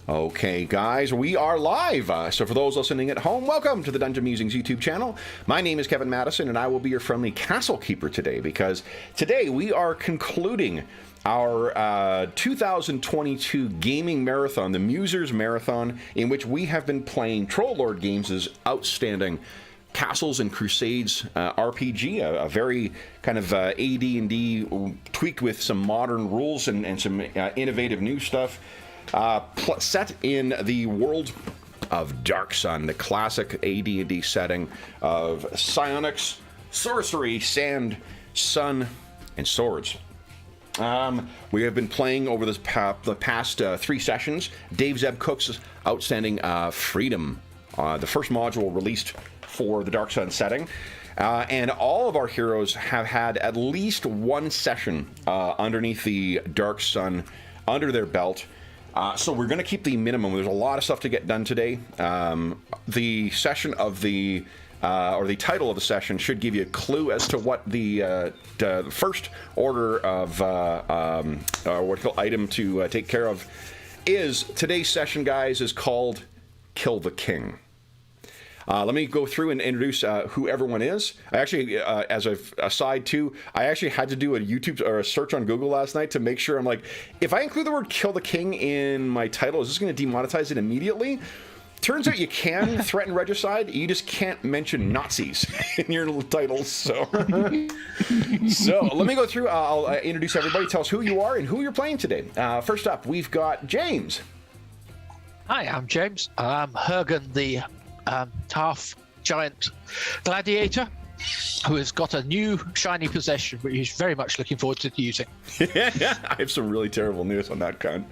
Okay, guys, we are live. So for those listening at home, welcome to the Dungeon Musings YouTube channel. My name is Kevin Madison, and I will be your friendly castle keeper today, because today we are concluding our 2022 gaming marathon, the Musers Marathon, in which we have been playing Troll Lord Games' outstanding Castles and Crusades RPG, a very kind of AD&D tweaked with some modern rules and some innovative new stuff. Set in the world of Dark Sun, the classic AD&D setting of psionics, sorcery, sand, sun, and swords. We have been playing over the past 3 sessions Dave Zeb Cook's outstanding Freedom, the first module released for the Dark Sun setting. And all of our heroes have had at least one session underneath the Dark Sun under their belt. So we're going to keep the minimum. There's a lot of stuff to get done today. The session of the, or the title of the session should give you a clue as to what the first order of what you call item to take care of is. Today's session, guys, is called Kill the King. Let me go through and introduce who everyone is. I actually, as an aside too, I actually had to do a YouTube or a search on Google last night to make sure. I'm like, if I include the word "kill the king" in my title, is this going to demonetize it immediately? Turns out you can threaten regicide. You just can't mention Nazis in your little titles. So let me go through. I'll introduce everybody. Tell us who you are and who you're playing today. First up, we've got James. Hi, I'm James. I'm Hergen, the half-giant gladiator who has got a new shiny possession, which he's very much looking forward to using. I have some really terrible news on that cunt.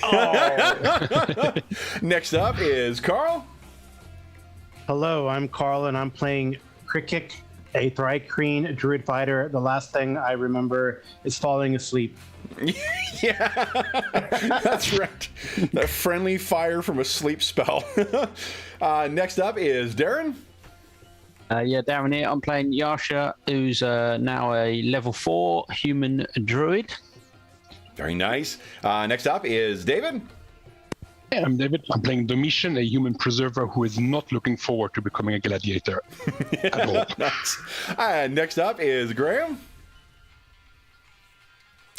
Oh. Next up is Carl. Hello, I'm Carl, and I'm playing Krikik, a Thri-Kreen druid fighter. The last thing I remember is falling asleep. Yeah, that's right. That friendly fire from a sleep spell. Next up is Darren. Darren here. I'm playing Yasha, who's now a level 4 human druid. Very nice. Next up is David. Hey, I'm David. I'm playing Domitian, a human preserver who is not looking forward to becoming a gladiator at all. Nice. Next up is Graham.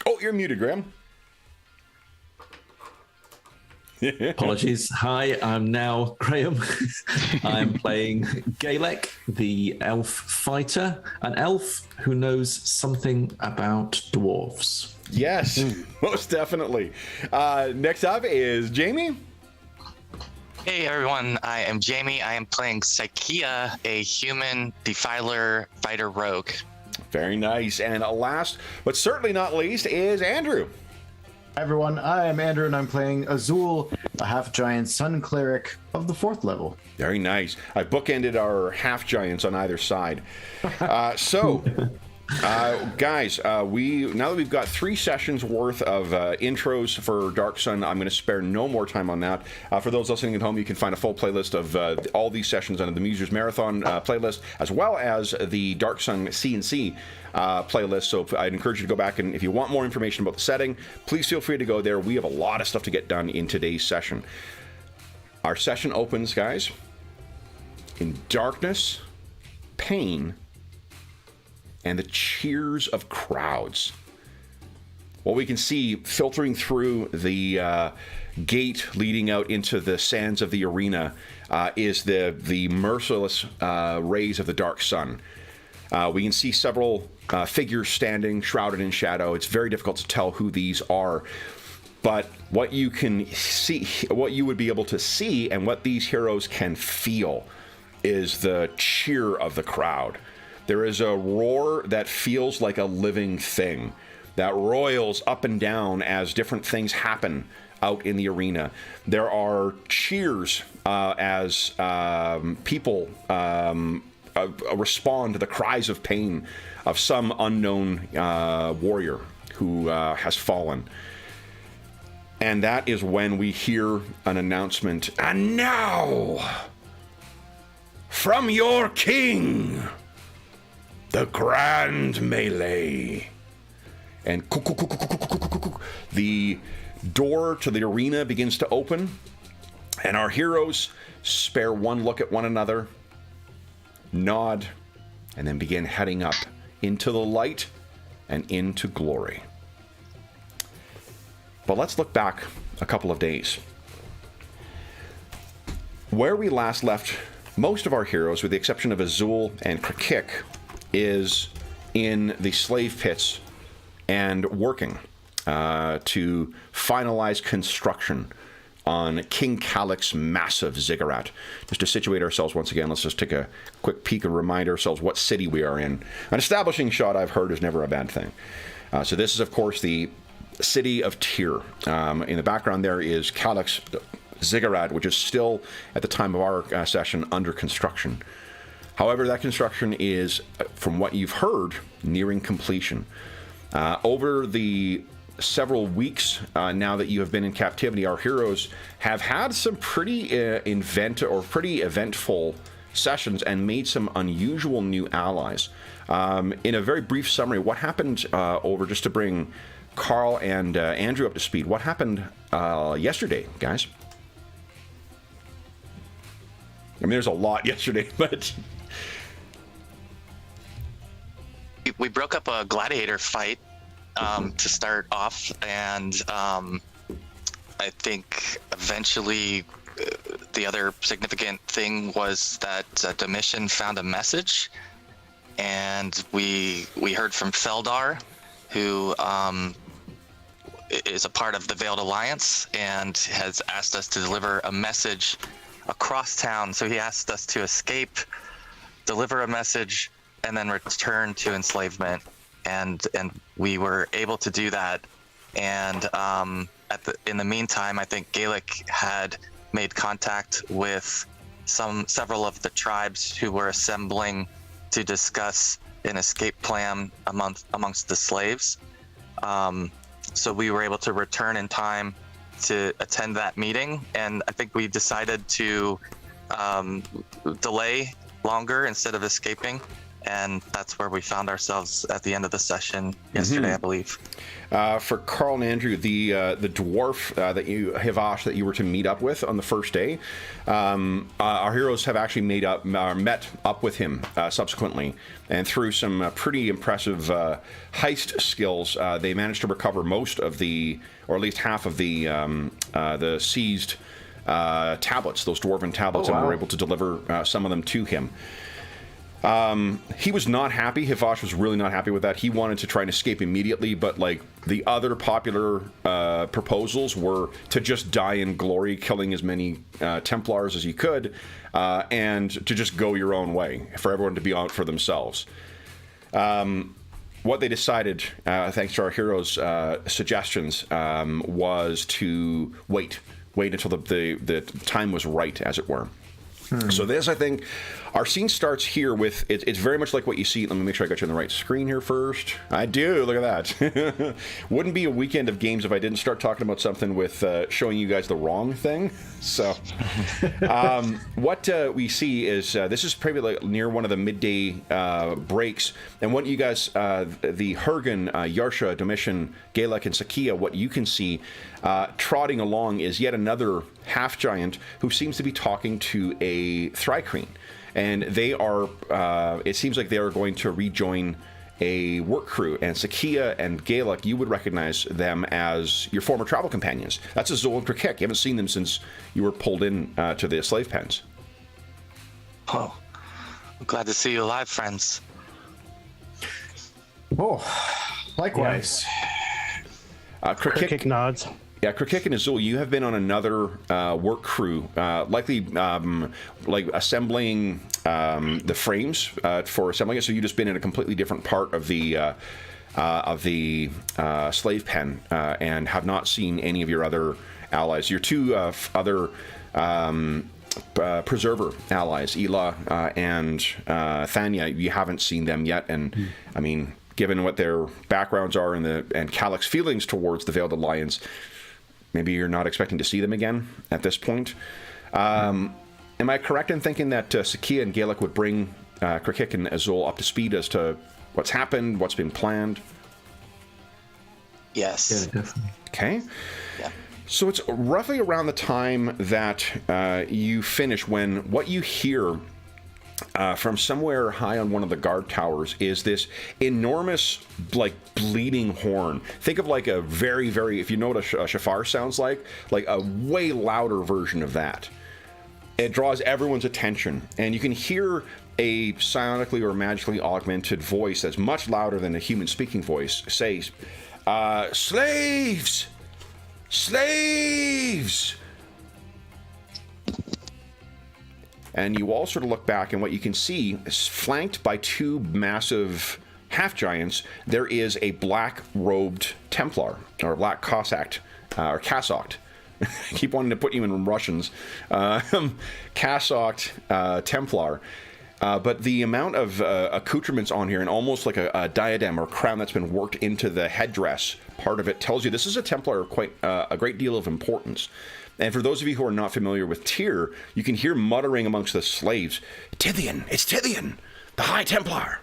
Oh, you're muted, Graham. Apologies. Hi, I'm now Graham. I'm playing Galek, the elf fighter, an elf who knows something about dwarves. Yes, most definitely. Next up is Jamie. Hey everyone, I am Jamie. I am playing Psychea, a human defiler fighter rogue. Very nice. And last, but certainly not least, is Andrew. Hi everyone, I am Andrew, and I'm playing Azul, a half-giant sun cleric of the 4th level. Very nice. I bookended our half-giants on either side. Guys, now that we've got 3 sessions worth of intros for Dark Sun, I'm going to spare no more time on that. For those listening at home, you can find a full playlist of all these sessions under the Musers Marathon playlist, as well as the Dark Sun C&C playlist. So I'd encourage you to go back, and if you want more information about the setting, please feel free to go there. We have a lot of stuff to get done in today's session. Our session opens, guys, in darkness, pain, and the cheers of crowds. What we can see filtering through the gate leading out into the sands of the arena is the merciless rays of the Dark Sun. We can see several figures standing, shrouded in shadow. It's very difficult to tell who these are. But what you can see, what you would be able to see, and what these heroes can feel is the cheer of the crowd. There is a roar that feels like a living thing, that roils up and down as different things happen out in the arena. There are cheers as people respond to the cries of pain of some unknown warrior who has fallen. And that is when we hear an announcement, and now, from your king, the grand melee. And the door to the arena begins to open, And our heroes spare one look at one another, nod, and then begin heading up into the light and into glory. But let's look back a couple of days. Where we last left most of our heroes, with the exception of Azul and Krakik, is in the slave pits and working to finalize construction on King Calic's massive ziggurat. Just to situate ourselves once again, let's just take a quick peek and remind ourselves what city we are in. An establishing shot, I've heard, is never a bad thing. So this is, of course, the city of Tyr. In the background there is Calic's ziggurat, which is still, at the time of our session, under construction. However, that construction is, from what you've heard, nearing completion. Over the several weeks now that you have been in captivity, our heroes have had some pretty eventful sessions and made some unusual new allies. In a very brief summary, what happened over, just to bring Carl and Andrew up to speed, what happened yesterday, guys? I mean, there's a lot yesterday, but... We broke up a gladiator fight to start off, and I think eventually the other significant thing was that Domitian found a message, and we heard from Feldar, who is a part of the Veiled Alliance and has asked us to deliver a message across town. So he asked us to escape, deliver a message, and then return to enslavement. And we were able to do that. And in the meantime, I think Gaelic had made contact with several of the tribes who were assembling to discuss an escape plan amongst the slaves. So we were able to return in time to attend that meeting, and I think we decided to delay longer instead of escaping, and that's where we found ourselves at the end of the session yesterday, I believe. For Carl and Andrew, the dwarf Hivash, that you were to meet up with on the first day, our heroes have actually met up with him subsequently, and through some pretty impressive heist skills, they managed to recover most of the, or at least half of the seized tablets, those dwarven tablets, and we were able to deliver some of them to him. He was not happy. Hivash was really not happy with that. He wanted to try and escape immediately, but like the other popular proposals were to just die in glory, killing as many Templars as you could, and to just go your own way, for everyone to be out for themselves. What they decided, thanks to our heroes' suggestions, was to wait until the time was right, as it were. So this, I think, our scene starts here with, it's very much like what you see. Let me make sure I got you on the right screen here first. I do, look at that. Wouldn't be a weekend of games if I didn't start talking about something with showing you guys the wrong thing. So what we see is, this is probably like near one of the midday breaks. And what you guys, the Hergen, Yarsha, Domitian, Gaelic, and Sakia, what you can see trotting along is yet another half-giant who seems to be talking to a Thri-Kreen. And they are, it seems like they are going to rejoin a work crew. And Sakia and Gaelic, you would recognize them as your former travel companions. That's Azul and Krakik. You haven't seen them since you were pulled in to the slave pens. Oh, I'm glad to see you alive, friends. Oh, likewise. Krakik nods. Yeah, Krakik and Azul, you have been on another work crew, likely like assembling the frames for assembling it. So you've just been in a completely different part of the slave pen and have not seen any of your other allies. Your two other preserver allies, Ela and Thanya, you haven't seen them yet. And I mean, given what their backgrounds are and Calic's feelings towards the Veiled Alliance, maybe you're not expecting to see them again at this point. Am I correct in thinking that Sakia and Gaelic would bring Krakik and Azul up to speed as to what's happened, what's been planned? Yes. Yeah, definitely. Okay. Yeah. So it's roughly around the time that you finish when what you hear from somewhere high on one of the guard towers is this enormous, like, bleeding horn. Think of like a very, very, if you know what a shofar sounds like a way louder version of that. It draws everyone's attention, and you can hear a psionically or magically augmented voice that's much louder than a human speaking voice say, slaves! Slaves! And you all sort of look back, and what you can see is flanked by two massive half-giants, there is a black-robed Templar, or black Cossack, or Cassocked. I keep wanting to put you in Russians. Cassocked Templar. But the amount of accoutrements on here, and almost like a diadem or crown that's been worked into the headdress, part of it tells you this is a Templar of quite a great deal of importance. And for those of you who are not familiar with Tyr, you can hear muttering amongst the slaves, Tithian, it's Tithian, the High Templar.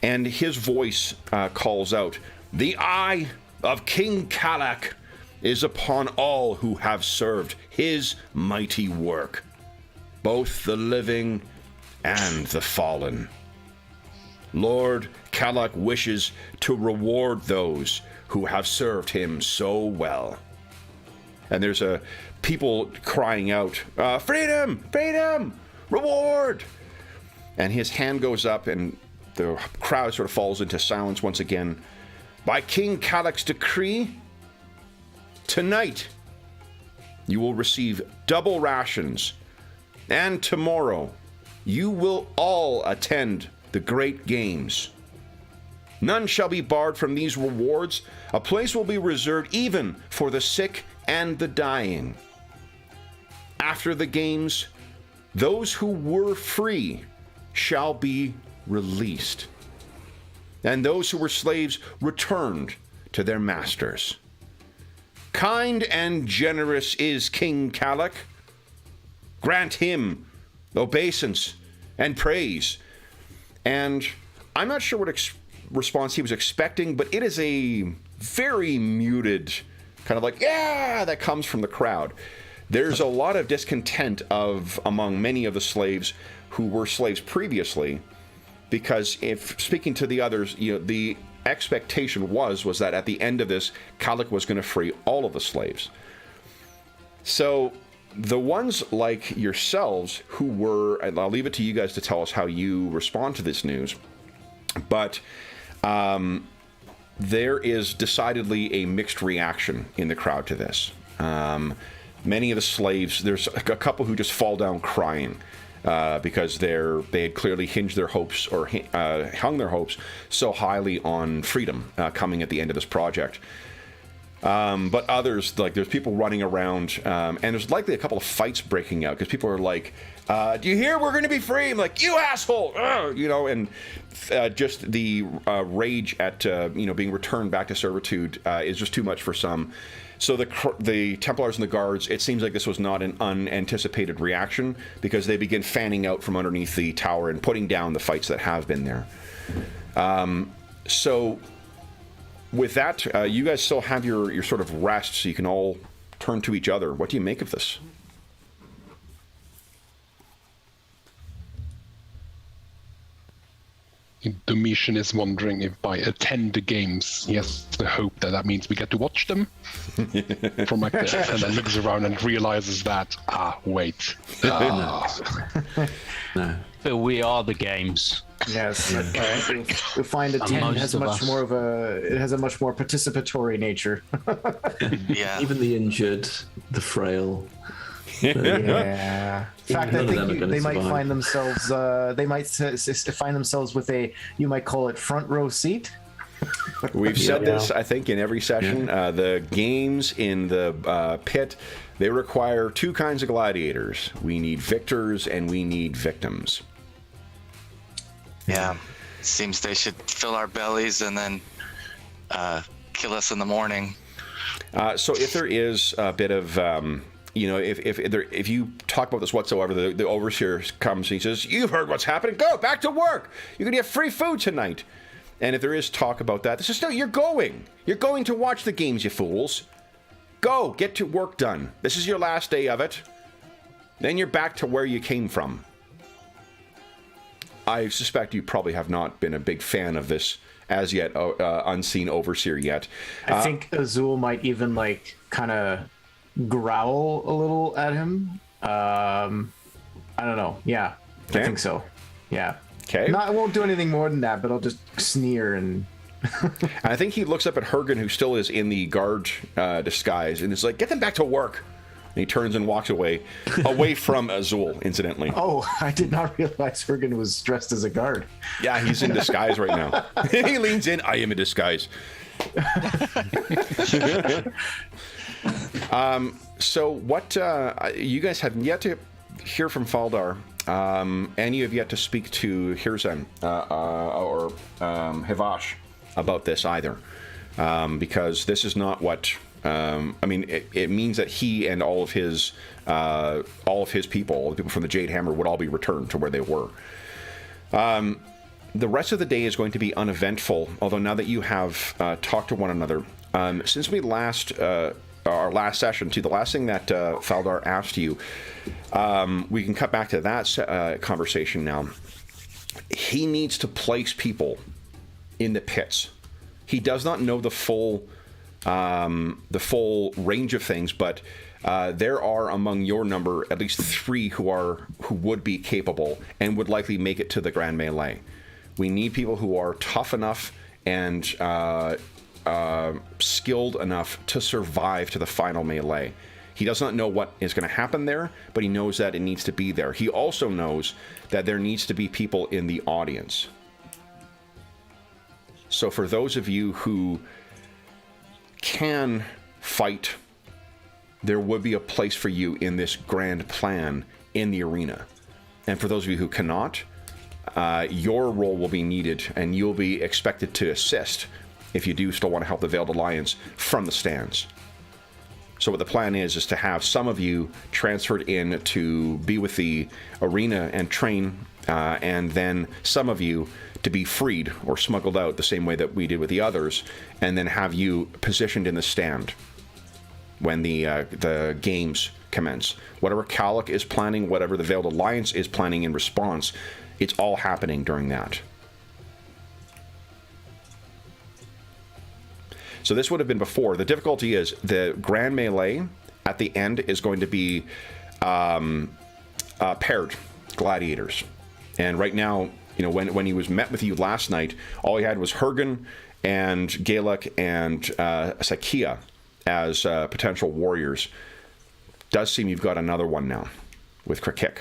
And his voice calls out, the eye of King Kalak is upon all who have served his mighty work, both the living and the fallen. Lord Kalak wishes to reward those who have served him so well. And there's people crying out, freedom, freedom, reward. And his hand goes up, and the crowd sort of falls into silence once again. By King Kalak's decree, tonight you will receive double rations, and tomorrow you will all attend the great games. None shall be barred from these rewards. A place will be reserved even for the sick and the dying. After the games, those who were free shall be released, and those who were slaves returned to their masters. Kind and generous is King Kalak. Grant him obeisance and praise. And I'm not sure what response he was expecting, but it is a very muted kind of like, yeah, that comes from the crowd. There's a lot of discontent among many of the slaves who were slaves previously, because if speaking to the others, the expectation was that at the end of this, Kalak was going to free all of the slaves. So the ones like yourselves who were, and I'll leave it to you guys to tell us how you respond to this news, but there is decidedly a mixed reaction in the crowd to this. Many of the slaves, there's a couple who just fall down crying because they had clearly hinged their hopes or hung their hopes so highly on freedom coming at the end of this project. But others, like there's people running around, and there's likely a couple of fights breaking out because people are like, do you hear we're going to be free? I'm like, you asshole! And just the rage at being returned back to servitude is just too much for some. So the Templars and the Guards, it seems like this was not an unanticipated reaction, because they begin fanning out from underneath the tower and putting down the fights that have been there. So with that, you guys still have your sort of rest, so you can all turn to each other. What do you make of this? Domitian is wondering if by attend the games, he has the hope that means we get to watch them from like and then looks around and realizes that, wait. No. But we are the games. Yes, we find attend has much more of it has a much more participatory nature. Yeah. Even the injured, the frail. Yeah. In fact, I think they might survive. find themselves. They might find themselves with you might call it front row seat. We've said this, I think, in every session. The games in the pit, they require two kinds of gladiators. We need victors and we need victims. Yeah. Seems they should fill our bellies and then kill us in the morning. So if there is a bit of, if you talk about this whatsoever, the overseer comes and he says, "You've heard what's happening. Go back to work. You're gonna get free food tonight." And if there is talk about that, this is no. You're going to watch the games, you fools. Go, get to work done. This is your last day of it. Then you're back to where you came from. I suspect you probably have not been a big fan of this as yet, unseen overseer yet. I think Azul might even like kind of growl a little at him. I don't know. Yeah, Okay. I think so. Yeah. Okay. I won't do anything more than that, but I'll just sneer and. I think he looks up at Hergen, who still is in the guard disguise, and is like, "Get them back to work." And he turns and walks away from Azul, incidentally. Oh, I did not realize Hergen was dressed as a guard. Yeah, he's in disguise right now. He leans in. I am in disguise. So what you guys have yet to hear from Faldar, and you have yet to speak to Hirzan or Hivash about this either, because this is not what. I mean, it means that he and all of his people, all the people from the Jade Hammer, would all be returned to where they were. The rest of the day is going to be uneventful, although now that you have talked to one another, since we our last session, the last thing that Faldar asked you, we can cut back to that conversation now. He needs to place people in the pits. He does not know the full range of things, but there are among your number at least 3 who would be capable and would likely make it to the Grand Melee. We need people who are tough enough and skilled enough to survive to the final melee. He does not know what is going to happen there, but he knows that it needs to be there. He also knows that there needs to be people in the audience. So for those of you who can fight, there would be a place for you in this grand plan in the arena. And for those of you who cannot, your role will be needed, and you'll be expected to assist if you do still want to help the Veiled Alliance from the stands. So what the plan is to have some of you transferred in to be with the arena and train, and then some of you to be freed or smuggled out the same way that we did with the others, and then have you positioned in the stand when the games commence. Whatever Calic is planning, whatever the Veiled Alliance is planning in response, it's all happening during that. So this would have been before. The difficulty is the Grand Melee at the end is going to be paired gladiators. And right now, when he was met with you last night, all he had was Hergen and Galek and Sakia as potential warriors. Does seem you've got another one now with Krakik.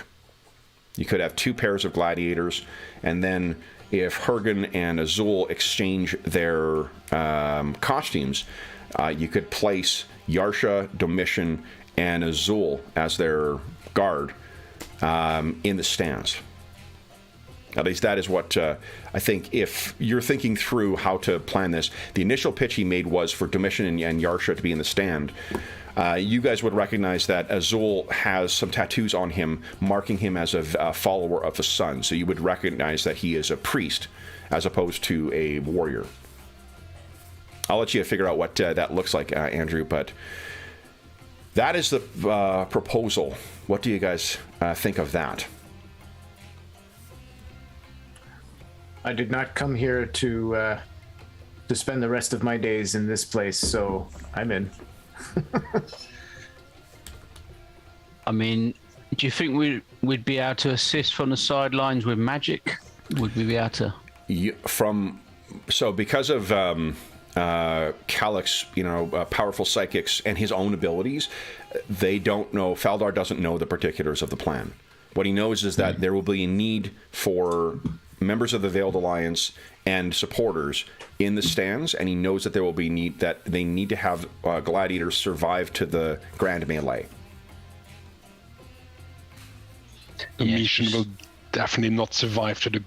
You could have 2 pairs of gladiators, and then if Hergen and Azul exchange their costumes, you could place Yarsha, Domitian, and Azul as their guard in the stands. At least that is what I think. If you're thinking through how to plan this, the initial pitch he made was for Domitian and Yarsha to be in the stand. You guys would recognize that Azul has some tattoos on him marking him as a follower of the sun, so you would recognize that he is a priest as opposed to a warrior. I'll let you figure out what that looks like, Andrew, but that is the proposal. What do you guys think of that? I did not come here to spend the rest of my days in this place, so I'm in. I mean, do you think we'd be able to assist from the sidelines with magic? Would we be able to? Because of Calic's, powerful psychics and his own abilities, they don't know. Faldar doesn't know the particulars of the plan. What he knows is that there will be a need for members of the Veiled Alliance and supporters in the stands, and he knows that there will be they need to have gladiators survive to the Grand Melee. The mission will definitely not survive to the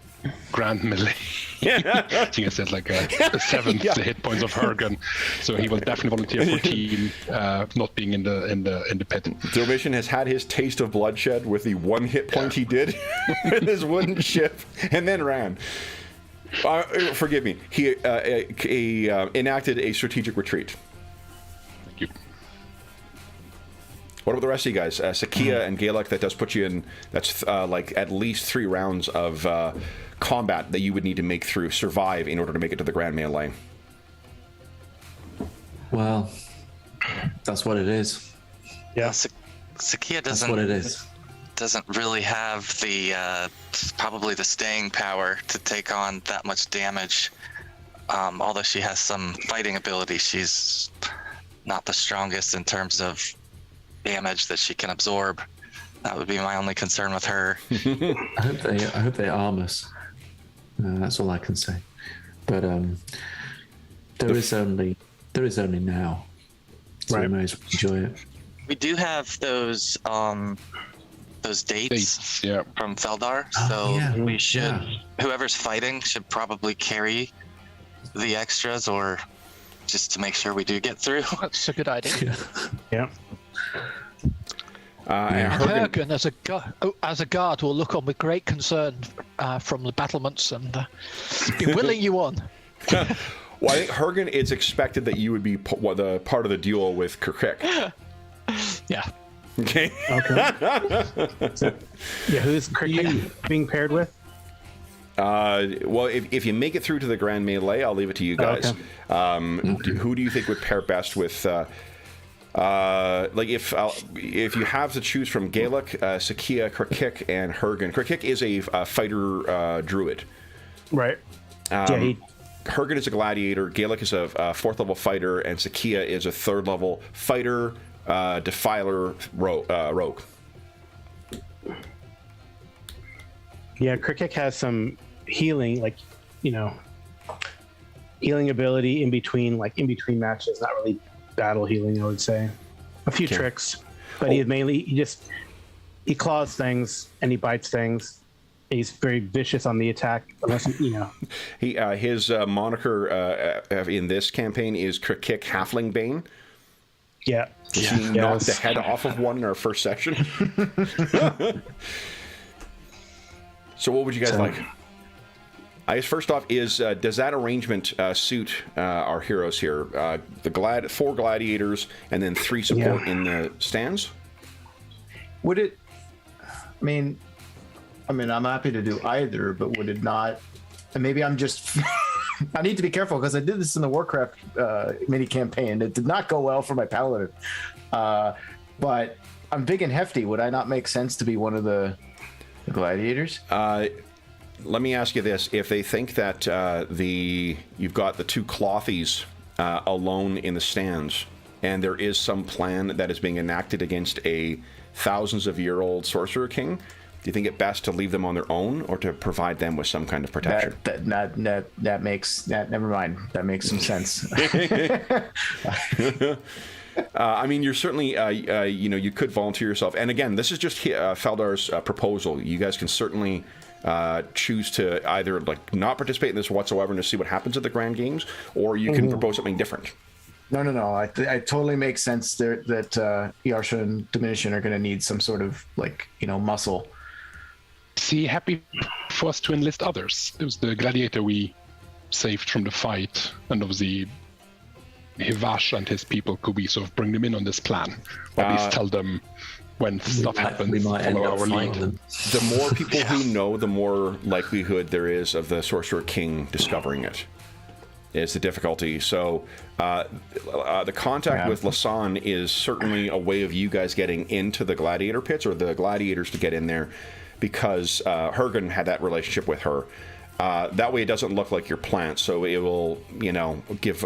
Grand Melee. I think I said like a 7th hit points of Hergen, so he will definitely volunteer for team, not being in the pit. Domitian has had his taste of bloodshed with the 1 hit point he did with his wooden ship, and then ran. Forgive me. He enacted a strategic retreat. Thank you. What about the rest of you guys? Sakia and Gaelic, that does put you in, that's like at least 3 rounds of combat that you would need to survive in order to make it to the Grand Melee. Well, that's what it is. Yeah. Sakia That's what it is. doesn't really have the probably the staying power to take on that much damage. Although she has some fighting ability, she's not the strongest in terms of damage that she can absorb. That would be my only concern with her. I hope they arm us. That's all I can say. But there is only now, so we may as well enjoy it. We do have those dates Yeah. from Feldar, Oh, so yeah. we should. Yeah. Whoever's fighting should probably carry the extras, or just to make sure we do get through. That's a good idea. Yeah. And And Hergen, Hergen, as a guard, will look on with great concern from the battlements and be willing you on. well, I think Hergen, it's expected that you would be the part of the duel with Kirkik. Yeah. Okay. Okay. Yeah, who's Cricket being paired with? Well, if you make it through to the Grand Melee, I'll leave it to you guys. Okay. Who do you think would pair best with? Like if you have to choose from Gaelic, Sakia, Kirkik, and Hergen. Kirkik is a fighter druid. Right. Hergen is a gladiator. Gaelic is a 4th level fighter, and Sakia is a 3rd level fighter, defiler, rogue. Yeah, Cricket has some healing, healing ability in between matches. Not really battle healing, I would say. A few tricks, but he claws things and he bites things. He's very vicious on the attack, unless His moniker in this campaign is Cricket Halfling Bane. Yeah. He knocked the head off of one in our first session. So what would you guys like? I guess first off is, does that arrangement suit our heroes here? The 4 gladiators and then 3 support in the stands? Would it? I mean, I'm happy to do either, but would it not? And maybe I'm just. I need to be careful because I did this in the Warcraft mini campaign. It did not go well for my paladin. But I'm big and hefty. Would I not make sense to be one of the gladiators? Let me ask you this: if they think that you've got the 2 clothies alone in the stands, and there is some plan that is being enacted against a thousands-of-year-old sorcerer king, do you think it best to leave them on their own or to provide them with some kind of protection? That makes never mind. That makes some sense. I mean, you're certainly, you could volunteer yourself. And again, this is just Feldar's proposal. You guys can certainly choose to either not participate in this whatsoever and to see what happens at the Grand Games, or you can propose something different. No. I totally makes sense there that Yarsha and Diminishing are going to need some sort of muscle. Is he happy for us to enlist others? It was the gladiator we saved from the fight, and obviously Hivash and his people, could we sort of bring them in on this plan? Or at least tell them when stuff happens, we might end follow up our lead. fighting them. The more people who know, the more likelihood there is of the Sorcerer King discovering it. Is the difficulty. So the contact with Lasan is certainly a way of you guys getting into the gladiator pits, or the gladiators to get in there, because Hergen had that relationship with her. That way it doesn't look like your plant, so it will, give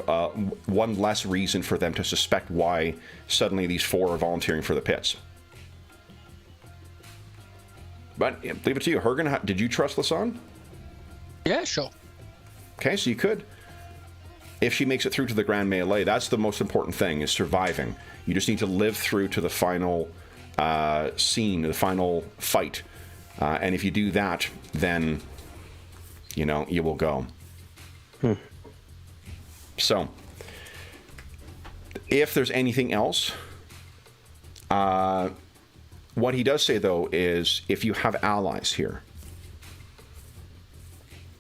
one less reason for them to suspect why suddenly these 4 are volunteering for the pits. But leave it to you. Hergen, did you trust Lasan? Yeah, sure. Okay, so you could. If she makes it through to the Grand Melee, that's the most important thing, is surviving. You just need to live through to the final scene, the final fight. And if you do that, then, you will go. So, if there's anything else, what he does say, though, is if you have allies here,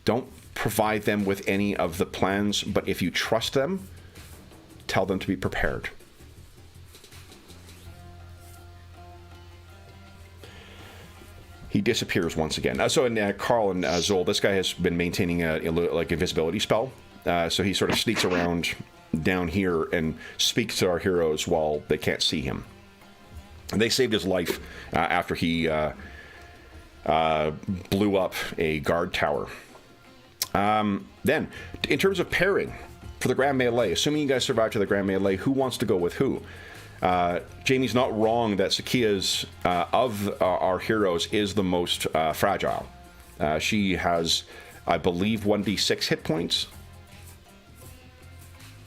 don't provide them with any of the plans, but if you trust them, tell them to be prepared. he disappears once again. So Carl and Zol, this guy has been maintaining a like invisibility spell. So he sort of sneaks around down here and speaks to our heroes while they can't see him. And they saved his life after he blew up a guard tower. Then, in terms of pairing for the Grand Melee, assuming you guys survive to the Grand Melee, who wants to go with who? Jamie's not wrong that Sakia's, of our heroes, is the most fragile. She has, I believe, 1d6 hit points.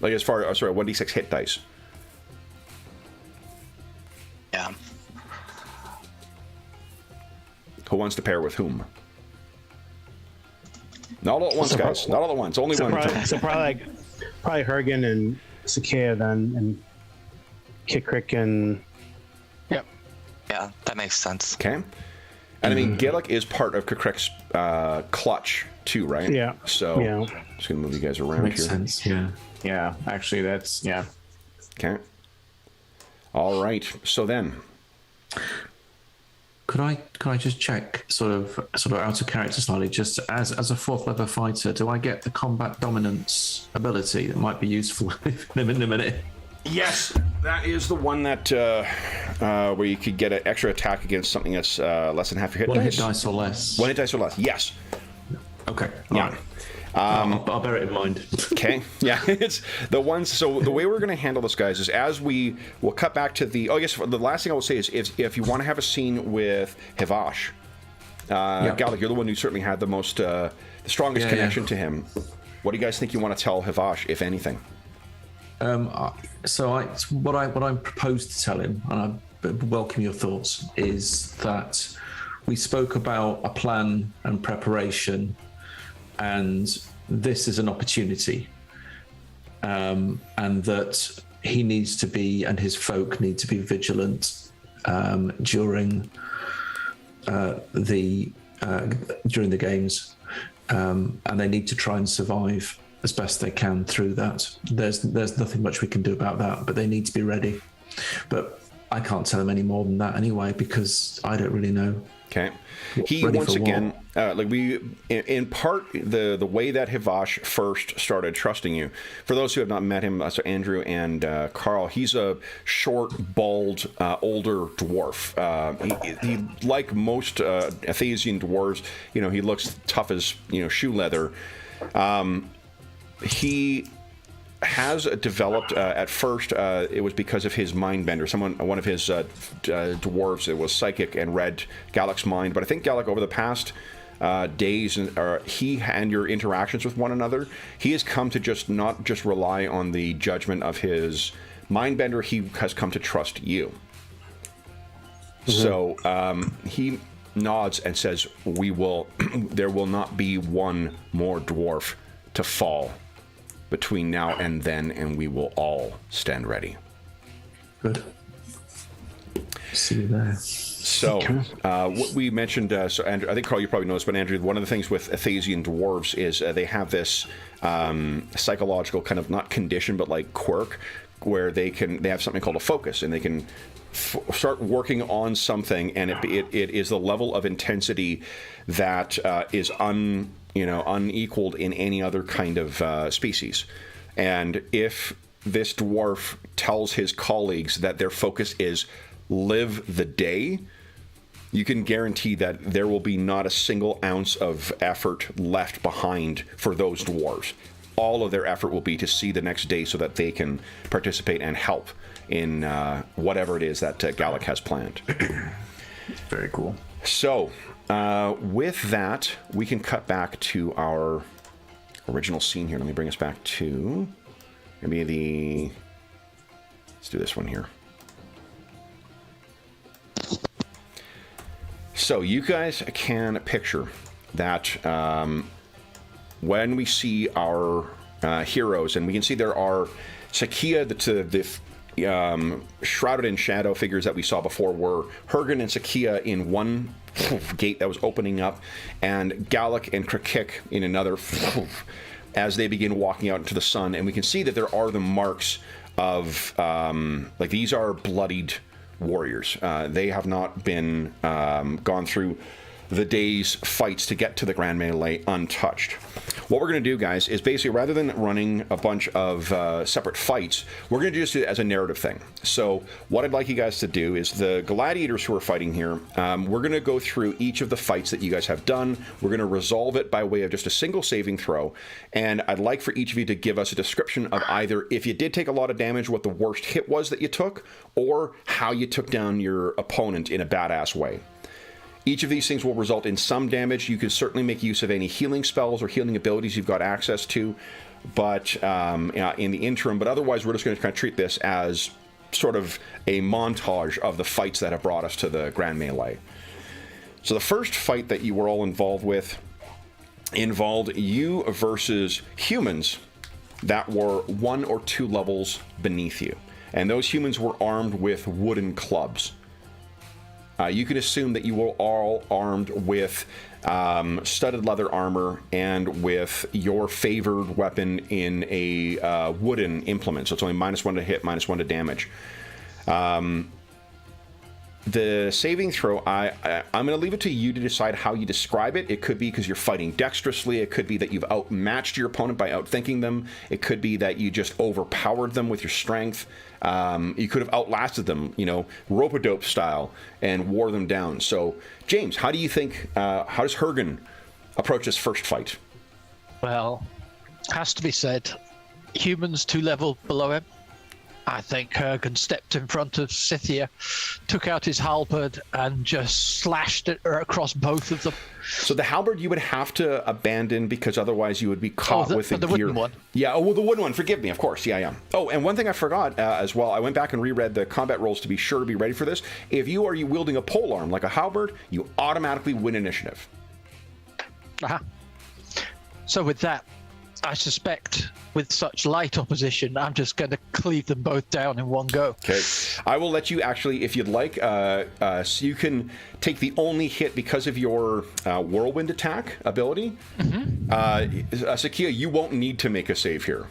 Like, 1d6 hit dice. Yeah. Who wants to pair with whom? Not all at once, guys. Not all at once. Only one. So probably Hergen and Sakia then, and Kikrik and... Yep. Yeah, that makes sense. Okay. And I mean, Gaelic is part of Kikrik's clutch too, right? Yeah. So, yeah. Just gonna move you guys around Makes here. sense. Yeah. Yeah, actually, that's yeah. Okay. All right. So then, Could I just check, sort of out of character slightly, just as a 4th level fighter, do I get the combat dominance ability that might be useful in a minute? yes, that is the one that where you could get an extra attack against something that's less than half your hit One dice. hit dice or less. 1 hit dice or less. Yes. Okay. Yeah. All right. I'll bear it in mind. Okay. Yeah. It's the ones. So the way we're going to handle this, guys, is as we will cut back to the. Oh, yes. The last thing I will say is if you want to have a scene with Hivash, Gallic, you're the one who certainly had the most, the strongest connection to him. What do you guys think you want to tell Hivash, if anything? What I propose to tell him, and I welcome your thoughts, is that we spoke about a plan and preparation, and this is an opportunity, and that he needs to be, and his folk need to be vigilant during the games, and they need to try and survive as best they can through that. There's nothing much we can do about that, but they need to be ready. But I can't tell them any more than that anyway, because I don't really know. Okay. He once again, in part, the way that Hivash first started trusting you. For those who have not met him, so Andrew and Carl, he's a short, bald, older dwarf. He like most Athasian dwarves, he looks tough as shoe leather. He has developed at first. It was because of his mind bender. One of his dwarves, it was psychic and read Gallic's mind. But I think Gallic, over the past days, he and your interactions with one another, he has come to not just rely on the judgment of his mind bender. He has come to trust you. Mm-hmm. So he nods and says, "We will. There will not be one more dwarf to fall between now and then, and we will all stand ready." Good. See you there. So, what we mentioned, so Andrew, I think Carl, you probably know this, but Andrew, one of the things with Athasian dwarves is they have this psychological kind of, not condition, but like quirk, where they have something called a focus, and they can start working on something, and it is the level of intensity that is unequaled in any other kind of species. And if this dwarf tells his colleagues that their focus is live the day, you can guarantee that there will be not a single ounce of effort left behind for those dwarves. All of their effort will be to see the next day so that they can participate and help in whatever it is that Gallic has planned. Very cool. So, with that, we can cut back to our original scene here. Let me bring us back to maybe let's do this one here. So you guys can picture that when we see our heroes, and we can see there are Sakia, the shrouded in shadow figures that we saw before were Hergen and Sakia in one gate that was opening up, and Gallic and Krakik in another as they begin walking out into the sun. And we can see that there are the marks of these are bloodied warriors. They have not been gone through the day's fights to get to the Grand Melee untouched. What we're going to do, guys, is basically rather than running a bunch of separate fights, we're going to just do it as a narrative thing. So what I'd like you guys to do is the gladiators who are fighting here, we're going to go through each of the fights that you guys have done. We're going to resolve it by way of just a single saving throw. And I'd like for each of you to give us a description of either if you did take a lot of damage, what the worst hit was that you took, or how you took down your opponent in a badass way. Each of these things will result in some damage. You can certainly make use of any healing spells or healing abilities you've got access to, but in the interim. But otherwise, we're just going to kind of treat this as sort of a montage of the fights that have brought us to the Grand Melee. So the first fight that you were all involved with involved you versus humans that were 1 or 2 levels beneath you. And those humans were armed with wooden clubs. You can assume that you were all armed with studded leather armor and with your favored weapon in a wooden implement. So it's only -1 to hit, -1 to damage. The saving throw, I'm going to leave it to you to decide how you describe it. It could be because you're fighting dexterously. It could be that you've outmatched your opponent by outthinking them. It could be that you just overpowered them with your strength. You could have outlasted them, rope-a-dope style, and wore them down. So, James, how do you think, how does Hergen approach this first fight? Well, has to be said, humans 2 levels below him. I think Hergen stepped in front of Scythia, took out his halberd, and just slashed it across both of them. So the halberd you would have to abandon because otherwise you would be caught with the gear. wooden one. Yeah, the wooden one. Forgive me, of course. Yeah. Oh, and one thing I forgot as well. I went back and reread the combat rules to be sure to be ready for this. If you are wielding a polearm like a halberd, you automatically win initiative. So with that, I suspect with such light opposition, I'm just going to cleave them both down in one go. Okay. I will let you actually, if you'd like, so you can take the only hit because of your whirlwind attack ability. Sakia, you won't need to make a save here.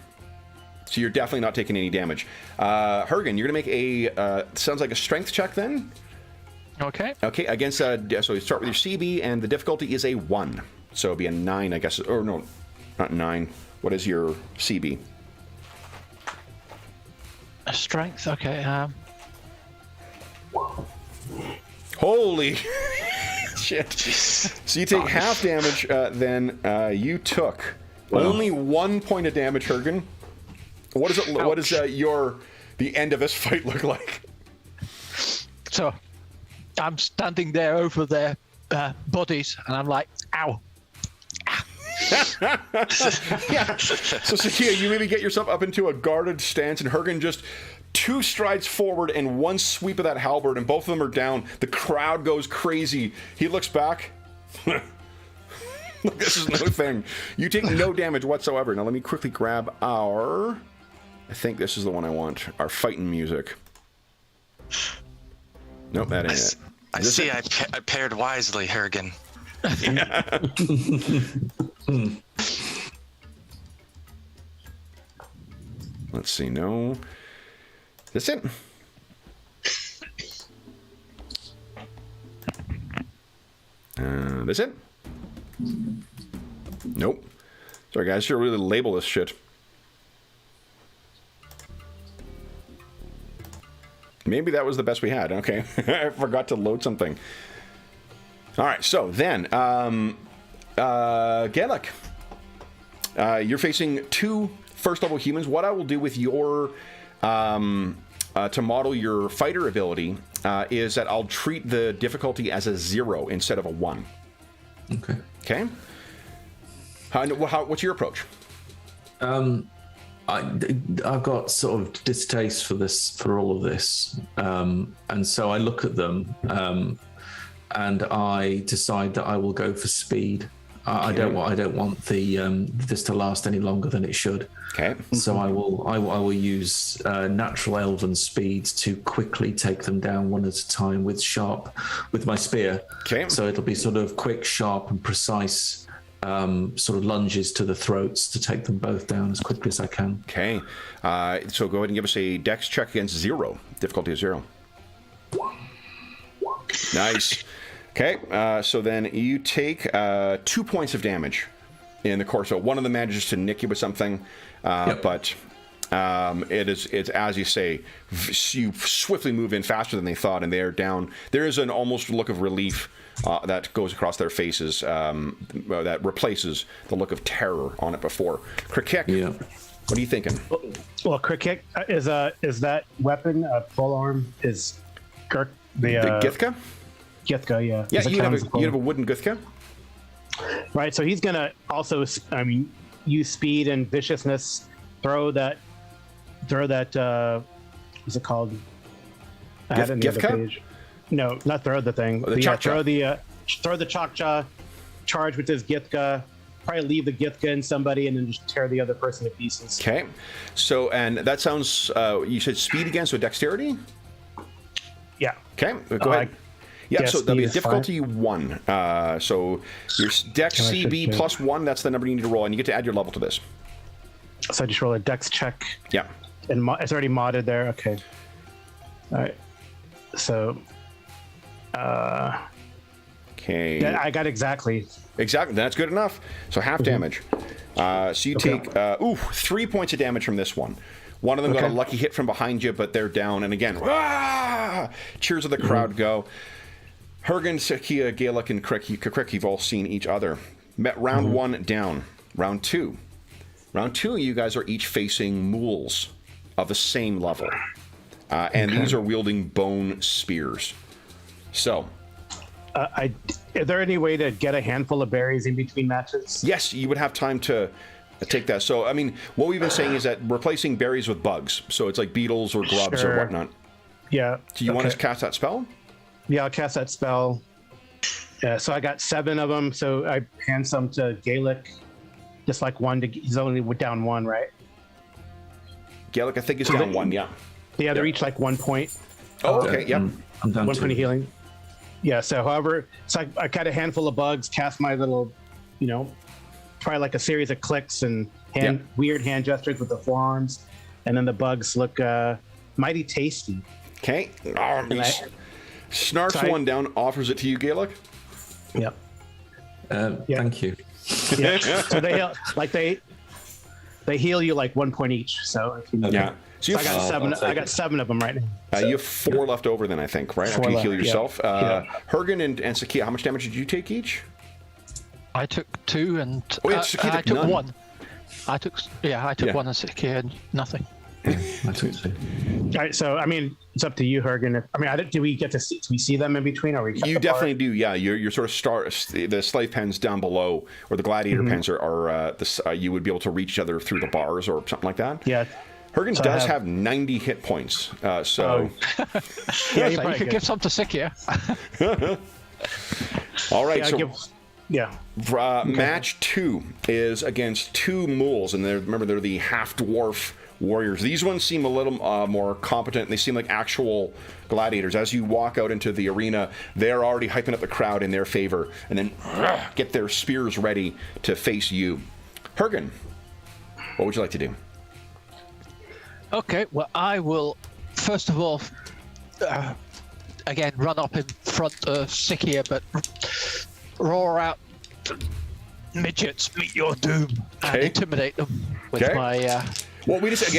So you're definitely not taking any damage. Hergen, you're going to make a, sounds like a strength check then? Okay. Okay, against, so you start with your CB, and the difficulty is a 1. So it'll be a 9, I guess, or no, not 9. What is your CB? A strength, okay. Holy shit. So you take half damage, then you took only 1 point of damage, Hergen. What is it? What does the end of this fight look like? So I'm standing there over their bodies, and I'm like, ow. Yeah. So Sakia, you maybe get yourself up into a guarded stance, and Hergen just 2 strides forward and 1 sweep of that halberd, and both of them are down. The crowd goes crazy. He looks back. Look, this is no thing. You take no damage whatsoever. Now let me quickly grab our... I think this is the one I want. Our fighting music. Nope, that ain't it. I see. I paired wisely, Hergen. Yeah. Let's see. No. That's it. That's it. Nope. Sorry, guys. Should really label this shit. Maybe that was the best we had. Okay. I forgot to load something. All right. So then, Galek, you're facing 2 first-level humans. What I will do with your to model your fighter ability is that I'll treat the difficulty as a 0 instead of a 1. Okay. Okay. What's your approach? I've got sort of distaste for all of this, and so I look at them, and I decide that I will go for speed. I don't want this to last any longer than it should. Okay. So I will use natural elven speed to quickly take them down one at a time with my spear. Okay. So it'll be sort of quick, sharp, and precise. Sort of lunges to the throats to take them both down as quickly as I can. Okay. So go ahead and give us a dex check against 0. Difficulty is 0. Nice. Okay, so then you take 2 points of damage in the course. So one of them manages to nick you with something, but it's as you say, you swiftly move in faster than they thought, and they are down. There is an almost look of relief that goes across their faces that replaces the look of terror on it before. Cricket, what are you thinking? Well, cricket is that weapon pole arm is Girk the Githka? Githka, yeah. Yeah, you have a wooden Githka. Right, so he's gonna also, use speed and viciousness. Throw that. What's it called? I had it on the other page. No, not throw the thing. The throw the chalk jaw. Charge with his Githka. Probably leave the Githka in somebody and then just tear the other person to pieces. Okay, so and that sounds. You said speed again, so dexterity. Yeah. Okay, go ahead. Yeah, so that'll be a difficulty 1. So your dex CB plus 1, that's the number you need to roll, and you get to add your level to this. So I just roll a dex check. Yeah. And it's already modded there. Okay. All right. So. Okay. Yeah, I got exactly. Exactly. That's good enough. So half damage. So you take 3 points of damage from this one. One of them got a lucky hit from behind you, but they're down. And again, cheers of the crowd go. Hergen, Sakia, Gaelic, and Crick, you've all seen each other. Met round 1 down. Round 2. Round 2, you guys are each facing mules of the same level. And these are wielding bone spears. So. Is there any way to get a handful of berries in between matches? Yes, you would have time to take that. So, I mean, what we've been saying is that replacing berries with bugs. So it's like beetles or grubs or whatnot. Yeah. Do you want to cast that spell? Yeah, I'll cast that spell. Yeah, so I got 7 of them. So I hand some to Gaelic. Just like one he's only down 1, right? Gaelic, I think, is down 1, yeah. Yeah, they're each like 1 point. Oh, okay, yep. I'm down 1 2. point of healing. Yeah, so however, so I got a handful of bugs, cast my little, try like a series of clicks and weird hand gestures with the forearms, and then the bugs look mighty tasty. Okay. Snarfs one down, offers it to you, Gaelic. Yep. Thank you. Yeah. So they heal you like 1 point each. So So I got 7 of them right now. You have 4 left over then, I think, right? After you heal yourself. Hergen and Sakia, how much damage did you take each? I took 2 and I took none. 1. I took 1 and Sakia and nothing. I took 2. All right, so I mean, it's up to you, Hergen. Do we get to see? Do we see them in between, or we? You definitely do. Yeah, you're sort of the slave pens down below, or the gladiator pens are you would be able to reach each other through the bars or something like that. Yeah. Hergen does have 90 hit points, so you could give some to Sakia. All right, match 2 is against 2 mules, and they're the half dwarf warriors. These ones seem a little more competent. They seem like actual gladiators. As you walk out into the arena, they're already hyping up the crowd in their favor, and then get their spears ready to face you. Hergen, what would you like to do? Okay, well, I will first of all, again, run up in front of Sakia, but roar out, "Midgets, meet your doom," and intimidate them with my. Well, we just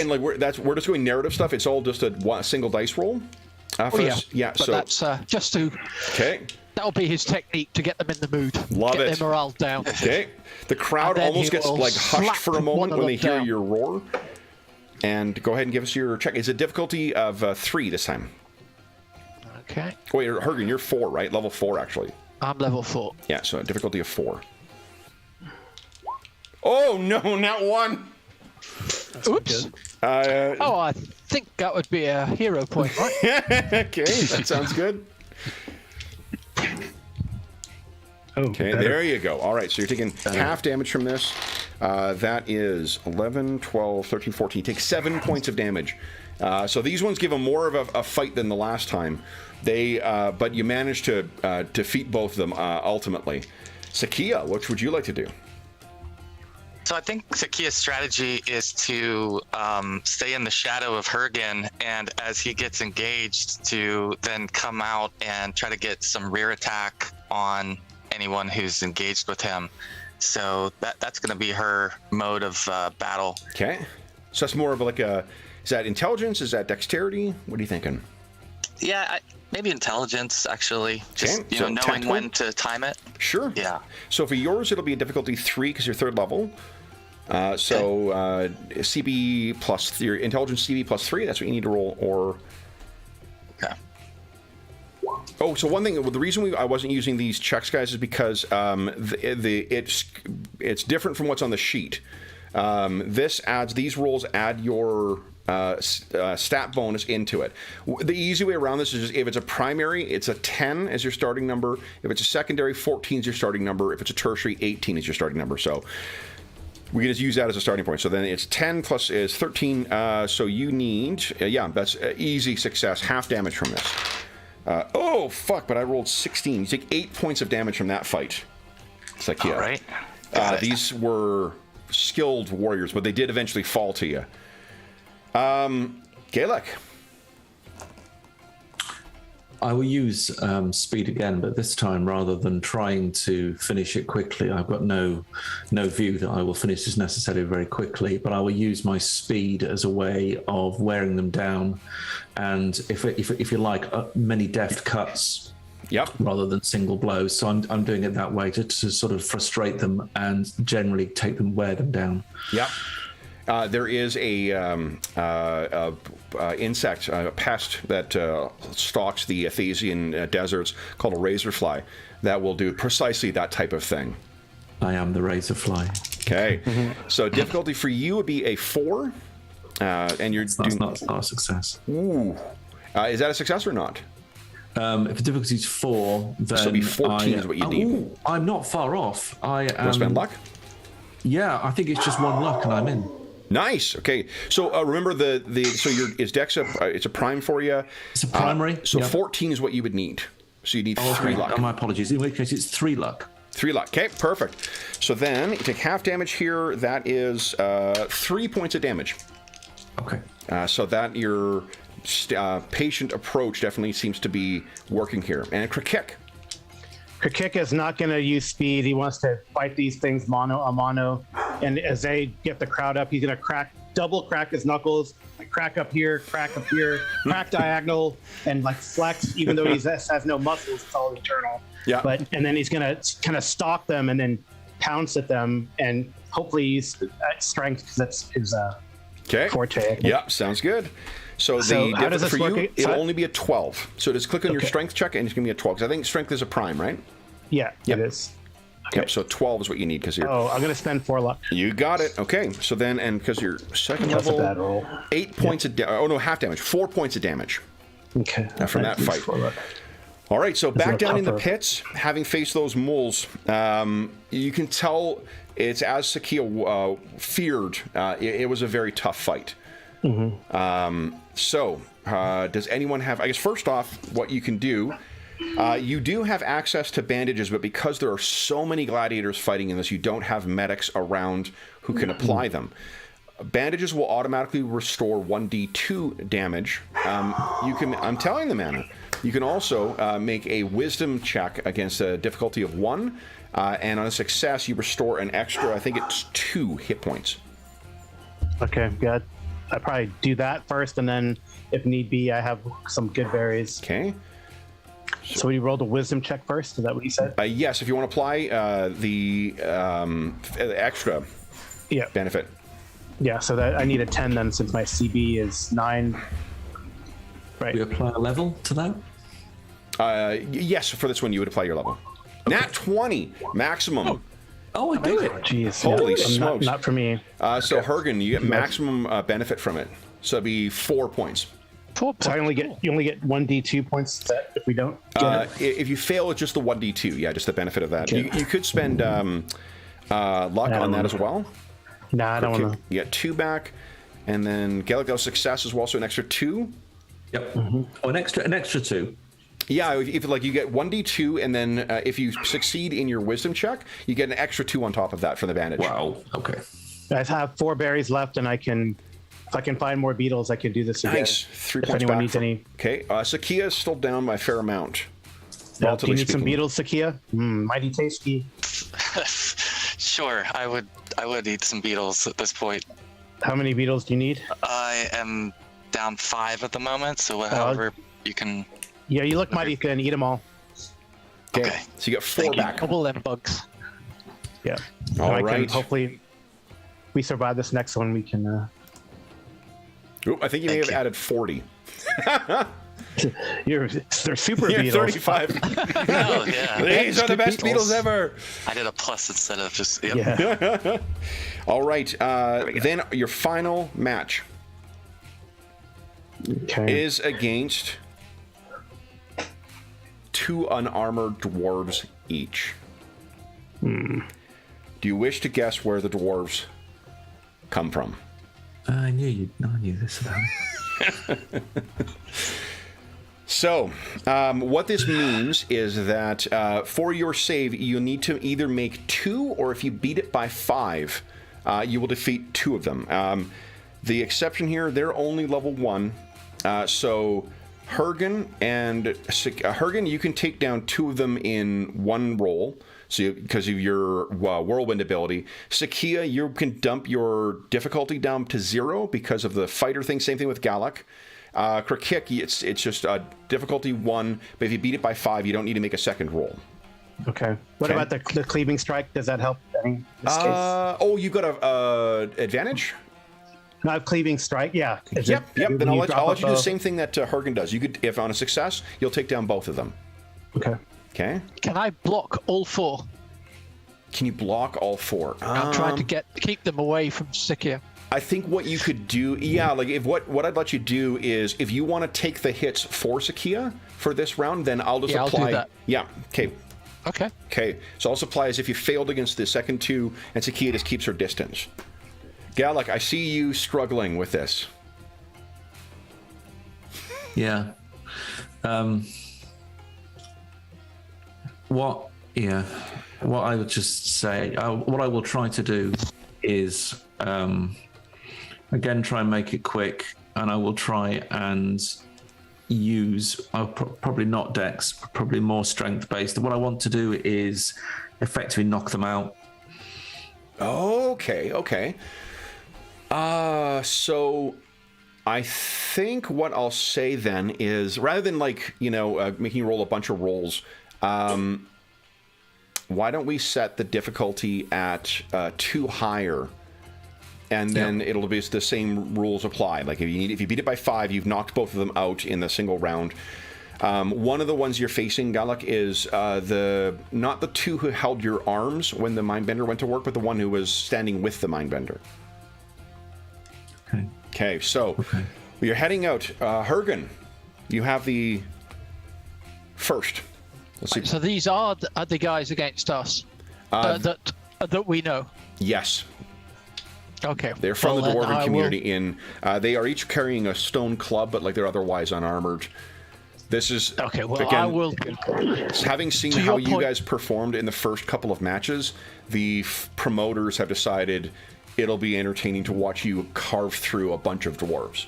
we're just doing narrative stuff. It's all just a single dice roll. But that's just to. Okay. That'll be his technique to get them in the mood. Love get it. their morale down. Okay. The crowd almost gets hushed for a moment when they hear your roar. And go ahead and give us your check. It's a difficulty of 3 this time. Okay. Wait, Hergen, you're 4, right? Level 4, actually. I'm level 4. Yeah, so a difficulty of 4. Oh no, not 1. Oops. I think that would be a hero point, right? Okay, that sounds good. Okay, there you go. All right, so you're taking half damage from this. That is 11, 12, 13, 14. You take 7 points of damage. So these ones give them more of a fight than the last time. But you managed to defeat both of them ultimately. Sakia, what would you like to do? So I think Sakia's strategy is to stay in the shadow of Hergen, and as he gets engaged, to then come out and try to get some rear attack on anyone who's engaged with him. So that's going to be her mode of battle. Okay. So that's more of like a, is that intelligence? Is that dexterity? What are you thinking? Yeah, maybe intelligence, actually. Just, Okay, so knowing when to time it. Sure. Yeah. So for yours, it'll be a difficulty 3 because you're 3rd level. CB plus, your intelligence CB plus 3, that's what you need to roll, or... Okay. Oh, so one thing, the reason I wasn't using these checks, guys, is because it's different from what's on the sheet. These rolls add your stat bonus into it. The easy way around this is just, if it's a primary, it's a 10 as your starting number. If it's a secondary, 14 is your starting number. If it's a tertiary, 18 is your starting number. So we can just use that as a starting point. So then it's 10 plus is 13. So you need, that's easy success, half damage from this. Oh, fuck, but I rolled 16. You take 8 points of damage from that fight. It's like, yeah. All right. These were skilled warriors, but they did eventually fall to you. Gaelic. I will use speed again, but this time, rather than trying to finish it quickly, I've got no view that I will finish this necessarily very quickly, but I will use my speed as a way of wearing them down, and if you like, many deft cuts. Yep. Rather than single blows. So I'm doing it that way to sort of frustrate them and generally wear them down. Yep. There is a insect, a pest that stalks the Athasian deserts called a razorfly that will do precisely that type of thing. I am the razorfly. Okay. So difficulty for you would be a 4, and you're doing... That's not a success. Ooh. Is that a success or not? If the difficulty is 4, then... So it'll be 14 is what you need. Ooh, I'm not far off. Want to spend luck? Yeah, I think it's just 1 luck and I'm in. Nice. Okay. So remember is Dex it's a prime for you. It's a primary. So 14 is what you would need. So you need 3 luck. Oh, my apologies. In which case, it's 3 luck. 3 luck. Okay, perfect. So then you take half damage here. That is 3 points of damage. Okay. So that your patient approach definitely seems to be working here. And a kick. Krakik is not going to use speed. He wants to fight these things mano a mano. And as they get the crowd up, he's going to double crack his knuckles, like crack up here, crack diagonal, and like flex, even though he has no muscles, it's all internal. Yeah. And then he's going to kind of stalk them and then pounce at them and hopefully use strength because that's his forte. Yeah, sounds good. So the difference for you, it'll only be a 12. So just click on your strength check and it's going to be a 12. Because I think strength is a prime, right? Yeah, it is. Okay. Yep, so 12 is what you need because you're... Oh, I'm going to spend 4 luck. You got it. Okay, so then, and because you're second That's level... a bad roll. 8 points of damage. Oh, no, half damage. 4 points of damage. Okay. From that fight. All right, so back down in the pits, having faced those moles, you can tell it's as Sakia feared. It was a very tough fight. So, does anyone have... I guess first off, what you can do... you do have access to bandages, but because there are so many gladiators fighting in this, you don't have medics around who can apply them. Bandages will automatically restore 1d2 damage. I'm telling them, Anna, you can also make a wisdom check against a difficulty of 1, and on a success, you restore an extra, I think it's 2 hit points. Okay, good. I probably do that first, and then if need be, I have some good berries. Okay. So we rolled a wisdom check first. Is that what you said? Yes, if you want to apply the extra benefit. Yeah, so that I need a 10 then, since my CB is 9. Right. We apply a level to that? Yes, for this one you would apply your level. Okay. Nat 20 maximum. Oh, I do it. Jeez. Holy smokes. Not for me. So Hergen, you get maximum benefit from it. So it'd be 4 points. 4 points. So you only get 1d2 points if we don't get it? If you fail, it's just the 1d2. Yeah, just the benefit of that. Okay. You could spend luck on that as well. Nah, I don't want to. You get 2 back, and then Gallico success is also an extra 2. Yep. Oh, an extra 2. Yeah, if like you get 1d2, and then if you succeed in your wisdom check, you get an extra 2 on top of that for the bandage. Wow. Okay. I have 4 berries left, and if I can find more beetles, I can do this again. Nice. 3 if points anyone back. Needs any. Okay. Sakia is still down by a fair amount. Do relatively you need some speaking. beetles, Sakia? Mighty tasty. Sure, I would eat some beetles at this point. How many beetles do you need? I am down 5 at the moment, so however you can. Yeah, you look mighty thin. Eat them all. Okay. So you get 4 back. Double them bugs. Yeah. All And right. hopefully, we survive this next one. We can. Oop, I think you may have you. added 40. They're super You're beetles. 35. Oh yeah. These are the best beetles. beetles ever. I did a plus instead of just. Yep. Yeah. All right. Then your final match Okay. is against 2 unarmored dwarves each. Do you wish to guess where the dwarves come from? I knew this about. So, what this means is that for your save, you need to either make 2, or if you beat it by 5, you will defeat 2 of them. The exception here, they're only level 1. So, Hergen and Hergen, you can take down 2 of them in 1 roll. So, because of your whirlwind ability. Sakia, you can dump your difficulty down to 0 because of the fighter thing. Same thing with Galak. Krakik, it's just difficulty 1, but if you beat it by 5, you don't need to make a second roll. Okay. What Okay. about the cleaving strike? Does that help any in this case? Oh, you got a advantage? No, I have cleaving strike. Yeah. Is Yep. it- Then when I'll drop let you do up the same thing that Hergen does. You could, if on a success, you'll take down both of them. Okay. Okay. Can I block all 4? Can you block all 4? I'm trying to keep them away from Sikia. I think what you could do, like if what I'd let you do is, if you want to take the hits for Sakia for this round, then I'll just Yeah, I'll do apply. that. Yeah. Okay. Okay. Okay. So I'll supply as if you failed against the second 2, and Sakia just keeps her distance. Galak, I see you struggling with this. Yeah. What I would just say, what I will try to do is, again, try and make it quick, and I will try and use, probably not dex, probably more strength based. What I want to do is effectively knock them out. Okay. So I think what I'll say then is, rather than making you roll a bunch of rolls, why don't we set the difficulty at 2 higher, and then it'll be the same rules apply. Like if you beat it by 5, you've knocked both of them out in the single round. One of the ones you're facing, Galak, is not the 2 who held your arms when the Mindbender went to work, but the one who was standing with the Mindbender. Okay, so you're heading out. Hergen, you have the first. Let's see. So these are the guys against us that we know. Yes, Okay. they're from Well, the then dwarven I community. They are each carrying a stone club, but they're otherwise unarmored. This is Okay. Well, again, I will. having seen To how your you point- guys performed in the first couple of matches, the promoters have decided it'll be entertaining to watch you carve through a bunch of dwarves.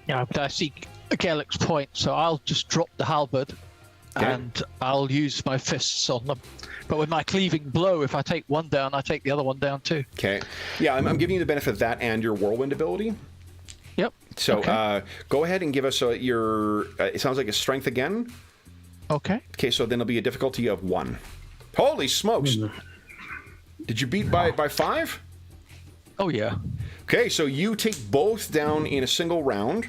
Yeah, but I see Gallick's point, so I'll just drop the halberd Okay. and I'll use my fists on them. But with my cleaving blow, if I take one down, I take the other one down too. Okay. Yeah, I'm giving you the benefit of that and your whirlwind ability. Yep. So Okay. go ahead and give us your. It sounds like a strength again. Okay. Okay, so then it'll be a difficulty of 1. Holy smokes! Did you beat by 5? Oh yeah. Okay, so you take both down in a single round,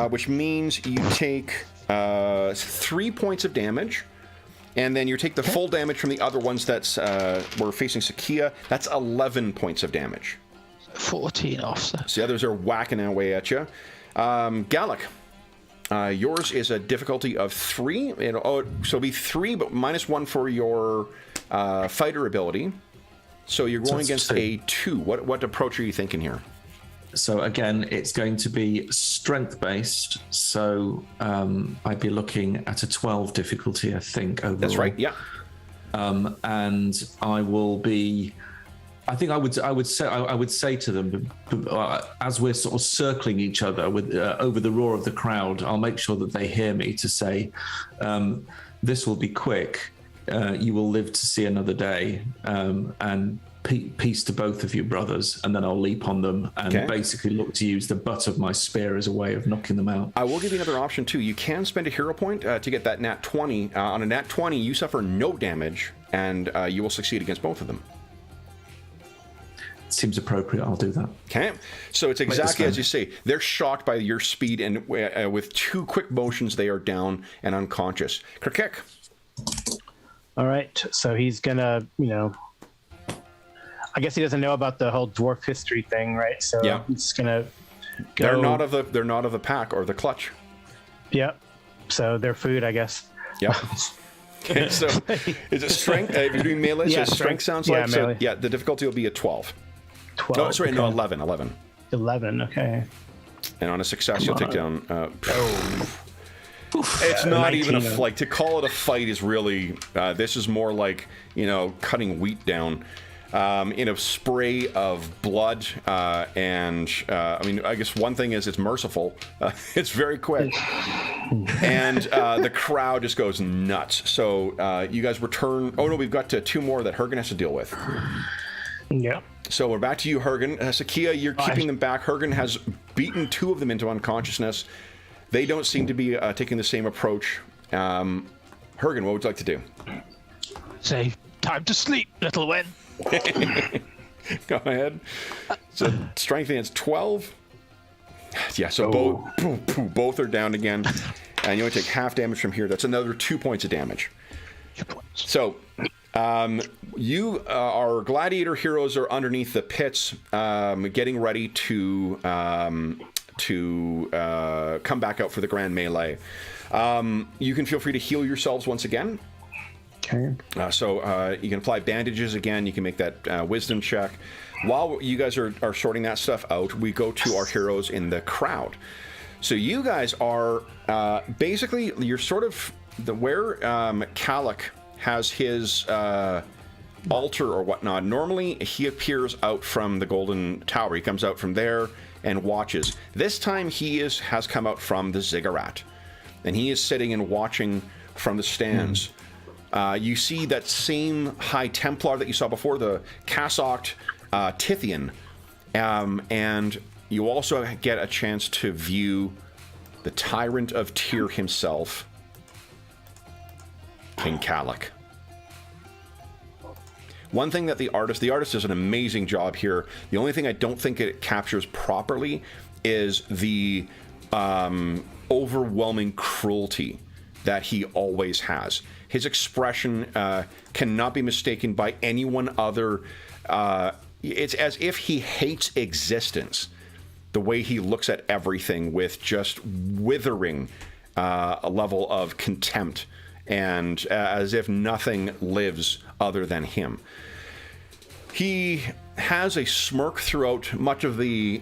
which means you take 3 points of damage, and then you take the full damage from the other ones that's we're facing Sakia. That's 11 points of damage. 14 off. So the others are whacking away at you. Galak, yours is a difficulty of 3. So it'll be 3, but -1 for your fighter ability. So you're going it's against 2. a 2. What approach are you thinking here? So again, it's going to be strength based. So I'd be looking at a 12 difficulty, I think, overall. That's right, yeah. And I will be I think I would say to them, as we're sort of circling each other with over the roar of the crowd, I'll make sure that they hear me to say, "This will be quick. You will live to see another day." And peace to both of you, brothers. And then I'll leap on them and basically look to use the butt of my spear as a way of knocking them out. I will give you another option too. You can spend a hero point to get that nat 20. On a nat 20, you suffer no damage, and you will succeed against both of them. Seems appropriate. I'll do that. Okay, so it's exactly as you say. They're shocked by your speed, and with 2 quick motions, they are down and unconscious. Kerkek. All right, so he's gonna, I guess he doesn't know about the whole dwarf history thing, right? So he's gonna go. They're not of the pack or the clutch. Yep. So they're food, I guess. Yep. Okay, so is it strength? If you're doing melee, so strength sounds like. So, the difficulty will be a 12. 12. No, sorry, no, 11. 11. Okay. And on a success, you'll take down. It's not even a fight. To call it a fight is really. This is more like cutting wheat down. In a spray of blood, and I guess one thing is it's merciful. It's very quick, and the crowd just goes nuts. So you guys return. Oh no, we've got 2 more that Hergen has to deal with. Yeah. So we're back to you, Hergen. Sakia, you're keeping them back. Hergen has beaten 2 of them into unconsciousness. They don't seem to be taking the same approach. Hergen, what would you like to do? Say, time to sleep, little one. Go ahead. So strength against 12. Yeah, so both are down again. And you only take half damage from here. That's another 2 points of damage. 2 points. So you our gladiator heroes are underneath the pits, getting ready to come back out for the grand melee. You can feel free to heal yourselves once again. Okay. So you can apply bandages again. You can make that wisdom check. While you guys are sorting that stuff out, we go to our heroes in the crowd. So you guys are basically, you're sort of where Kalik has his altar or whatnot. Normally he appears out from the Golden Tower. He comes out from there and watches. This time he has come out from the ziggurat, and he is sitting and watching from the stands. You see that same High Templar that you saw before, the Cassocked Tithian, and you also get a chance to view the Tyrant of Tyr himself, King Kalik. One thing that the artist does an amazing job here. The only thing I don't think it captures properly is the overwhelming cruelty that he always has. His expression cannot be mistaken by anyone other. It's as if he hates existence. The way he looks at everything with just withering a level of contempt, and as if nothing lives other than him. He has a smirk throughout much of the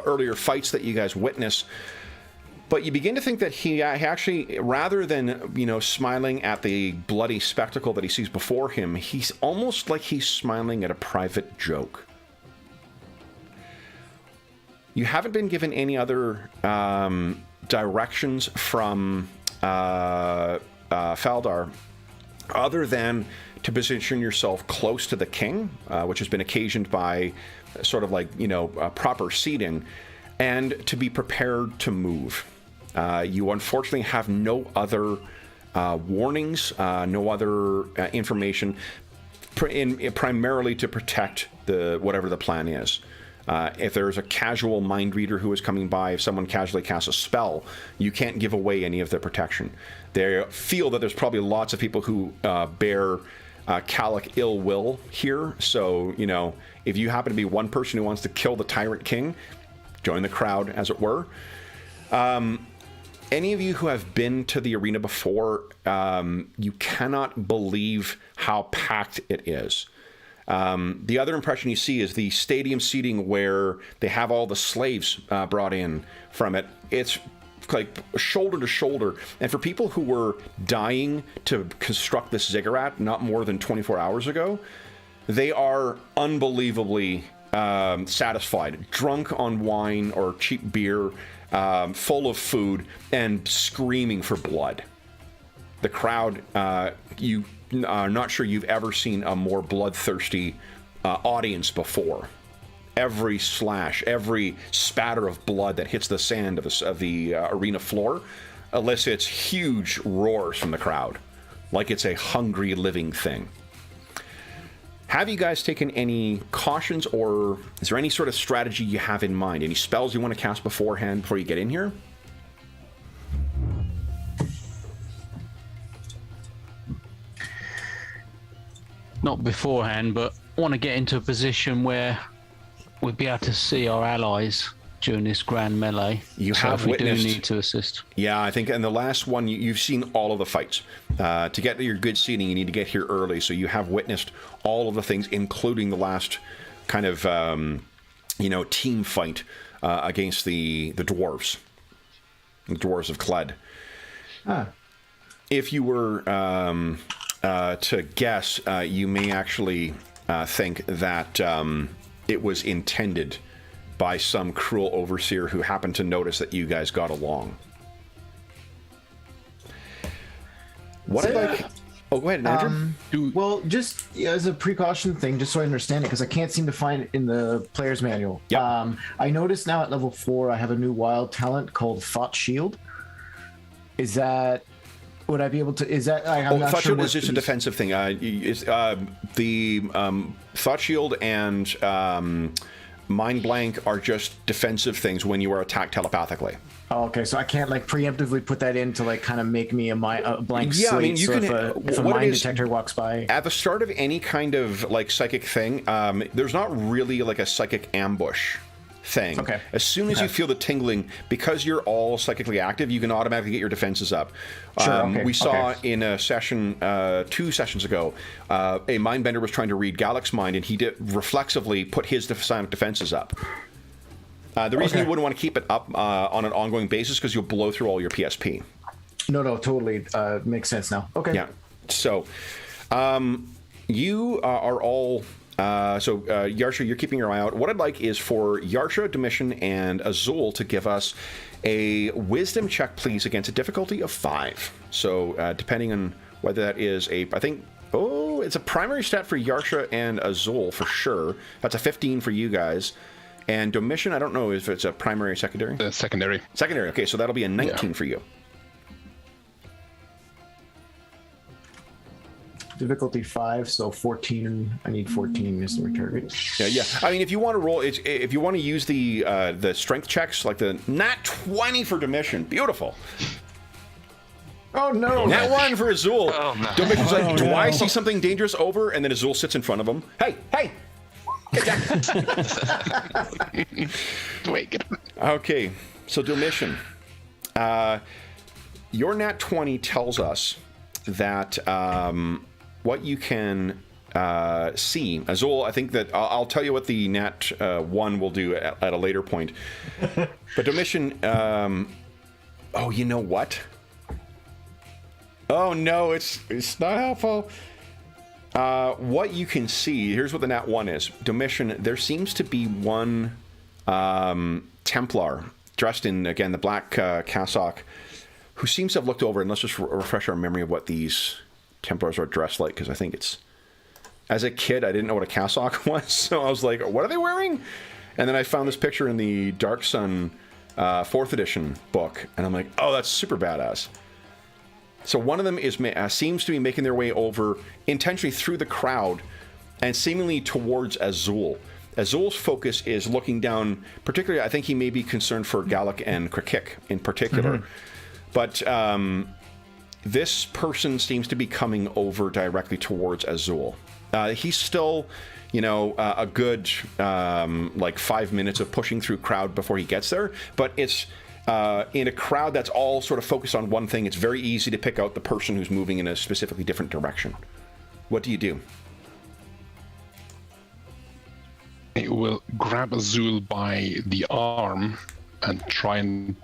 earlier fights that you guys witness. But you begin to think that he actually, rather than, smiling at the bloody spectacle that he sees before him, he's almost like he's smiling at a private joke. You haven't been given any other directions from Faldar other than to position yourself close to the king, which has been occasioned by sort of like, proper seating, and to be prepared to move. You unfortunately have no other warnings, no other information, primarily to protect whatever the plan is. If there's a casual mind reader who is coming by, if someone casually casts a spell, you can't give away any of the protection. They feel that there's probably lots of people who bear Kalik ill will here. So, if you happen to be one person who wants to kill the Tyrant King, join the crowd, as it were. Any of you who have been to the arena before, you cannot believe how packed it is. The other impression you see is the stadium seating where they have all the slaves brought in from it. It's like shoulder to shoulder. And for people who were dying to construct this ziggurat not more than 24 hours ago, they are unbelievably satisfied, drunk on wine or cheap beer, full of food, and screaming for blood. The crowd, you are not sure you've ever seen a more bloodthirsty audience before. Every slash, every spatter of blood that hits the sand of the arena floor elicits huge roars from the crowd, like it's a hungry living thing. Have you guys taken any cautions, or is there any sort of strategy you have in mind? Any spells you want to cast beforehand before you get in here? Not beforehand, but I want to get into a position where we'd be able to see our allies during this grand melee. You so have if we witnessed. do need to assist. Yeah, I think in the last one, you've seen all of the fights. To get your good seating, you need to get here early, so you have witnessed all of the things, including the last kind of, team fight against the dwarves. The dwarves of Cled. If you were to guess, you may actually think that it was intended by some cruel overseer who happened to notice that you guys got along. What I'd like... Oh, go ahead, Andrew. Well, just as a precaution thing, just so I understand it, because I can't seem to find it in the player's manual. Yep. I noticed now at level 4, I have a new wild talent called Thought Shield. Is that... Would I be able to... Is that... I'm not Thought sure Shield is just a defensive thing. The Thought Shield and Mind Blank are just defensive things when you are attacked telepathically. Oh, okay, so I can't like preemptively put that in to like kind of make me a blank Yeah, slate. I mean, you so can. if a what it mind is, detector walks by at the start of any kind of like psychic thing, there's not really like a psychic ambush thing. Okay. As soon as you feel the tingling, because you're all psychically active, you can automatically get your defenses up. Sure, okay, We saw in a session 2 sessions ago, a mindbender was trying to read Gallic's mind, and he did reflexively put his psionic defenses up. The reason you wouldn't want to keep it up on an ongoing basis is because you'll blow through all your PSP. No, totally makes sense now. Okay. Yeah. So, you are all... Yarsha, you're keeping your eye out. What I'd like is for Yarsha, Domitian, and Azul to give us a wisdom check, please, against a difficulty of 5. So, depending on whether that is it's a primary stat for Yarsha and Azul for sure. That's a 15 for you guys. And Domitian, I don't know if it's a primary or secondary. Secondary. Secondary, okay, so that'll be a 19 for you. Difficulty 5, so 14. I need 14 is the target. Yeah. I mean, if you want to roll, if you want to use the strength checks, like the nat 20 for Domitian, beautiful. Oh no! Nat 1 for Azul. Oh, no. Domitian's like, do I see something dangerous over? And then Azul sits in front of him. Hey! Get down. Wait, get up. Okay, so Domitian, your nat 20 tells us that what you can see. Azul, I think that I'll tell you what the nat 1 will do at a later point. But Domitian, you know what? Oh no, it's not helpful. What you can see, here's what the nat 1 is. Domitian, there seems to be one Templar dressed in, again, the black cassock, who seems to have looked over, and let's just refresh our memory of what these Templars are dressed like, because I think it's... As a kid, I didn't know what a cassock was, so I was like, what are they wearing? And then I found this picture in the Dark Sun 4th edition book, and I'm like, oh, that's super badass. So one of them is seems to be making their way over intentionally through the crowd and seemingly towards Azul. Azul's focus is looking down, particularly, I think he may be concerned for Gallic and Krakik in particular. But this person seems to be coming over directly towards Azul. He's still, a good 5 minutes of pushing through crowd before he gets there, but it's... in a crowd that's all sort of focused on one thing, it's very easy to pick out the person who's moving in a specifically different direction. What do you do? I will grab Azul by the arm and try and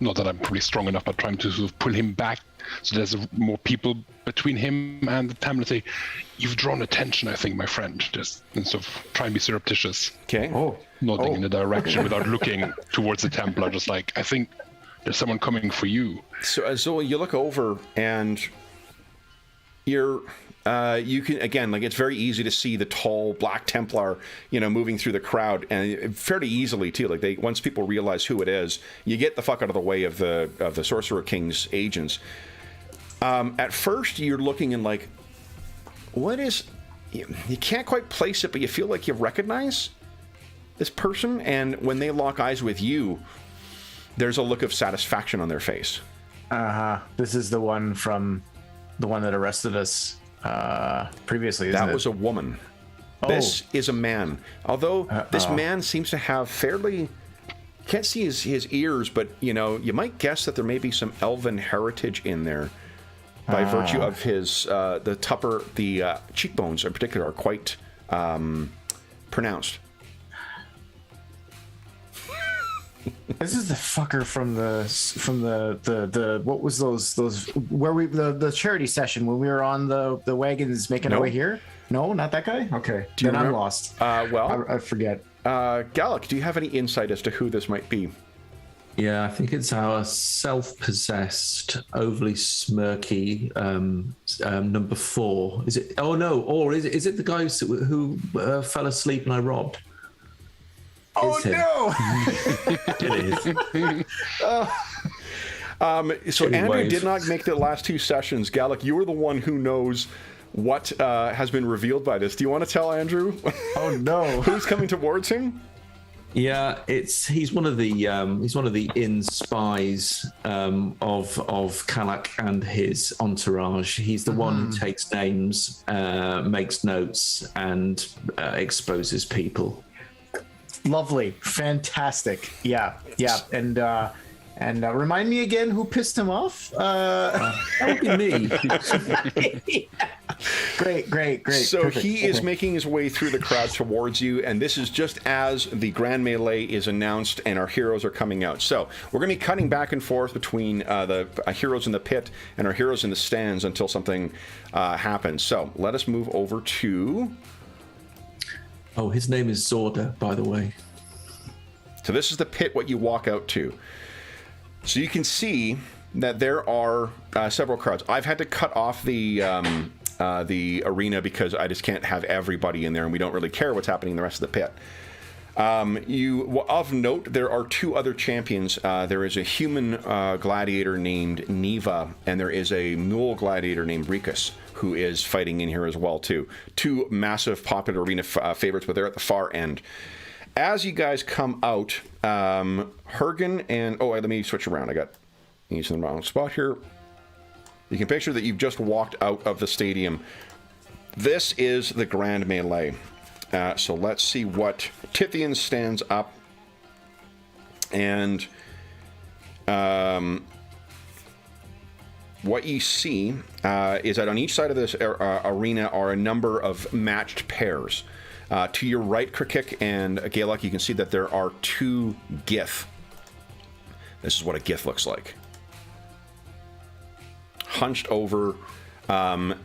not that I'm probably strong enough, but trying to sort of pull him back so there's more people between him and the Templar. Say, you've drawn attention, I think, my friend. Just and sort of try and be surreptitious. Okay. Nodding in the direction without looking towards the Templar, just like, I think there's someone coming for you. So you look over and you can, again, like, it's very easy to see the tall Black Templar, moving through the crowd, and fairly easily too. Like, once people realize who it is, you get the fuck out of the way of the Sorcerer King's agents. At first, you're looking and like, what is? You can't quite place it, but you feel like you recognize this person, and when they lock eyes with you, there's a look of satisfaction on their face. This is the one that arrested us previously, isn't it? That was a woman. This is a man. Although this man seems to have fairly... Can't see his ears, but, you might guess that there may be some elven heritage in there by virtue of his... the cheekbones in particular are quite pronounced. This is the fucker from the what was those where we the charity session when we were on the wagons making our way here? No, not that guy. Okay, then I'm lost. I forget. Gallic, do you have any insight as to who this might be? Yeah, I think it's our self-possessed, overly smirky number 4. Is it? Oh no, or is it the guy who fell asleep and I robbed? Oh no! It is. So Andrew did not make the last 2 sessions. Gallic, you were the one who knows what has been revealed by this. Do you want to tell Andrew? Oh no! Who's coming towards him? Yeah, he's one of the inn spies of Kalak and his entourage. He's the one who takes names, makes notes, and exposes people. Lovely, fantastic, yeah, and remind me again who pissed him off. That would be me. Great. So Perfect. he is making his way through the crowd towards you, and this is just as the Grand Melee is announced and our heroes are coming out. So we're going to be cutting back and forth between the heroes in the pit and our heroes in the stands until something happens. So let us move over to... Oh, his name is Zorda, by the way. So this is the pit, what you walk out to. So you can see that there are several crowds. I've had to cut off the arena because I just can't have everybody in there, and we don't really care what's happening in the rest of the pit. Of note, there are 2 other champions. There is a human gladiator named Neva, and there is a mule gladiator named Rikus, who is fighting in here as well, too. 2 massive popular arena favorites, but they're at the far end. As you guys come out, Hergen and... Oh, let me switch around. I got these in the wrong spot here. You can picture that you've just walked out of the stadium. This is the Grand Melee. So let's see what... Tithian stands up. And... what you see is that on each side of this arena are a number of matched pairs. To your right, Krikik and Galak, you can see that there are 2 Gith. This is what a Gith looks like. Hunched over.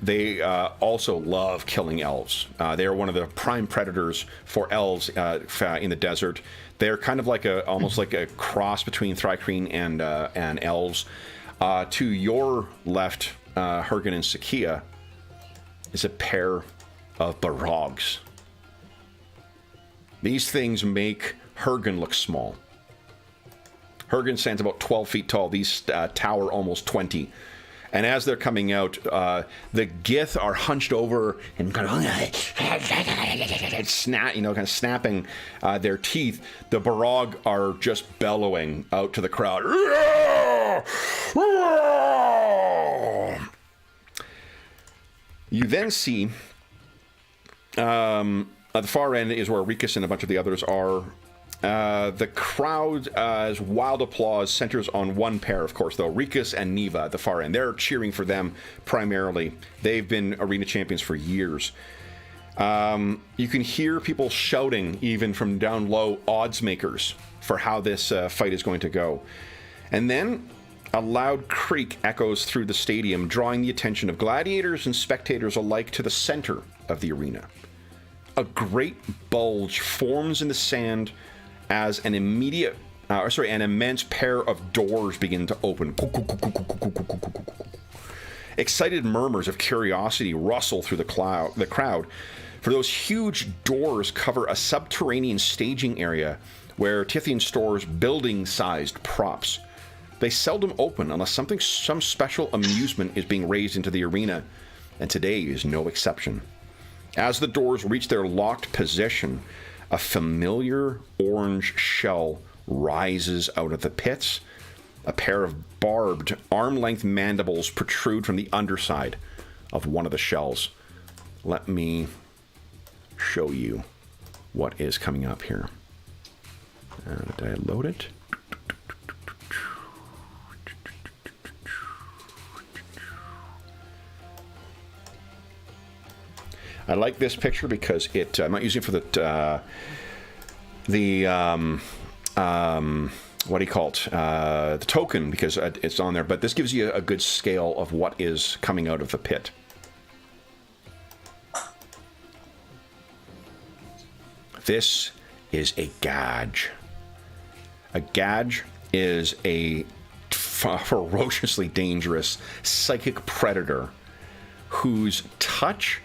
They also love killing elves. They are one of the prime predators for elves in the desert. They're kind of like almost like a cross between Thri-kreen and elves. To your left, Hergen and Sakia, is a pair of Barogs. These things make Hergen look small. Hergen stands about 12 feet tall. These tower almost 20. And as they're coming out, the Gith are hunched over and kind of kind of snapping their teeth. The Barog are just bellowing out to the crowd. You then see at the far end is where Rikus and a bunch of the others are. The crowd, as wild applause, centers on one pair, of course, though. Rikus and Neva at the far end. They're cheering for them primarily. They've been arena champions for years. You can hear people shouting, even from down low, odds makers for how this fight is going to go. And then a loud creak echoes through the stadium, drawing the attention of gladiators and spectators alike to the center of the arena. A great bulge forms in the sand as an immense pair of doors begin to open. Excited murmurs of curiosity rustle through the crowd, for those huge doors cover a subterranean staging area where Tithian stores building-sized props. They seldom open unless some special amusement is being raised into the arena, and today is no exception. As the doors reach their locked position, a familiar orange shell rises out of the pits. A pair of barbed, arm-length mandibles protrude from the underside of one of the shells. Let me show you what is coming up here. Did I load it? I like this picture because I'm not using it for what do you call it? The token, because it's on there, but this gives you a good scale of what is coming out of the pit. This is a gauge. A gauge is a ferociously dangerous psychic predator whose touch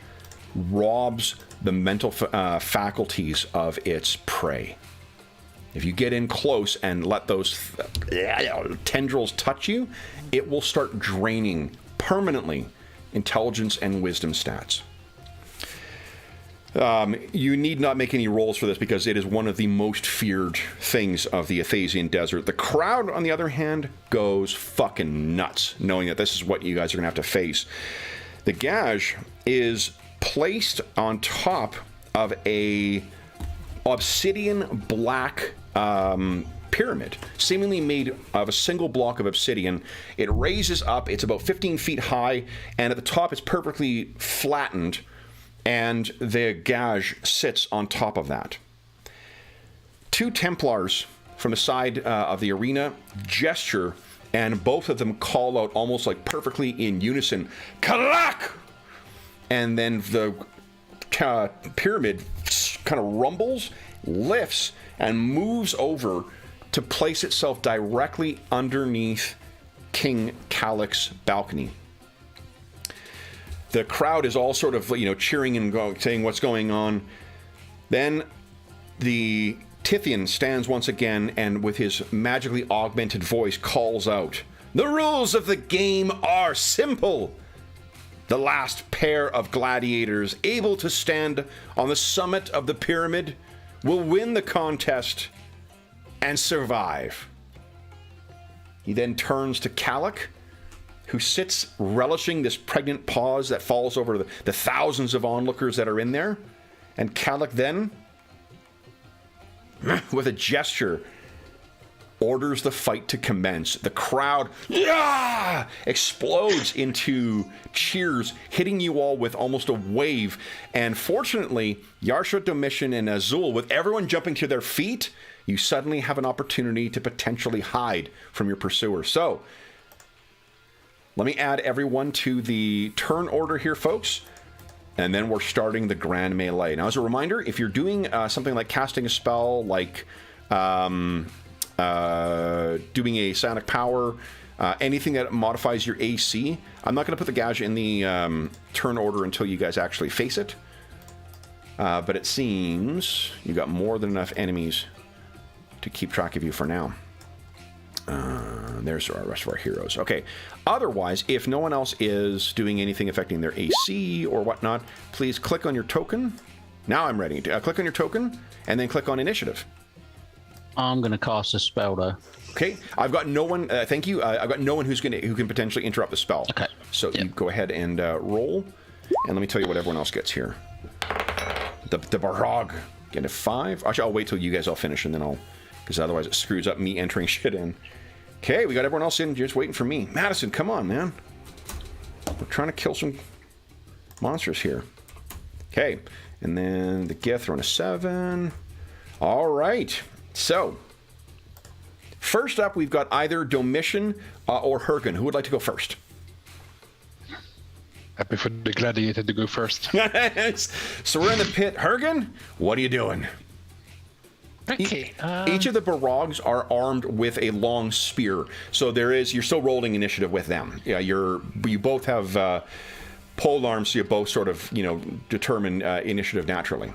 robs the mental faculties of its prey. If you get in close and let those tendrils touch you, it will start draining permanently intelligence and wisdom stats. You need not make any rolls for this because it is one of the most feared things of the Athasian Desert. The crowd, on the other hand, goes fucking nuts, knowing that this is what you guys are going to have to face. The gauge is placed on top of a obsidian black pyramid, seemingly made of a single block of obsidian. It raises up, it's about 15 feet high, and at the top it's perfectly flattened, and the gauge sits on top of that. Two Templars from the side of the arena gesture, and both of them call out almost like perfectly in unison, "Kalak!" And then the pyramid kind of rumbles, lifts, and moves over to place itself directly underneath King Kalak's balcony. The crowd is all sort of, cheering and saying what's going on. Then the Tithian stands once again and with his magically augmented voice calls out, "The rules of the game are simple. The last pair of gladiators able to stand on the summit of the pyramid will win the contest and survive." He then turns to Kalak, who sits relishing this pregnant pause that falls over the thousands of onlookers that are in there. And Kalak then, with a gesture, orders the fight to commence. The crowd explodes into cheers, hitting you all with almost a wave. And fortunately, Yarsha, Domitian, and Azul, with everyone jumping to their feet, you suddenly have an opportunity to potentially hide from your pursuer. So, let me add everyone to the turn order here, folks. And then we're starting the grand melee. Now, as a reminder, if you're doing something like casting a spell, like doing a sonic power, anything that modifies your AC, I'm not going to put the gauge in the turn order until you guys actually face it. But it seems you got more than enough enemies to keep track of you for now. There's our rest of our heroes. Okay. Otherwise, if no one else is doing anything affecting their AC or whatnot, please click on your token. Now I'm ready. Click on your token and then click on initiative. I'm going to cast a spell, though. Okay. I've got no one. Thank you. I've got no one who can potentially interrupt the spell. Okay. So you go ahead and roll. And let me tell you what everyone else gets here. The Barog get a 5. Actually, I'll wait till you guys all finish and then I'll... because otherwise it screws up me entering shit in. Okay, we got everyone else in, just waiting for me. Madison, come on, man. We're trying to kill some monsters here. Okay, and then the Gith on a 7. All right, so first up, we've got either Domitian or Hergen. Who would like to go first? Happy for the gladiator to go first. So we're in the pit. Hergen, what are you doing? Okay. Each of the Barogs are armed with a long spear, so you're still rolling initiative with them. Yeah, you both have pole arms, so you both sort of determine initiative naturally.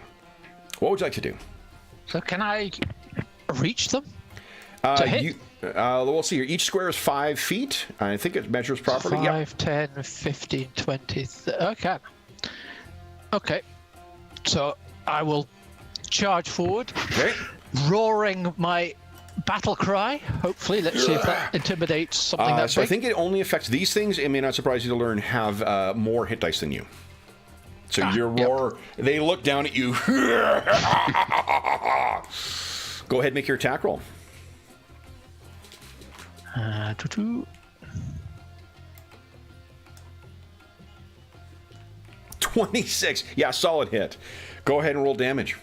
What would you like to do? So can I reach them? To hit? We'll see here. Each square is 5 feet. I think it measures properly. 5, 10, 15, 20. Okay. Okay. So I will charge forward, roaring my battle cry. Hopefully, let's see if that intimidates something that So big. I think it only affects these things. It may not surprise you to learn have more hit dice than you. So your roar, they look down at you. Go ahead and make your attack roll. 26. Yeah, solid hit. Go ahead and roll damage.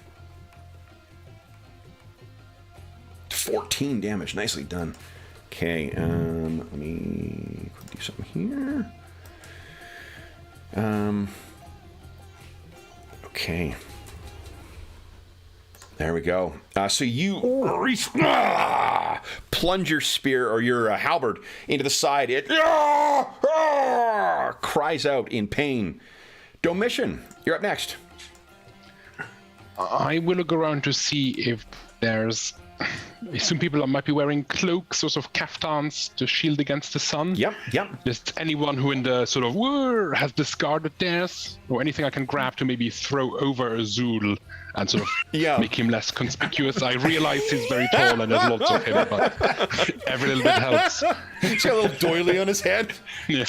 14 damage. Nicely done. Okay, let me do something here. Okay. There we go. So you plunge your spear or your halberd into the side. It cries out in pain. Domitian, you're up next. I will look around to see if there's some people might be wearing cloaks, sort of kaftans to shield against the sun. Yep. Just anyone who in the sort of has discarded theirs, or anything I can grab to maybe throw over Azul and sort of make him less conspicuous. I realize he's very tall and there's lots of him, but every little bit helps. He's got a little doily on his head. Yeah.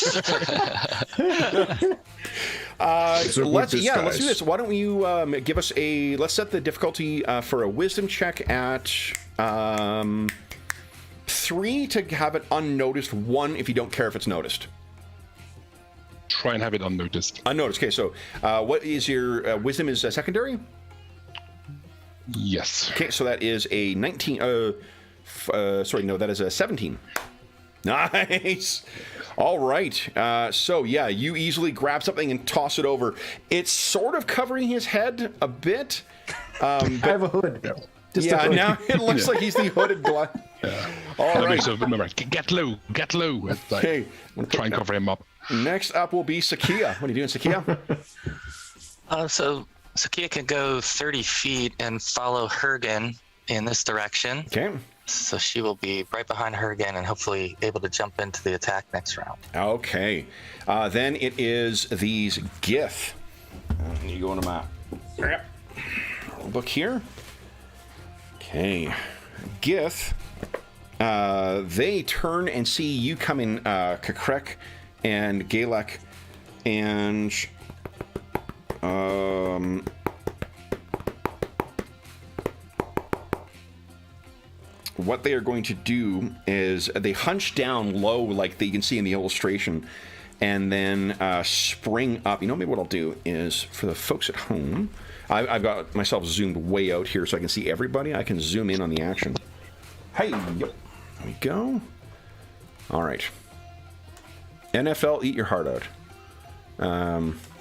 Let's do this. Why don't you give us let's set the difficulty for a wisdom check at 3 to have it unnoticed, 1 if you don't care if it's noticed. Try and have it unnoticed. Unnoticed. Okay, so what is your wisdom is secondary? Yes. Okay, so that is a 19. That is a 17. Nice. All right. So yeah, you easily grab something and toss it over. It's sort of covering his head a bit. I have a hood. Now it looks like he's the hooded guy. Yeah. All right. So remember, get low. Okay. Try and cover him up. Next up will be Sakia. What are you doing, Sakia? So Sakia can go 30 feet and follow Hergen in this direction. Okay. So she will be right behind Hergen and hopefully able to jump into the attack next round. Okay. Then it is these Gith. You go on a map. Look here. Okay. Gith. They turn and see you coming, Kakrek and Galek, and what they are going to do is they hunch down low, like you can see in the illustration, and then spring up. You know, maybe what I'll do is for the folks at home, I've got myself zoomed way out here so I can see everybody. I can zoom in on the action. Hey, yep. There we go. All right. NFL, eat your heart out.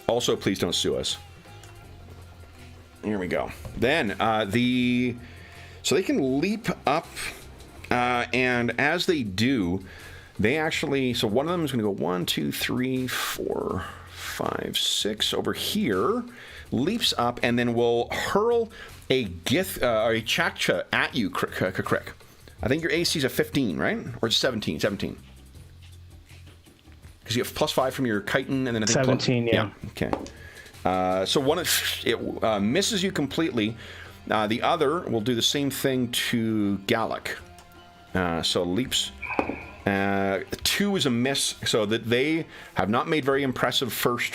Also, please don't sue us. Here we go. Then so they can leap up, and as they do, they actually. So one of them is going to go 1, 2, 3, 4, 5, 6 over here, leaps up, and then will hurl a Gith or a Chakcha at you, Kakrek. I think your AC is a 15, right? Or it's 17? 17. Because you have +5 from your chitin, and then I think 17, yeah. Okay. So one it misses you completely. The other will do the same thing to Galek. So leaps. 2 is a miss, so that they have not made very impressive first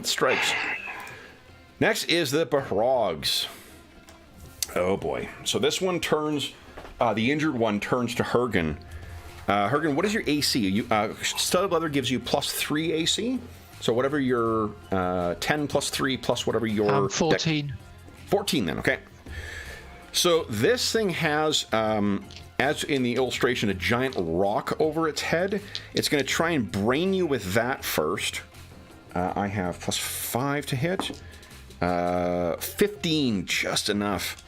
strikes. Next is the Barogs. Oh boy. So this one turns, the injured one turns to Hergen. Hergen, what is your AC? Studded leather gives you +3 AC. So whatever your 10 + 3 plus whatever your 14. 14 then, okay. So this thing has, as in the illustration, a giant rock over its head. It's going to try and brain you with that first. I have +5 to hit. 15, just enough.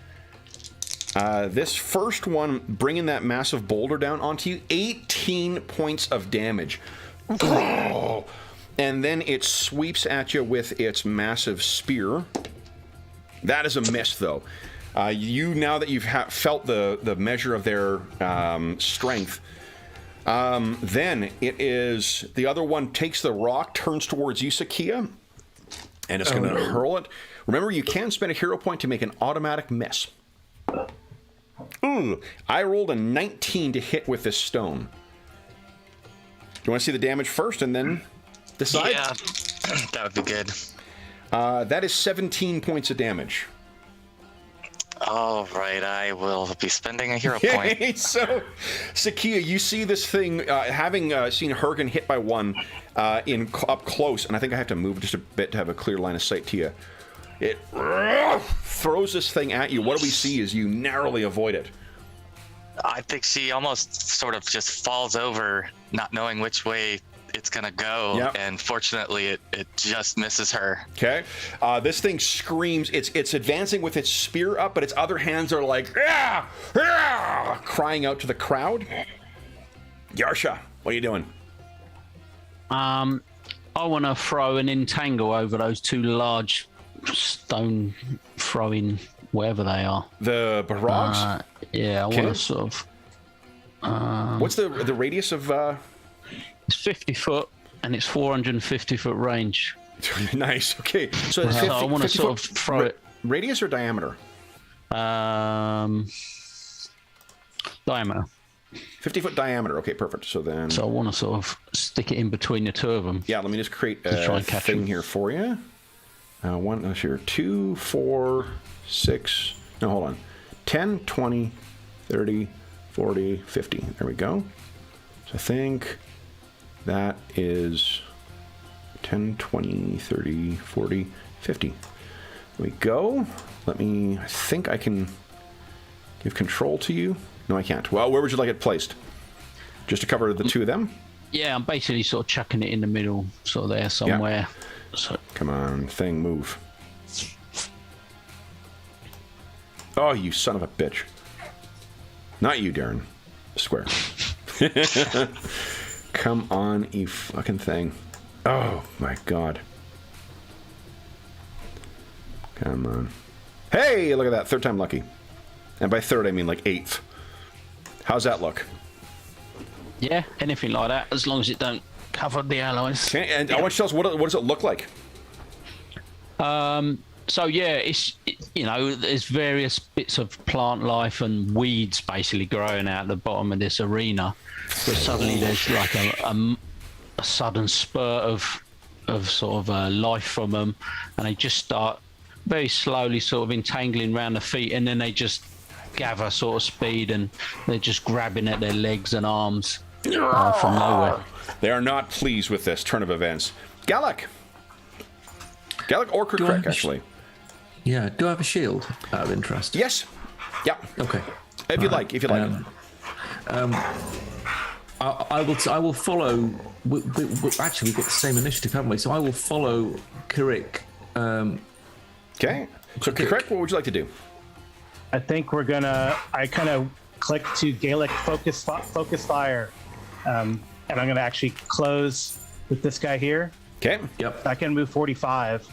This first one, bringing that massive boulder down onto you, 18 points of damage. Oh. And then it sweeps at you with its massive spear. That is a miss, though. Now that you've felt the measure of their strength, then it is the other one takes the rock, turns towards you, Sakia, and it's going to hurl it. Remember, you can spend a hero point to make an automatic miss. Ooh, I rolled a 19 to hit with this stone. Do you want to see the damage first and then decide? Yeah, that would be good. That is 17 points of damage. All right, I will be spending a hero point. So, Sakia, you see this thing, having seen Hergen hit by one up close, and I think I have to move just a bit to have a clear line of sight to you. It throws this thing at you. What do we see as you narrowly avoid it? I think she almost sort of just falls over, not knowing which way it's gonna go, yep. And fortunately it just misses her. Okay. This thing screams. It's advancing with its spear up, but its other hands are like crying out to the crowd. Yarsha, what are you doing? I want to throw an entangle over those two large stone throwing wherever they are. The barogs? Yeah, I want to sort of... What's the radius of... It's 50 foot, and it's 450 foot range. Nice, okay. So, So I want to sort of throw it... Radius or diameter? Diameter. 50-foot diameter, okay, perfect. So then... So I want to sort of stick it in between the two of them. Yeah, let me just create try a and catch thing them. here for you. Let's see here. 2, 4, 6... No, hold on. 10, 20, 30, 40, 50. There we go. So I think that is 10, 20, 30, 40, 50. There we go. I think I can give control to you. No, I can't. Well, where would you like it placed? Just to cover the two of them? Yeah, I'm basically sort of chucking it in the middle, sort of there somewhere. Yeah. So. Come on, thing, move. Oh, you son of a bitch. Not you, Darren. Square. Come on, you fucking thing. Oh, my God. Come on. Hey, look at that. Third time lucky. And by third, I mean like eighth. How's that look? Yeah, anything like that, as long as it don't cover the allies. Okay, and I want you to tell us, what does it look like? So yeah, there's various bits of plant life and weeds basically growing out the bottom of this arena. But suddenly there's like a sudden spurt of sort of life from them, and they just start very slowly sort of entangling around the feet, and then they just gather sort of speed, and they're just grabbing at their legs and arms from nowhere. They are not pleased with this turn of events. Gallic or Krek, actually. Yeah, do I have a shield out of interest? Yes. Yeah. Okay. If you'd like. I will follow. Actually, we've got the same initiative, haven't we? So I will follow Kirik. Okay. So, Kirik, what would you like to do? I think I kind of click to Gaelic focus fire, and I'm gonna actually close with this guy here. Okay. Yep. I can move 45.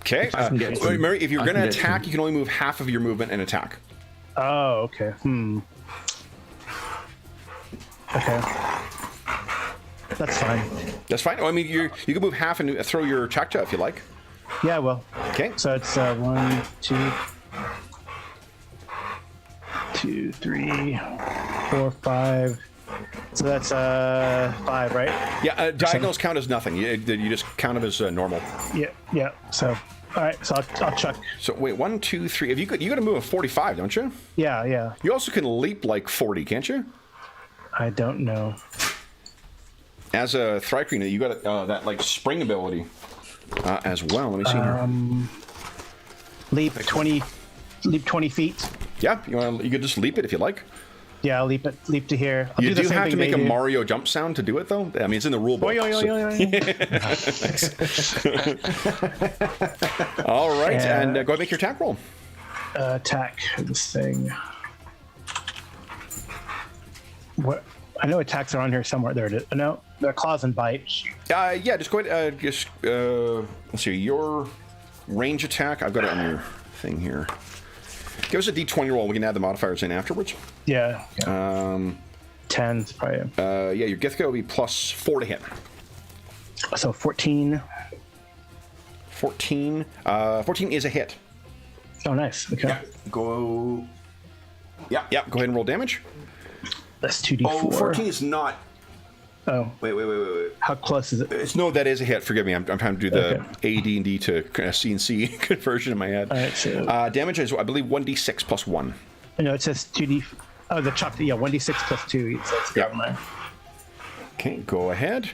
Okay. Remember, if you're going to attack, you can only move half of your movement and attack. Oh, okay. Okay. That's fine. That's fine. Oh, I mean, you can move half and throw your Chakcha if you like. Yeah, well. Okay. So it's 1, 2, 2, 3, 4, 5. So that's 5, right? Yeah, diagonals count as nothing. You just count them as normal. Yeah. So, all right. So I'll chuck. So wait, 1, 2, 3. If you got to move a 45, don't you? Yeah. You also can leap like 40, can't you? I don't know. As a Thrycreen, you got that like spring ability as well. Let me see here. Leap 20 leap 20 feet. Yeah, you could just leap it if you like. Yeah, I'll leap to here. I'll You the do same have to thing make a they do. Mario jump sound to do it, though. I mean, it's in the rule book. Oi, oi, oi, so- oi, oi. All right, Yeah. and go ahead and make your attack roll. Attack this thing. What? I know attacks are on here somewhere. There it is. No, they're claws and bite. Yeah, just go ahead. Let's see, your range attack. I've got it on your thing here. Give us a d20 roll. We can add the modifiers in afterwards. Yeah. 10 is probably. Yeah, your Githka will be +4 to hit. So 14. 14. 14 is a hit. Oh, nice. Okay. Yeah. Go. Yeah. Go ahead and roll damage. That's 2d4. Oh, 14 is not. Oh, Wait. how close is it? No, that is a hit. Forgive me. I'm trying to do the Okay. AD&D to CNC conversion in my head. All right, so Damage is, I believe, 1d6 + 1. no, it says 2d. Oh, the chopped. Yeah, 1d6 + 2. So it's Yeah. never mind. Okay, go ahead.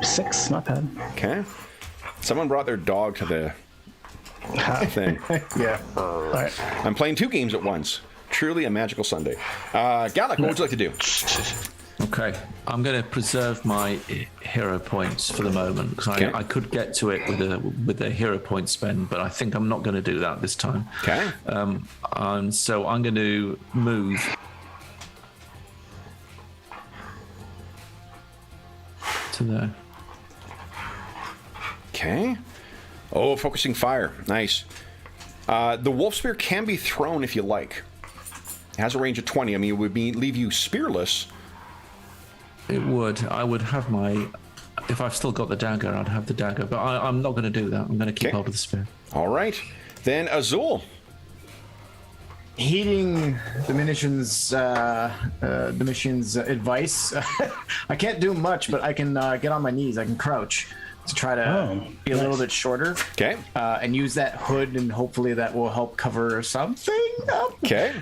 6, not bad. Okay. Someone brought their dog to the thing. Yeah. All right. I'm playing 2 games at once. Truly a magical Sunday. Gallic, what would you like to do? Okay, I'm going to preserve my hero points for the moment because Okay. I could get to it with a hero point spend, but I think I'm not going to do that this time. Okay. And so I'm going to move to there. Okay. Oh, focusing fire. Nice. The wolf spear can be thrown if you like. It has a range of 20. I mean, it would leave you spearless. It would. I would have my. If I've still got the dagger, I'd have the dagger. But I'm not going to do that. I'm going to keep Okay. hold of the spear. All right. Then Azul. Heeding the mission's advice, I can't do much, but I can get on my knees. I can crouch to try to be a little bit shorter. Okay. And use that hood, and hopefully that will help cover something up. Okay.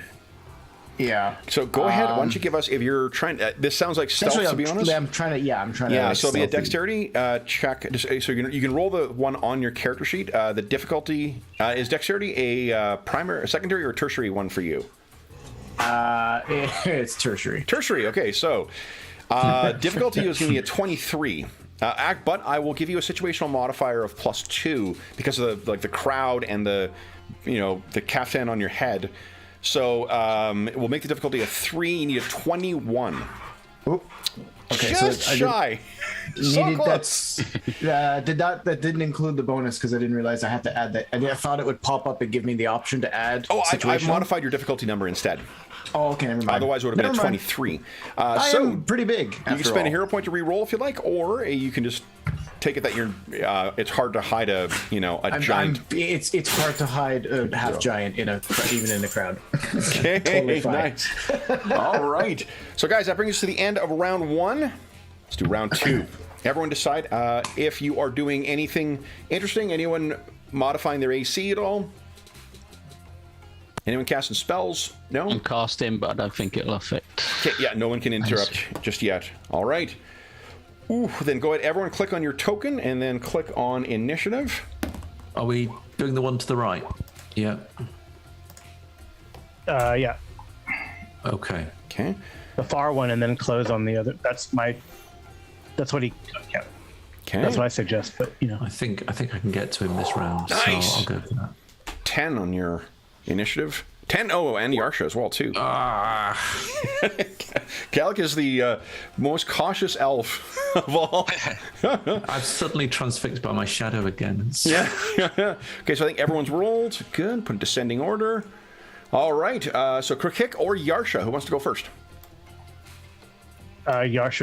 Yeah. So go ahead. Why don't you give us, if you're trying, this sounds like stealth, Essentially, to be honest. I'm trying to. Yeah, So it'll be a stealthy. dexterity check. So you can roll the one on your character sheet. The difficulty is dexterity a secondary, or tertiary one for you? It's tertiary. Tertiary. Okay, so difficulty is going to be a 23. But I will give you a situational modifier of +2 because of the crowd and the caftan on your head. So it will make the difficulty a 3. You need a 21. Oop. Okay, Just so shy. So Needed close. that didn't include the bonus because I didn't realize I had to add that. I thought it would pop up and give me the option to add. Oh, I've situational. modified your difficulty number instead. Oh, okay, never mind. Otherwise, it would have been a Never mind. 23. I So am pretty big. you can spend a hero point to re-roll if you like, or you can just take it that you're. It's hard to hide a giant. It's hard to hide a half giant even in the crowd. Okay, Totally fine. nice. All right. So, guys, that brings us to the end of round 1. Let's do round 2. Everyone decide if you are doing anything interesting. Anyone modifying their AC at all? Anyone casting spells? No? I'm casting, but I don't think it'll affect. Okay, yeah, no one can interrupt just yet. All right. Ooh, then go ahead. Everyone click on your token and then click on initiative. Are we doing the one to the right? Yeah. Yeah. Okay. Okay. The far one, and then close on the other. That's what he. Yeah. Okay. That's what I suggest. But I think I can get to him this round. Nice. So I'll go for that. 10 on your initiative. 10. Oh, and Yarsha as well, too. Gallic is the most cautious elf of all. I've suddenly transfixed by my shadow again. Yeah. Okay, so I think everyone's rolled. Good. Put in descending order. All right. So Krikik or Yarsha, who wants to go first? Yarsha,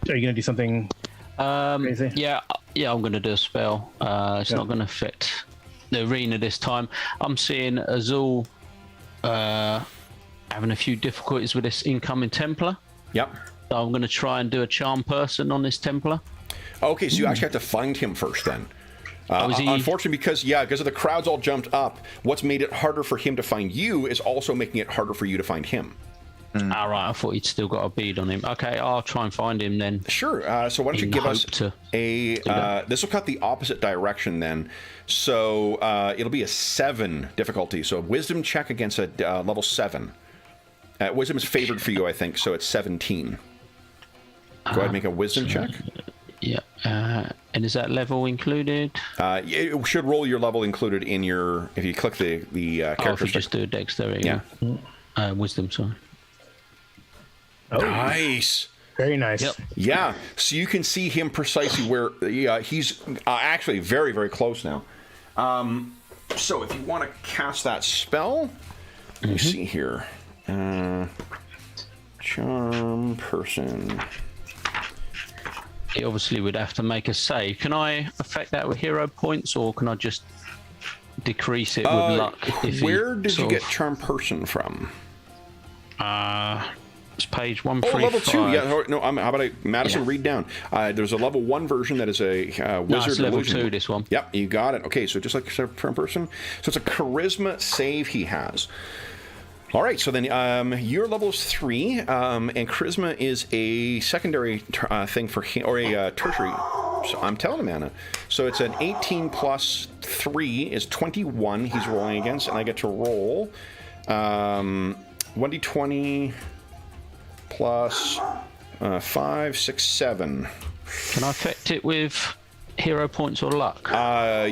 are you gonna do something crazy? Yeah, I'm going to do a spell. It's not going to affect the arena this time. I'm seeing Azul having a few difficulties with this incoming Templar. Yep. So I'm going to try and do a charm person on this Templar. Okay, so you actually have to find him first then. is he- Unfortunately, because of the crowds all jumped up, what's made it harder for him to find you is also making it harder for you to find him. All right, I thought he'd still got a bead on him. Okay, I'll try and find him then. Sure. So why don't you give us a... this will cut the opposite direction then. So it'll be a 7 difficulty. So a wisdom check against a level 7. Wisdom is favored for you, I think, so it's 17. Go ahead and make a wisdom check. Yeah. And is that level included? It should roll your level included in your... If you click the character... if you just do a dexterity. Yeah. Wisdom, sorry. Oh, nice. Very nice. Yep. Yeah, so you can see him precisely where he's actually very, very close now. So if you want to cast that spell, let me see here. Charm person. He obviously would have to make a save. Can I affect that with hero points, or can I just decrease it with luck? Where did you get charm person from? It's page 135. Oh, level 2. Yeah, no. How about Madison? Read down. There's a level 1 version that is a wizard. No, it's level illusion. 2. This one. Yep, you got it. Okay, so just like charm person, so it's a charisma save he has. All right, so then your level is 3, and charisma is a secondary thing for him, or a tertiary. So I'm telling him, Anna. So it's an 18 plus 3 is 21 he's rolling against, and I get to roll 1d20 plus 5, 6, 7. Can I affect it with hero points or luck?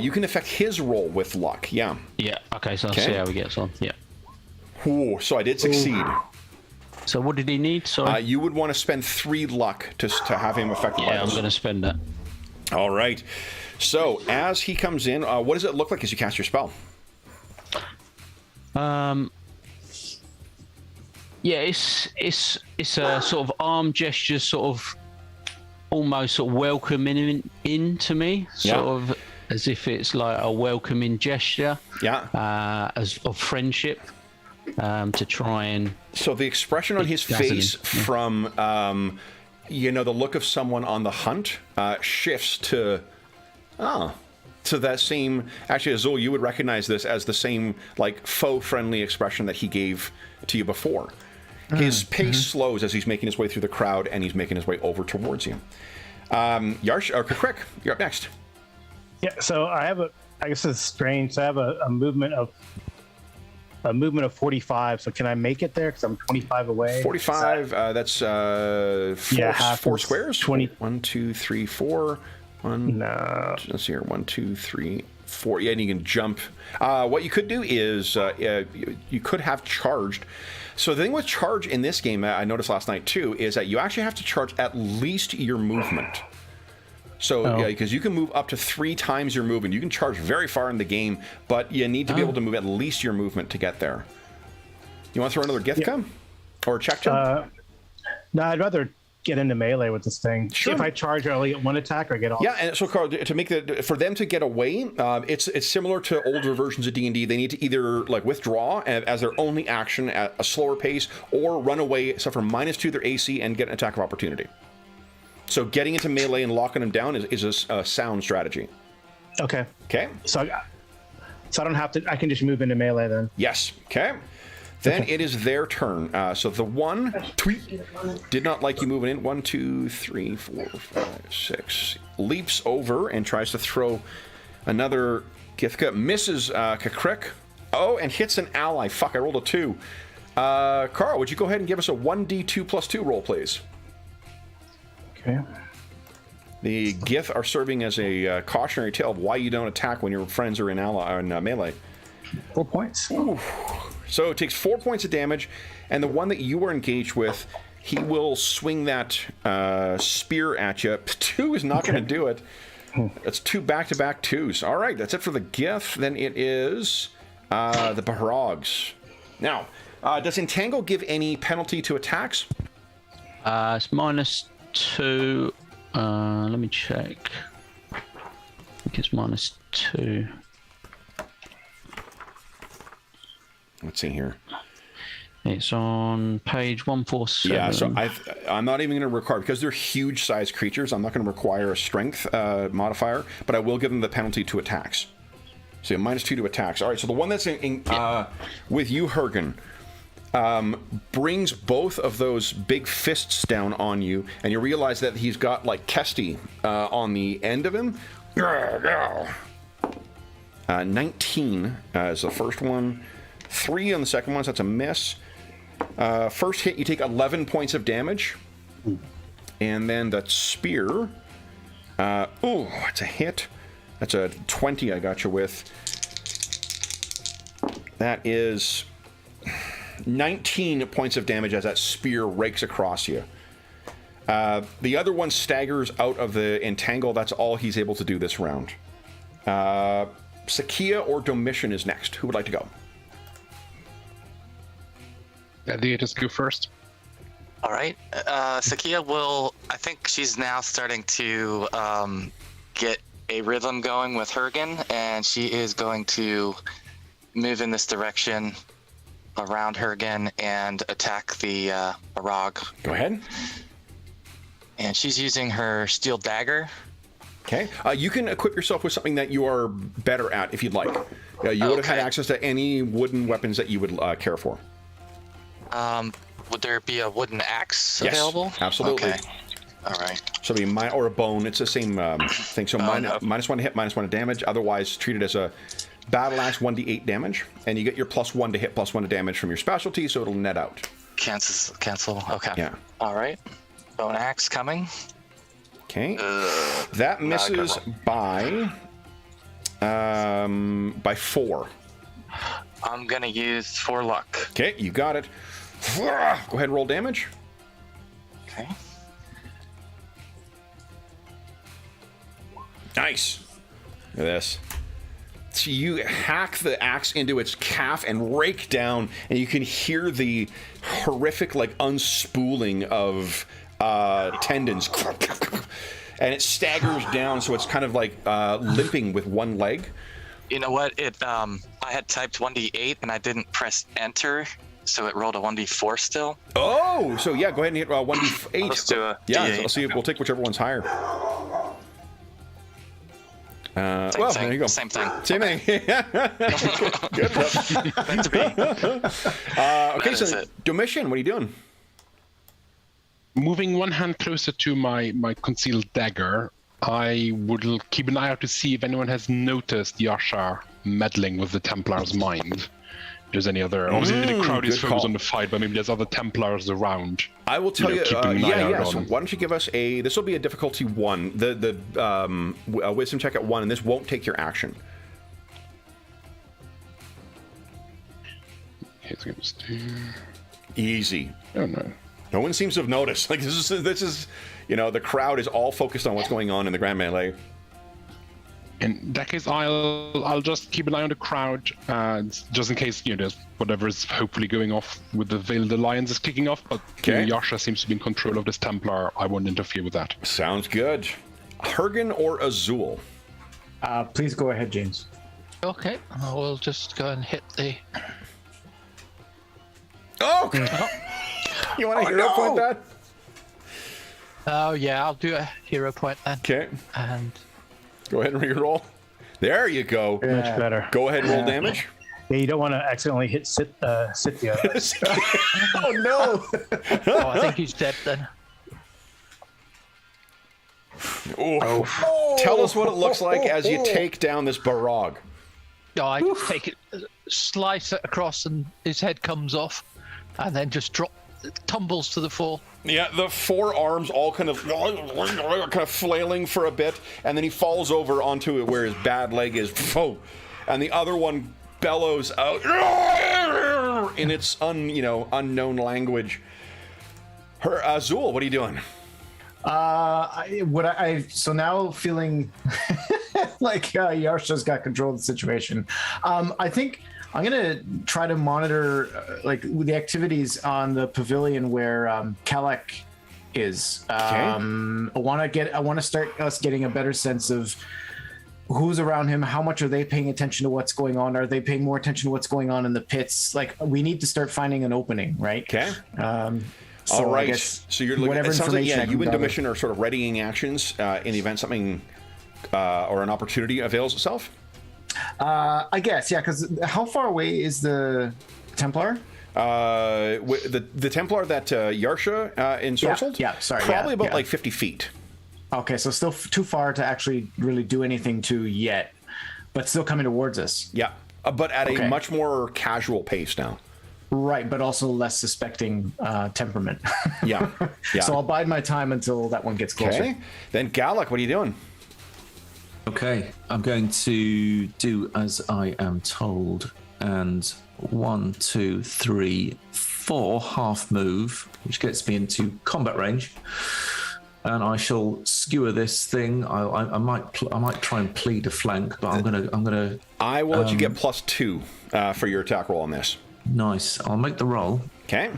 You can affect his roll with luck, yeah. Yeah, okay, so I'll see how he gets on. Yeah. Ooh, so I did succeed. So what did he need? Sorry. You would want to spend 3 luck to have him affected by this. Yeah, I'm going to spend that. All right. So as he comes in, what does it look like as you cast your spell? Yeah, it's a sort of arm gesture, sort of almost sort of welcoming him in to me, sort of as if it's like a welcoming gesture. Yeah. As of friendship. To try and... So the expression on his face from, the look of someone on the hunt shifts to that same... Actually, Azul, you would recognize this as the same, like, faux-friendly expression that he gave to you before. His pace slows as he's making his way through the crowd, and he's making his way over towards you. Yarsh, or Krik, you're up next. Yeah, so I have I guess it's strange. So I have a movement of 45. So can I make it there? Because I'm 25 away. 45. That's four squares. 20. 1, 2, 3, 4. No. Let's see here. 1, 2, 3, 4. Yeah, and you can jump. What you could do is you could have charged. So the thing with charge in this game, I noticed last night too, is that you actually have to charge at least your movement. So, because you can move up to 3 times your movement. You can charge very far in the game, but you need to be able to move at least your movement to get there. You want to throw another Githka? Or a check to? No, I'd rather get into melee with this thing. Sure. If I charge, I only get 1 attack, or I get all. Yeah, and so Carl, to make for them to get away, it's similar to older versions of D&D. They need to either like withdraw as their only action at a slower pace, or run away, suffer -2 their AC, and get an attack of opportunity. So getting into melee and locking them down is a sound strategy. Okay. Okay. So I don't have to. I can just move into melee then. Yes. Okay. Then it is their turn. So the one did not like you moving in. 1, 2, 3, 4, 5, 6. Leaps over and tries to throw another Githka. Misses Krik. Oh, and hits an ally. Fuck, I rolled a 2. Carl, would you go ahead and give us a 1d2 plus 2 roll, please? Okay. The Gith are serving as a cautionary tale of why you don't attack when your friends are in melee. 4 points. Ooh. So it takes 4 points of damage, and the one that you are engaged with, he will swing that spear at you. 2 is not going to do it. That's 2 back-to-back 2s. All right, that's it for the Gith. Then it is the Barogs. Now, does Entangle give any penalty to attacks? It's -2. Let me check. I think it's -2. Let's see here. It's on page 147. Yeah, so I'm not even going to require, because they're huge size creatures, I'm not going to require a strength modifier, but I will give them the penalty to attacks. So -2 to attacks. All right, so the one that's with you, Hergen, brings both of those big fists down on you, and you realize that he's got like Kesty on the end of him. 19 is the first one. 3 on the second one, so that's a miss. First hit, you take 11 points of damage. And then that spear. It's a hit. That's a 20 I got you with. That is 19 points of damage as that spear rakes across you. The other one staggers out of the entangle. That's all he's able to do this round. Sakia or Domitian is next. Who would like to go? Eddie, just go first. All right. Sakia will. I think she's now starting to get a rhythm going with Hergen, and she is going to move in this direction around Hergen and attack the Barag. Go ahead. And she's using her steel dagger. Okay. You can equip yourself with something that you are better at if you'd like. You would have had access to any wooden weapons that you would care for. Would there be a wooden axe available? Yes, absolutely. Okay. All right. So it'd be or a bone. It's the same thing. So minus 1 to hit, minus 1 to damage. Otherwise, treat it as a battle axe, 1d8 damage, and you get your +1 to hit, +1 to damage from your specialty, so it'll net out. Cancel. Okay. Yeah. All right. Bone axe coming. Okay. That misses by 4. I'm gonna use 4 luck. Okay, you got it. Go ahead and roll damage. Okay. Nice. Look at this. So you hack the axe into its calf and rake down, and you can hear the horrific, like, unspooling of tendons. And it staggers down, so it's kind of like limping with one leg. You know what? I had typed 1d8 and I didn't press enter, so it rolled a 1d4 still. Oh, so yeah, go ahead and hit 1d8. Let's do a yeah, D8. I'll see if we'll take whichever one's higher. Well, there you go. Same thing. Same thing. Good. Meant to be. Okay, so Domitian, what are you doing? Moving one hand closer to my concealed dagger, I would keep an eye out to see if anyone has noticed Yasha meddling with the Templar's mind. If there's any other... Obviously, the crowd is focused on the fight, but maybe there's other Templars around. I will tell you... keeping an eye out so on. why don't you give us a... This will be a difficulty 1. The wisdom check at 1, and this won't take your action. Okay, so let's do... Easy. Oh, no. No one seems to have noticed. Like, this is, the crowd is all focused on what's going on in the Grand Melee. In that case, I'll just keep an eye on the crowd, just in case there's whatever is hopefully going off with the Veiled Alliance is kicking off. But Yasha seems to be in control of this Templar. I won't interfere with that. Sounds good. Hergen or Azul? Please go ahead, James. Okay, I will just go and hit the... Oh! You want to hero point that? Oh yeah, I'll do a hero point then. Okay. And go ahead and reroll. There you go. Much better. Go ahead and roll damage. Yeah, you don't want to accidentally hit Scythia. Oh no! oh, I think he's dead then. Oh. Tell us what it looks like as you take down this Barag. No, I take it, slice it across, and his head comes off, and then just tumbles to the floor. Yeah, the 4 arms all kind of flailing for a bit, and then he falls over onto it where his bad leg is, and the other one bellows out in its unknown language. Azul, what are you doing? So now feeling like Yasha's got control of the situation. I think I'm gonna try to monitor the activities on the pavilion where Kalek is. I want to start us getting a better sense of who's around him. How much are they paying attention to what's going on? Are they paying more attention to what's going on in the pits? Like, we need to start finding an opening, right? Okay. So all right. I guess so you're looking. whatever It sounds like information you and Domitian are sort of readying actions in the event something or an opportunity avails itself. I guess, yeah. Because how far away is the Templar? The Templar that Yarsha ensorcelled? Yeah, sorry. Probably about yeah. like 50 feet. Okay, so still too far to actually really do anything to yet, but still coming towards us. Yeah, but at a much more casual pace now. Right, but also less suspecting temperament. Yeah. So I'll bide my time until that one gets closer. Okay. Then Gallic, what are you doing? Okay, I'm going to do as I am told, and 1, 2, 3, 4 half move, which gets me into combat range, and I shall skewer this thing. I might try and plead a flank, but I'm gonna. I will let you get +2 for your attack roll on this. Nice. I'll make the roll. Okay.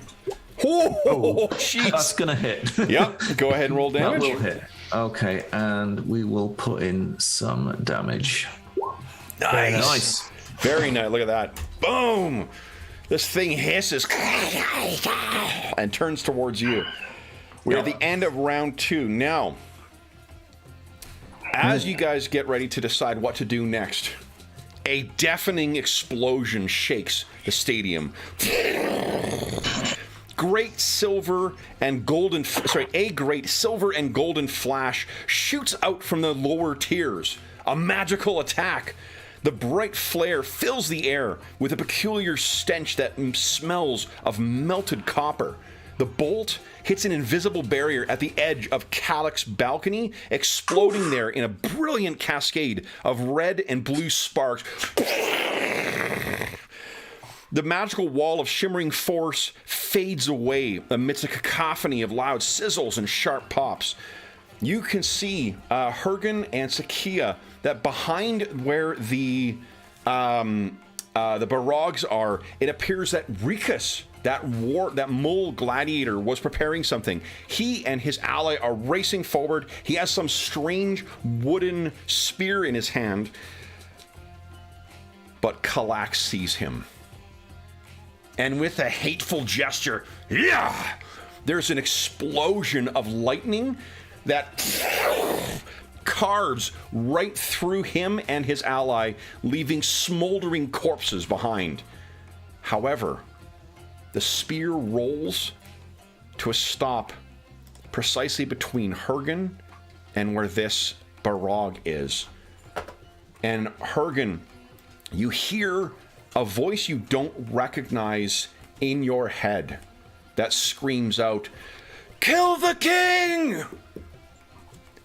Oh, jeez. That's gonna hit. Yep. Go ahead and roll damage. That will hit. Okay, and we will put in some damage. Nice. Very nice. Look at that. Boom. This thing hisses and turns towards you. We're at the end of round 2. Now, as you guys get ready to decide what to do next, a deafening explosion shakes the stadium. A great silver and golden flash shoots out from the lower tiers. A magical attack. The bright flare fills the air with a peculiar stench that smells of melted copper. The bolt hits an invisible barrier at the edge of Calic's balcony, exploding there in a brilliant cascade of red and blue sparks. The magical wall of shimmering force fades away amidst a cacophony of loud sizzles and sharp pops. You can see Hergen and Sakia that behind where the Barogs are, it appears that Rikus, that mole gladiator, was preparing something. He and his ally are racing forward. He has some strange wooden spear in his hand, but Kalak sees him. And with a hateful gesture, there's an explosion of lightning that carves right through him and his ally, leaving smoldering corpses behind. However, the spear rolls to a stop precisely between Hergen and where this Barog is. And Hergen, you hear a voice you don't recognize in your head that screams out, "Kill the king!"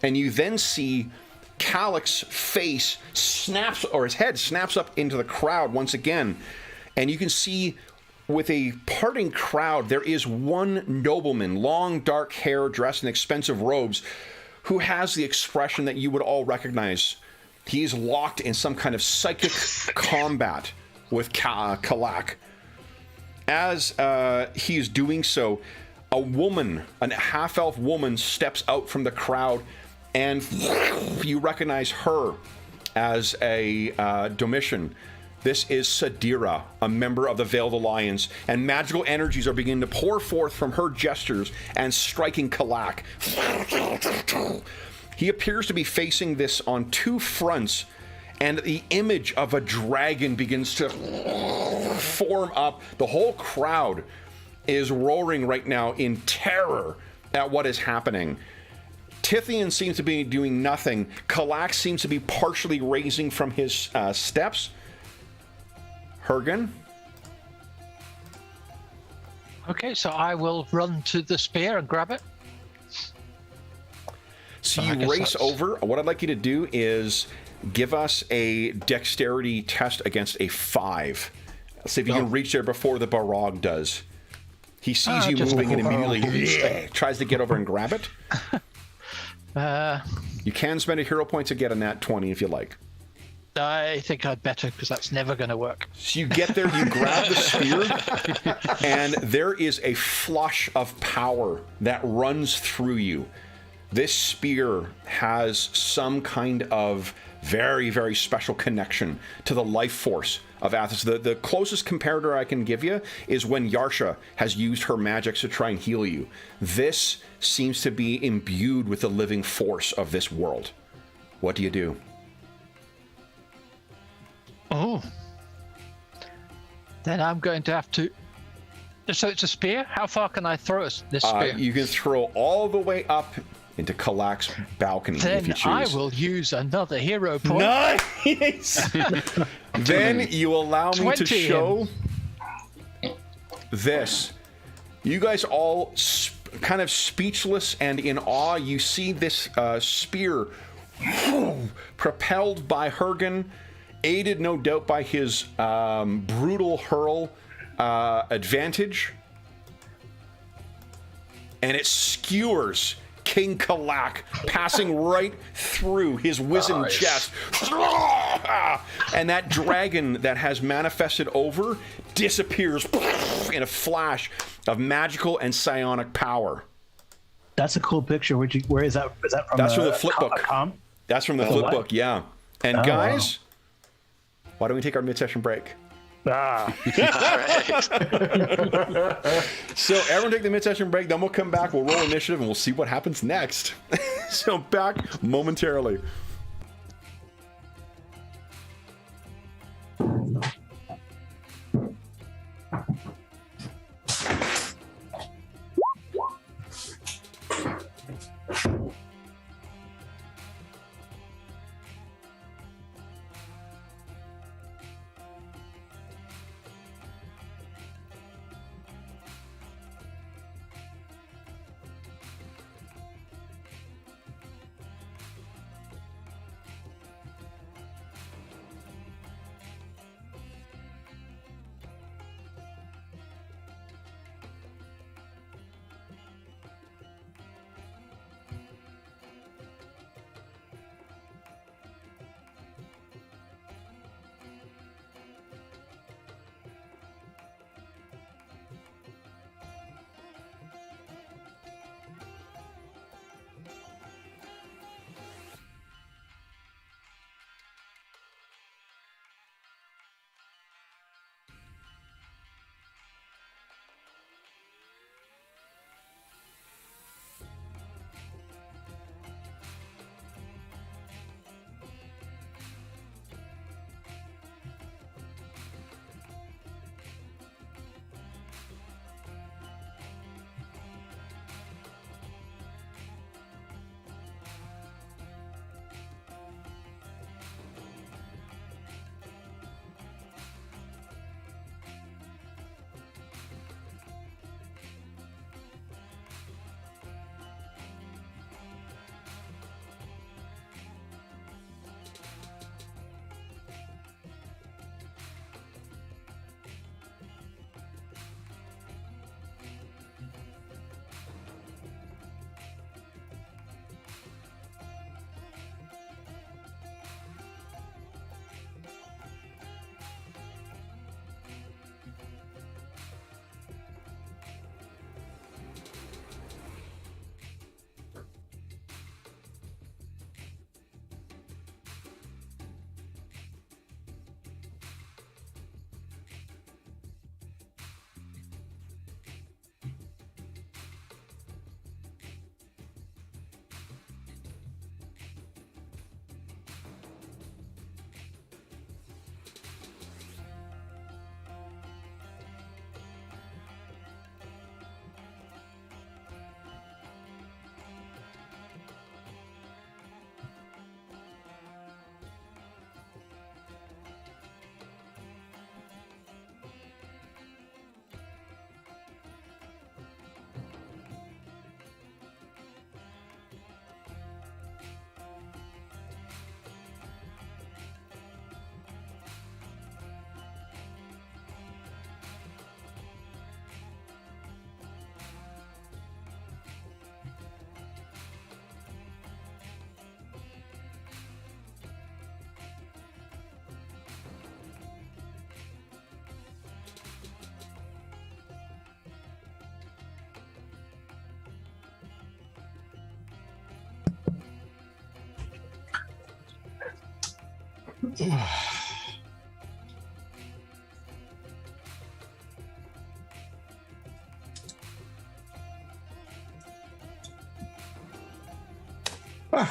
And you then see Calic's face snaps, or his head snaps up into the crowd once again. And you can see with a parting crowd, there is one nobleman, long dark hair, dressed in expensive robes, who has the expression that you would all recognize. He's locked in some kind of psychic combat with Kalak. As he's doing so, a woman, a half-elf woman, steps out from the crowd, and you recognize her as a Domitian. This is Sadira, a member of the Veiled Alliance, and magical energies are beginning to pour forth from her gestures and striking Kalak. He appears to be facing this on 2 fronts, and the image of a dragon begins to form up. The whole crowd is roaring right now in terror at what is happening. Tithian seems to be doing nothing. Kalak seems to be partially raising from his steps. Hergen? Okay, so I will run to the spear and grab it. So you race over. What I'd like you to do is give us a dexterity test against a 5. Let's see if you can reach there before the Barog does. He sees you moving and immediately tries to get over and grab it. You can spend a hero point to get a nat 20 if you like. I think I'd better, because that's never going to work. So you get there, you grab the spear, and there is a flush of power that runs through you. This spear has some kind of very, very special connection to the life force of Athos. The closest comparator I can give you is when Yarsha has used her magic to try and heal you. This seems to be imbued with the living force of this world. What do you do? Oh. Then I'm going to have to. So it's a spear. How far can I throw this spear? You can throw all the way up into Kalak's balcony if you Then choose. I will use another hero point. Nice. Then you allow me to 20 show this. You guys all kind of speechless and in awe. You see this spear propelled by Hergen, aided no doubt by his brutal hurl advantage, and it skewers King Kalak, passing right through his wizened chest. And that dragon that has manifested over disappears in a flash of magical and psionic power. That's a cool picture. Where is that? Is that from? That's from the flip book. That's from the flip book, yeah. And guys, why don't we take our mid-session break? So everyone take the mid-session break, then we'll come back, we'll roll initiative, and we'll see what happens next. So back momentarily.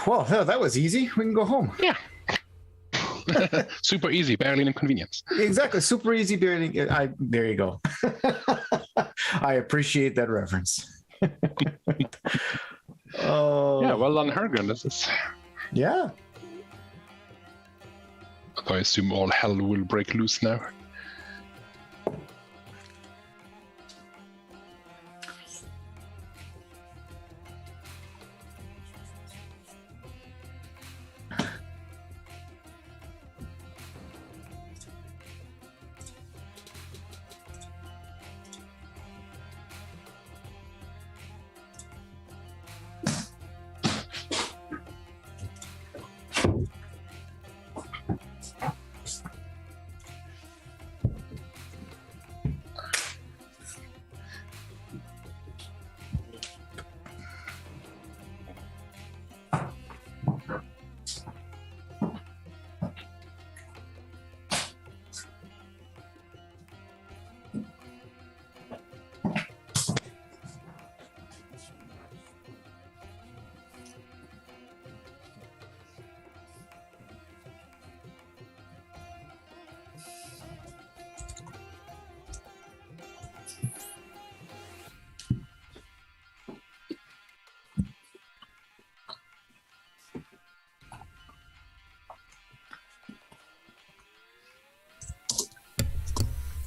Well, that was easy. We can go home. Yeah. Super easy, barely an inconvenience. Exactly. Super easy beer. There you go. I appreciate that reference. Oh. Yeah, well done, Hergen. This is. Yeah. I assume all hell will break loose now.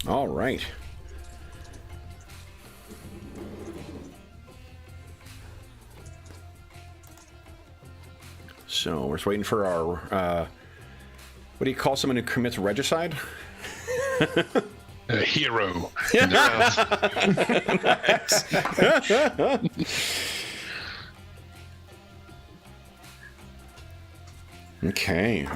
All right. So we're just waiting for our, what do you call someone who commits regicide? A hero. Okay.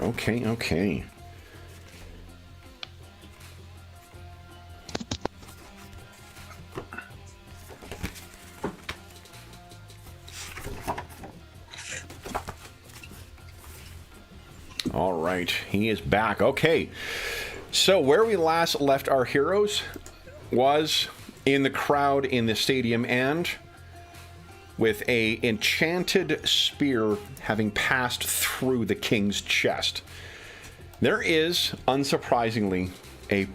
All right, he is back. Okay, so where we last left our heroes was in the crowd in the stadium, and with a enchanted spear having passed through the king's chest. There is, unsurprisingly, a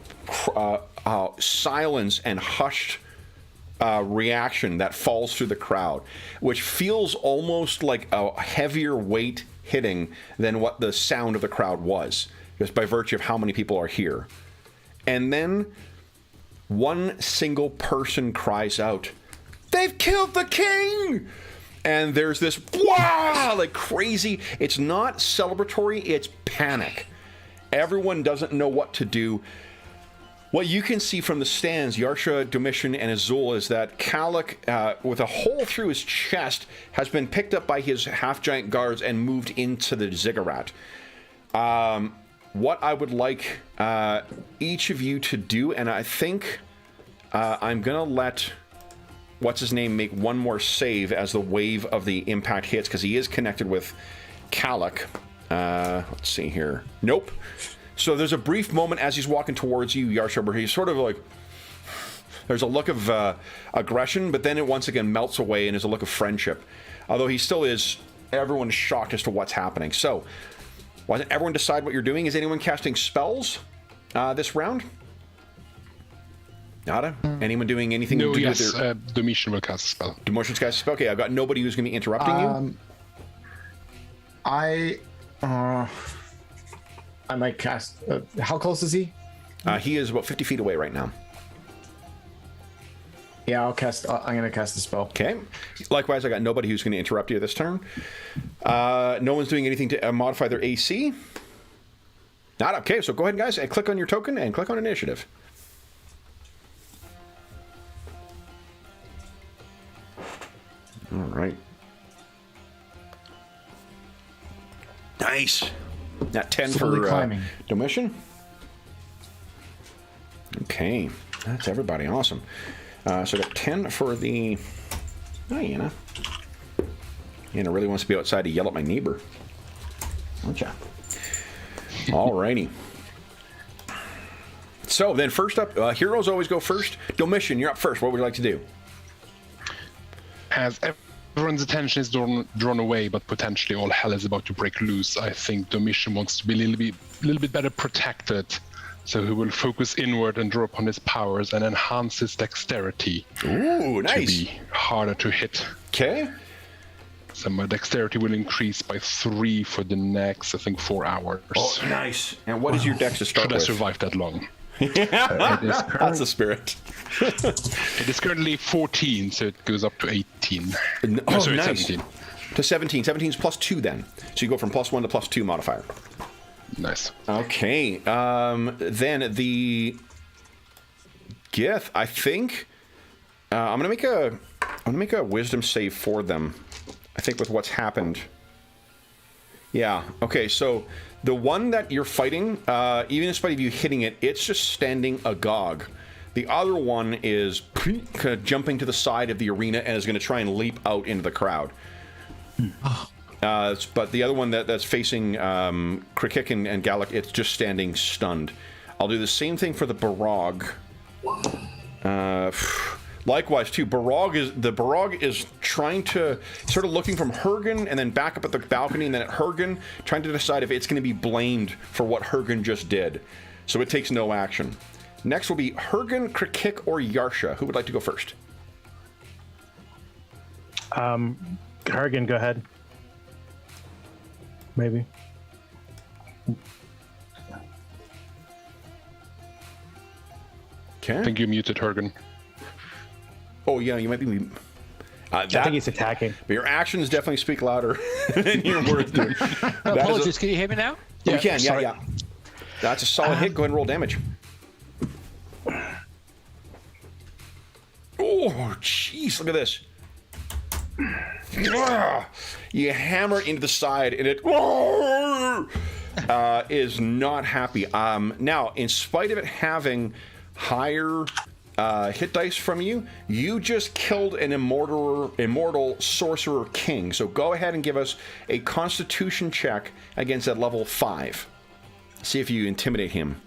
silence and hushed reaction that falls through the crowd, which feels almost like a heavier weight hitting than what the sound of the crowd was, just by virtue of how many people are here. And then one single person cries out, "They've killed the king!" And there's this wow, like crazy. It's not celebratory, it's panic. Everyone doesn't know what to do. What you can see from the stands, Yarsha, Domitian, and Azul, is that Kalik, with a hole through his chest, has been picked up by his half-giant guards and moved into the ziggurat. What I would like each of you to do, and I think I'm going to let what's-his-name make one more save as the wave of the impact hits, because he is connected with Kalik. Let's see here. Nope. So there's a brief moment as he's walking towards you, Yarsha, where he's sort of like, there's a look of aggression, but then it once again melts away and is a look of friendship. Although he still is, everyone's shocked as to what's happening. So, why doesn't everyone decide what you're doing? Is anyone casting spells this round? Nada? Anyone doing anything No, to do yes, with their... Domitian will cast a spell. Domitian's casting a spell? Okay, I've got nobody who's going to be interrupting you. I might cast. How close is he? He is about 50 feet away right now. Yeah, I'll cast. I'm gonna cast the spell. Okay. Likewise, I got nobody who's going to interrupt you this turn. No one's doing anything to modify their AC. Not okay. So go ahead, guys, and click on your token and click on initiative. All right. Nice. That 10 for Domitian. Okay, that's everybody. Awesome. So I got 10 for the... Oh, Yana. Yana really wants to be outside to yell at my neighbor. Don't ya? Alrighty. So then first up, heroes always go first. Domitian, you're up first. What would you like to do? As everyone's attention is drawn away, but potentially all hell is about to break loose, I think Domitian wants to be a little bit better protected. So he will focus inward and draw upon his powers and enhance his dexterity. Ooh, nice. To be harder to hit. Okay. So my dexterity will increase by 3 for the next, I think, 4 hours. Oh, nice. And what is your dex to start with? Should I survive that long? That's the spirit. It is currently 14, so it goes up to 18. Oh, sorry, nice. 17. To 17. 17 is plus 2 then. So you go from +1 to +2 modifier. Nice. Okay. Then the Gith, I think I'm gonna make a wisdom save for them. I think with what's happened. Yeah. Okay. So the one that you're fighting, even in spite of you hitting it, it's just standing agog. The other one is kind of jumping to the side of the arena and is going to try and leap out into the crowd. But the other one that's facing Krikik and Gallic, it's just standing stunned. I'll do the same thing for the Barog. Likewise, too, Barog is trying to sort of looking from Hergen and then back up at the balcony and then at Hergen, trying to decide if it's going to be blamed for what Hergen just did. So it takes no action. Next will be Hergen, Krikik, or Yarsha. Who would like to go first? Hergen, go ahead. Maybe. Okay. I think you muted Hergen. Oh, yeah, you might be... I think he's attacking. But your actions definitely speak louder than your words do. Apologies, can you hear me now? You can, yeah. That's a solid hit. Go ahead and roll damage. Oh, jeez, look at this. You hammer into the side, and it is not happy. Now, in spite of it having higher hit dice from you, you just killed an immortal sorcerer king. So go ahead and give us a Constitution check against that level 5. See if you intimidate him.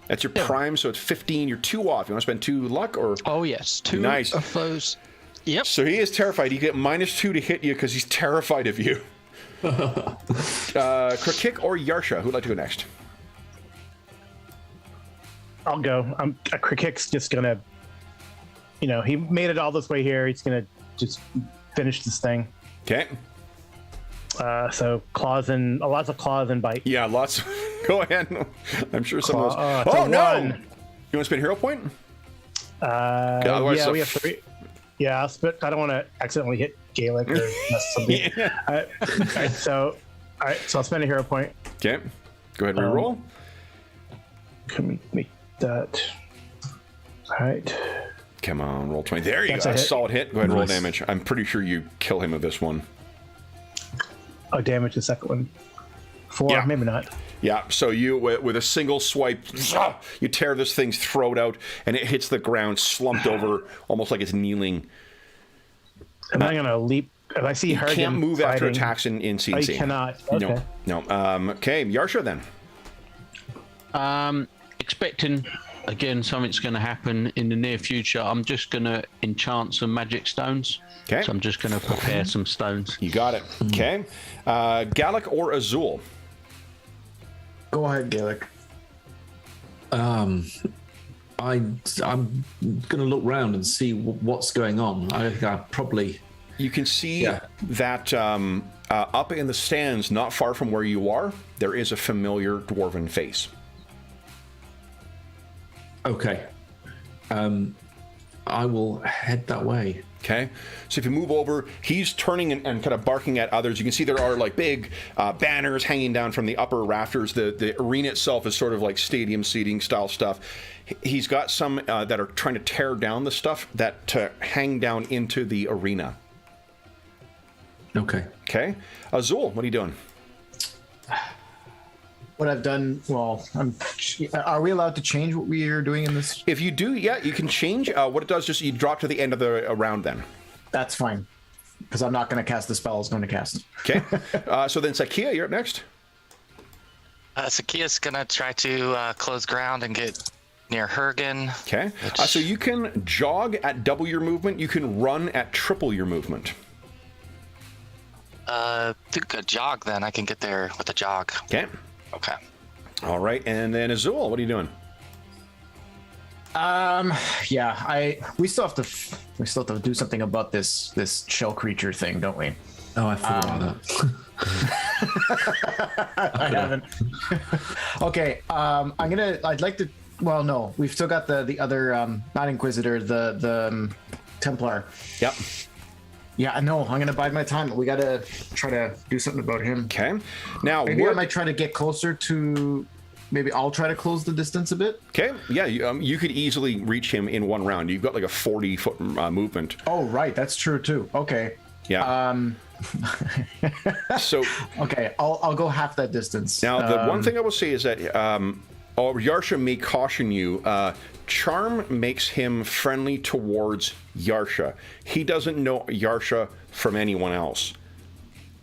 That's your prime, so it's 15. You're 2 off. You want to spend 2 luck, or? Oh yes, 2 nice. of those. Yep. So he is terrified. You get -2 to hit you because he's terrified of you. Krikik or Yarsha, who'd like to go next? I'll go. Krikik's just gonna, he made it all this way here. He's gonna just finish this thing. Okay. So lots of claws and bite. Yeah, lots. Go ahead. I'm sure some of those. Oh no! 1. You want to spend hero point? Yeah, we have 3. Yeah, but I don't want to accidentally hit Gaelic or mess something. All right, so I'll spend a hero point. Okay. Go ahead and reroll. Can we make that? All right. Come on, roll 20. There you That's go. a hit. Solid hit. Go ahead and roll Nice. damage. I'm pretty sure you kill him with this one. Oh, damage the second one. 4, Yeah. maybe not. Yeah, so you, with a single swipe, you tear this thing's throat out, and it hits the ground, slumped over, almost like it's kneeling. Am I gonna leap? If I see her, Can't move after attacks in CNC. Oh, you cannot. Okay. No. Okay, Yarsha then. Expecting again something's going to happen in the near future. I'm just going to enchant some magic stones. Okay. So I'm just going to prepare some stones. You got it. Okay. Gallic or Azul? Go ahead, Gaelic. I'm going to look round and see what's going on. I think I probably... You can see that up in the stands, not far from where you are, there is a familiar dwarven face. Okay. I will head that way. Okay, so if you move over, he's turning and kind of barking at others. You can see there are like big banners hanging down from the upper rafters. The arena itself is sort of like stadium seating style stuff. He's got some that are trying to tear down the stuff to hang down into the arena. Okay. Okay, Azul, what are you doing? What I've done, are we allowed to change what we are doing in this? If you do, yeah, you can change. What it does, just you drop to the end of the round then. That's fine, because I'm not going to cast the spell I was going to cast. Okay, so then Sakia, you're up next. Sakia's gonna try to close ground and get near Hergen. Okay. So you can jog at double your movement. You can run at triple your movement. Think a jog then. I can get there with a jog. Okay. Okay. All right. And then Azul, what are you doing? Yeah, we still have to do something about this shell creature thing, don't we? Oh, I forgot about that. I haven't. Okay, I'd like to. Well, no, we've still got the other not Inquisitor, the Templar. Yep. Yeah, no, I'm gonna bide my time. We gotta try to do something about him. Okay. Now, maybe I might try to get closer to. Maybe I'll try to close the distance a bit. Okay. Yeah, you could easily reach him in one round. You've got like a 40-foot movement. Oh, right, that's true too. Okay. Yeah. So. Okay, I'll go half that distance. Now, the one thing I will say is that Yarsha may caution you. Charm makes him friendly towards Yarsha. He doesn't know Yarsha from anyone else.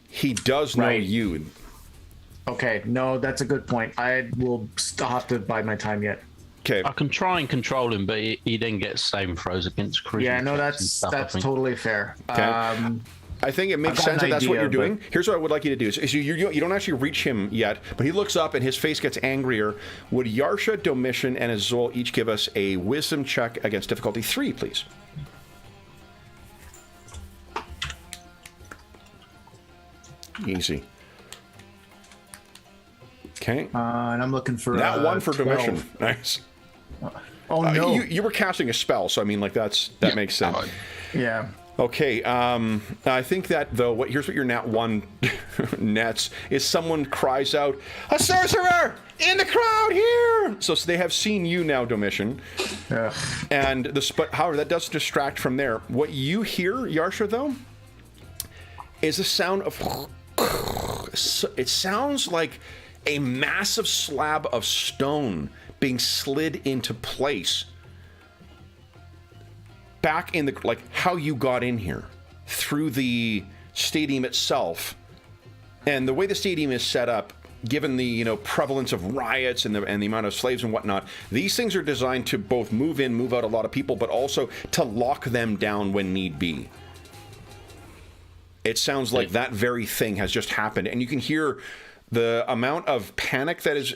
He does know you. Okay, no, that's a good point. I will still have to bide my time yet. Okay. I can try and control him, but he then gets saving throws against charisma. Yeah, no, that's totally fair. Okay. I think it makes sense that that's what you're doing. Here's what I would like you to do: is you don't actually reach him yet, but he looks up and his face gets angrier. Would Yarsha, Domitian, and Azul each give us a Wisdom check against difficulty 3, please? Easy. Okay. And I'm looking for that one for 12. Domitian. Nice. Oh no! You were casting a spell, so I mean, like that makes sense. Yeah. Okay. I think that though, here's what your nat 1 nets is. Someone cries out, "A sorcerer in the crowd here!" So they have seen you now, Domitian. Ugh. And however, that does distract from there. What you hear, Yarsha, though, is the sound of. It sounds like a massive slab of stone being slid into place back in the, like how you got in here through the stadium itself. And the way the stadium is set up, given the prevalence of riots and the amount of slaves and whatnot, these things are designed to both move in, move out a lot of people, but also to lock them down when need be. It sounds like that very thing has just happened, and you can hear the amount of panic that is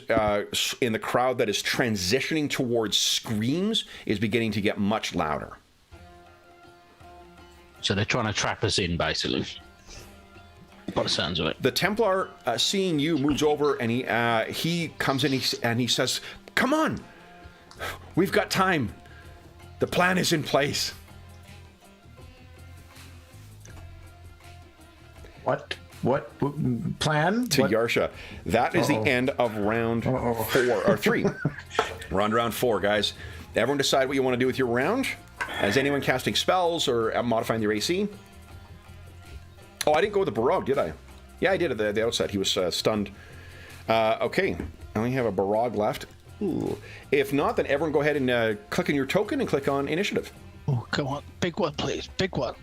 in the crowd that is transitioning towards screams is beginning to get much louder. So they're trying to trap us in, basically. By the sounds of it. The Templar, seeing you, moves over and he comes in and he says, "Come on, we've got time. The plan is in place." What plan? To Yarsha. That is the end of round 4 or 3. We're on round 4, guys. Everyone decide what you want to do with your round. Is anyone casting spells or modifying their AC? Oh, I didn't go with the Barog, did I? Yeah, I did at the outset. He was stunned. Okay, I only have a Barog left. Ooh. If not, then everyone go ahead and click on your token and click on initiative. Oh, come on. Big one, please. Big one.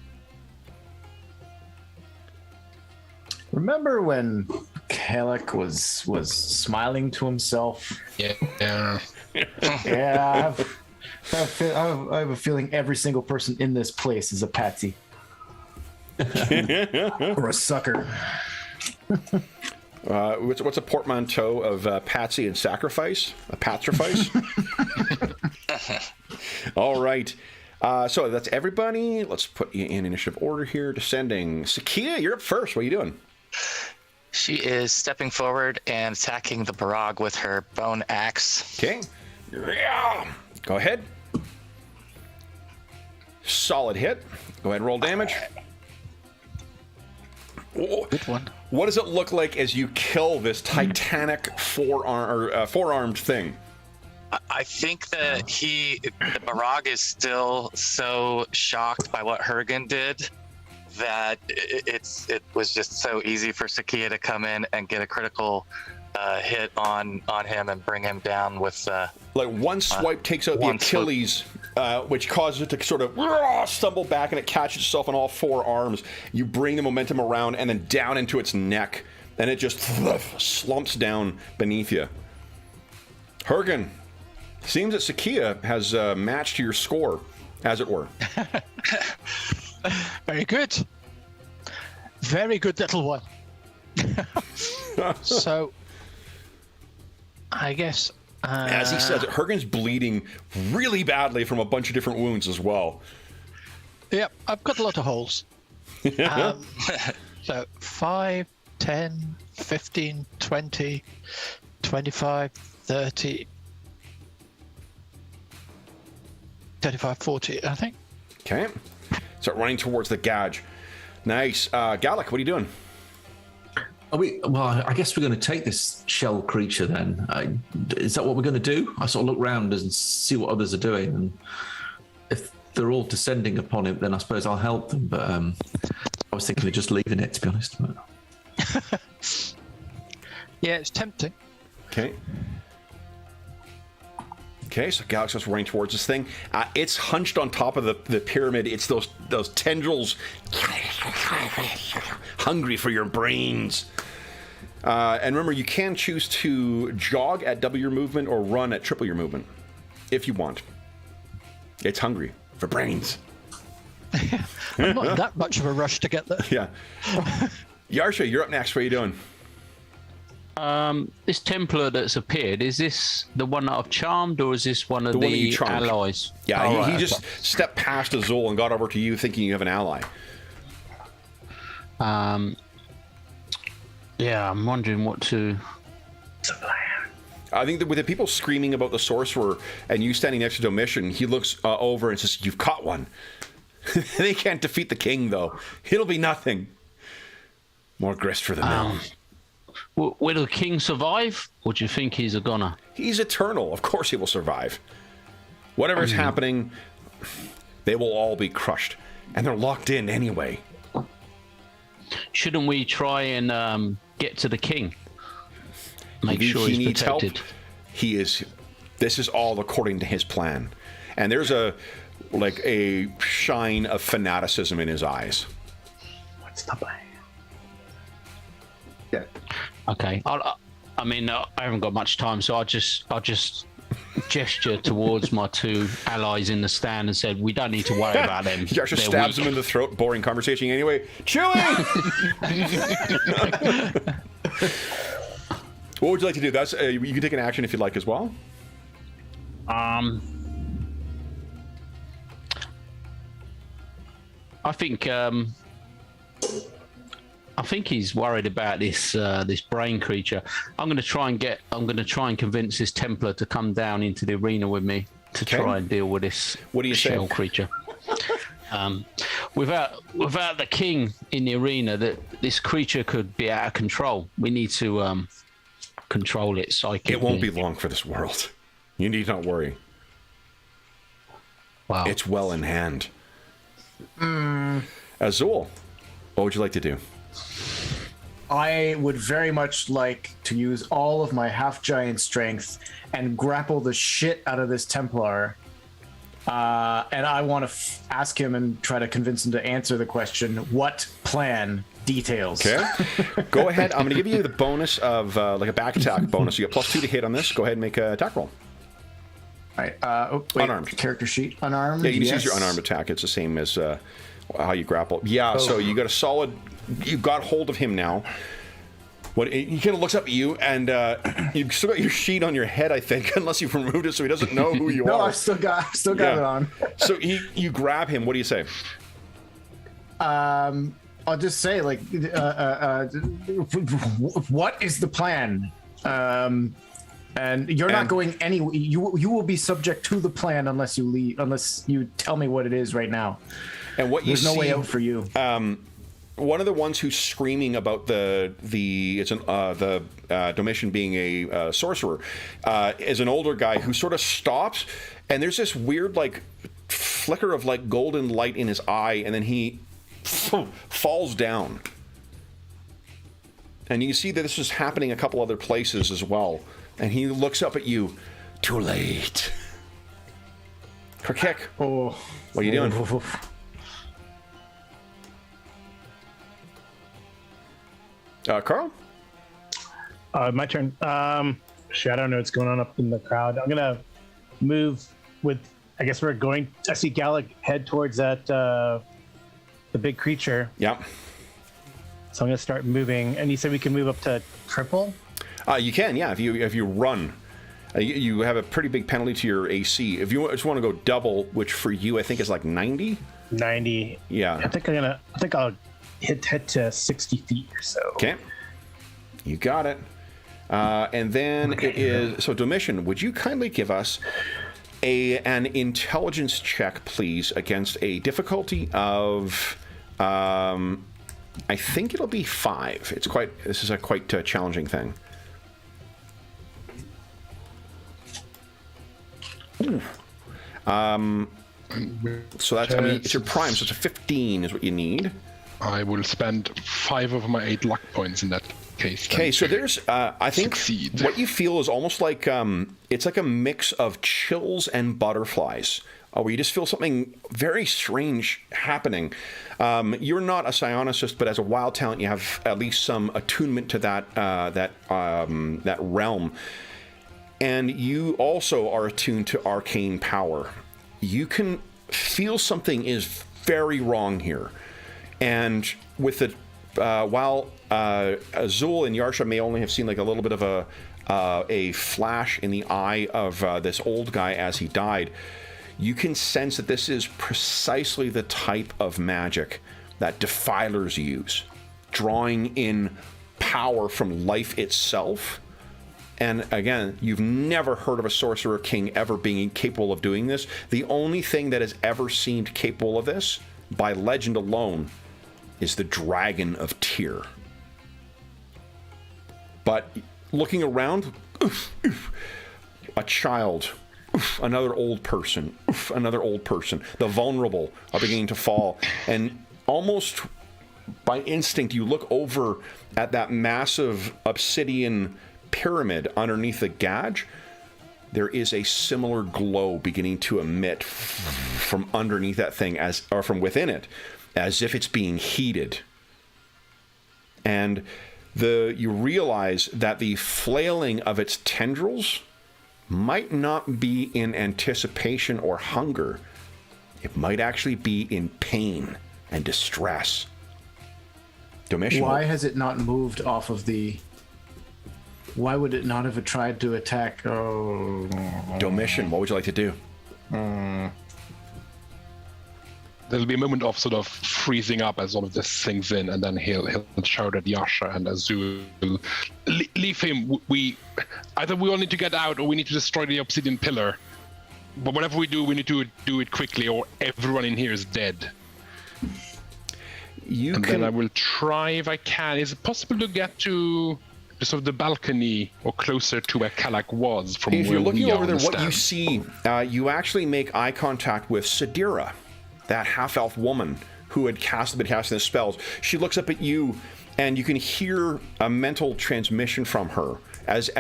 Remember when Kellic was smiling to himself? Yeah. Yeah, I have a feeling every single person in this place is a patsy. Or a sucker. What's a portmanteau of patsy and sacrifice? A patrifice? All right. So that's everybody. Let's put you in initiative order here. Descending. Sakia, you're up first. What are you doing? She is stepping forward and attacking the Barog with her bone axe. Okay. Yeah. Go ahead. Solid hit. Go ahead and roll damage. Oh. Good one. What does it look like as you kill this titanic four-armed thing? I think that the Barog is still so shocked by what Hergen did that it was just so easy for Sakia to come in and get a critical hit on him and bring him down with like one swipe takes out the Achilles, which causes it to sort of stumble back, and it catches itself on all 4 arms. You bring the momentum around and then down into its neck, and it just slumps down beneath you. Hergen, Seems that Sakia has matched your score, as it were. Very good. Very good little one. So, I guess... as he says it, Hergen's bleeding really badly from a bunch of different wounds as well. Yep, I've got a lot of holes. So 5, 10, 15, 20, 25, 30, 35, 40, I think. Okay. Start running towards the gouge. Nice. Gallic, what are you doing? Well, I guess we're going to take this shell creature then. Is that what we're going to do? I sort of look round and see what others are doing. And if they're all descending upon it, then I suppose I'll help them. But I was thinking of just leaving it, to be honest. But... Yeah, it's tempting. Okay. Okay, so Gallic's just running towards this thing. It's hunched on top of the pyramid. It's those tendrils hungry for your brains. And remember, you can choose to jog at double your movement or run at triple your movement, if you want. It's hungry for brains. I'm not that much of a rush to get there. Yeah. Yarsha, you're up next. What are you doing? This Templar that's appeared, is this the one that I've charmed, or is this one of The one that you the charmed. allies? Yeah, Oh, he right, just okay. stepped past Azul and got over to you thinking you have an ally. Yeah, I'm wondering what to... I think that with the people screaming about the sorcerer and you standing next to Domitian, he looks over and says, "You've caught one." They can't defeat the king, though. It'll be nothing. More grist for the mill. Will the king survive, or do you think he's a goner? He's eternal. Of course he will survive. Whatever's happening, they will all be crushed. And they're locked in anyway. Shouldn't we try and get to the king? Make sure he he's needs protected. help. This is all according to his plan. And there's a shine of fanaticism in his eyes. What's the plan? Yeah. Okay. I haven't got much time, so I'll just gesture towards my two allies in the stand and said, "We don't need to worry about them." Yarsha They're stabs weak. him in the throat. Boring conversation anyway. Chewie! What would you like to do? That's you can take an action if you'd like as well. I think he's worried about this brain creature. I'm going to try and convince this Templar to come down into the arena with me to Okay. try and deal with this What do you say? shell creature. Without the king in the arena, that this creature could be out of control. We need to control it psychically. It won't be long for this world. You need not worry. Wow. It's well in hand. Azul, what would you like to do? I would very much like to use all of my half-giant strength and grapple the shit out of this Templar. And I want to ask him and try to convince him to answer the question, what plan details? Okay. Go ahead. I'm going to give you the bonus of a back attack bonus. You get +2 to hit on this. Go ahead and make an attack roll. All right. Unarmed. Character sheet. Unarmed. Yeah, you can yes. use your unarmed attack. It's the same as how you grapple. Yeah, so you got a solid... You got hold of him now. He kind of looks up at you, and you've still got your sheet on your head, I think, unless you've removed it so he doesn't know who you No, are. I've still got Yeah. it on. So you grab him. What do you say? I'll just say, what is the plan? And you're not going anywhere. You will be subject to the plan unless you leave. Unless you tell me what it is right now. And what you There's no see, way out for you. one of the ones who's screaming about the Domitian being a sorcerer is an older guy who sort of stops, and there's this weird flicker of golden light in his eye, and then he falls down. And you see that this is happening a couple other places as well. And he looks up at you. Too late. Kerkek, Oh, what are you doing? Carl? My turn. Shit, I don't know what's going on up in the crowd. I'm gonna move with. I guess we're going. I see Gallic head towards that the big creature. Yep. So I'm gonna start moving. And you said we can move up to triple. You can, yeah. If you run, you have a pretty big penalty to your AC. If you just want to go double, which for you I think is like 90. 90. Yeah. I think I'll hit to 60 feet or so. Okay. You got it. And then it is so. Domitian, would you kindly give us an intelligence check, please, against a difficulty of, I think it'll be 5. This is a quite challenging thing. Ooh. So that's, I mean, it's your prime, so it's a 15 is what you need. I will spend 5 of my 8 luck points in that case. Okay, so there's, I think succeed. What you feel is almost like, it's like a mix of chills and butterflies, where you just feel something very strange happening. You're not a psionicist, but as a wild talent, you have at least some attunement to that realm. And you also are attuned to arcane power. You can feel something is very wrong here. And with the while Azul and Yarsha may only have seen like a little bit of a flash in the eye of this old guy as he died, you can sense that this is precisely the type of magic that defilers use, drawing in power from life itself. And again, you've never heard of a sorcerer king ever being capable of doing this. The only thing that has ever seemed capable of this, by legend alone, is the Dragon of Tyr. But looking around, a child, another old person, another old person. The vulnerable are beginning to fall. And almost by instinct, you look over at that massive obsidian pyramid underneath the gauge. There is a similar glow beginning to emit from underneath that thing, or from within it, as if it's being heated. And you realize that the flailing of its tendrils might not be in anticipation or hunger. It might actually be in pain and distress. Domitian, why has it not moved off of the... Why would it not have tried to attack? Oh. Domitian, what would you like to do? There'll be a moment of sort of freezing up as all of this sinks in, and then he'll shout at Yasha and Azul, leave him. We either we all need to get out, or we need to destroy the obsidian pillar. But whatever we do, we need to do it quickly, or everyone in here is dead. Then I will try if I can. Is it possible to get to sort of the balcony or closer to where Kalak was from if where you're looking we over there, what stand? you see, you actually make eye contact with Sadira, that half-elf woman who had been casting the spells. She looks up at you, and you can hear a mental transmission from her,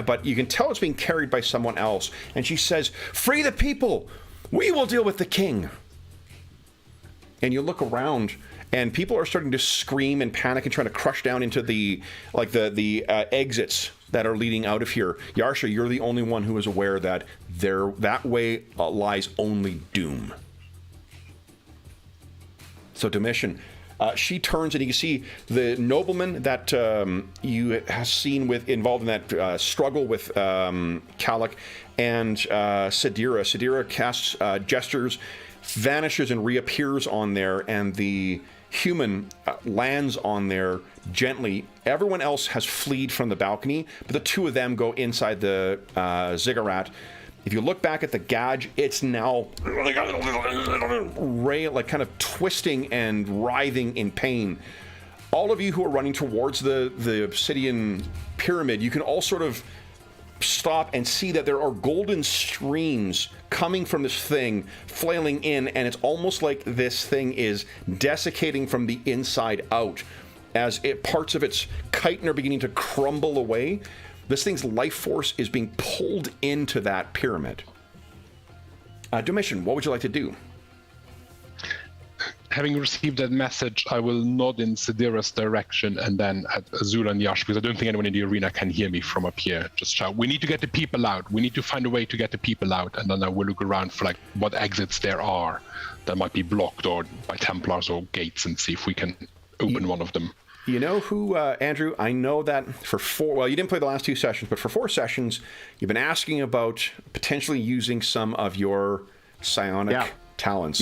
but you can tell it's being carried by someone else. And she says, "Free the people! We will deal with the king!" And you look around, and people are starting to scream and panic and trying to crush down into the exits that are leading out of here. Yarsha, you're the only one who is aware that that way lies only doom. So Domitian, she turns, and you can see the nobleman that you have seen involved in that struggle with Kalak and Sadira. Sadira casts gestures, vanishes, and reappears on there, and the human lands on there gently. Everyone else has fled from the balcony, but the two of them go inside the ziggurat. If you look back at the gauge, it's now like kind of twisting and writhing in pain. All of you who are running towards the obsidian pyramid, you can all sort of stop and see that there are golden streams coming from this thing, flailing in, and it's almost like this thing is desiccating from the inside out as parts of its chitin are beginning to crumble away. This thing's life force is being pulled into that pyramid. Domitian, what would you like to do? having received that message, I will nod in Sidira's direction and then at Azula and Yash, because I don't think anyone in the arena can hear me from up here. Just shout, we need to get the people out. We need to find a way to get the people out. And then I will look around for like what exits there are that might be blocked or by Templars or gates and see if we can open one of them. You know who, Andrew, I know that well, you didn't play the last 2 sessions, but for 4 sessions, you've been asking about potentially using some of your psionic talents.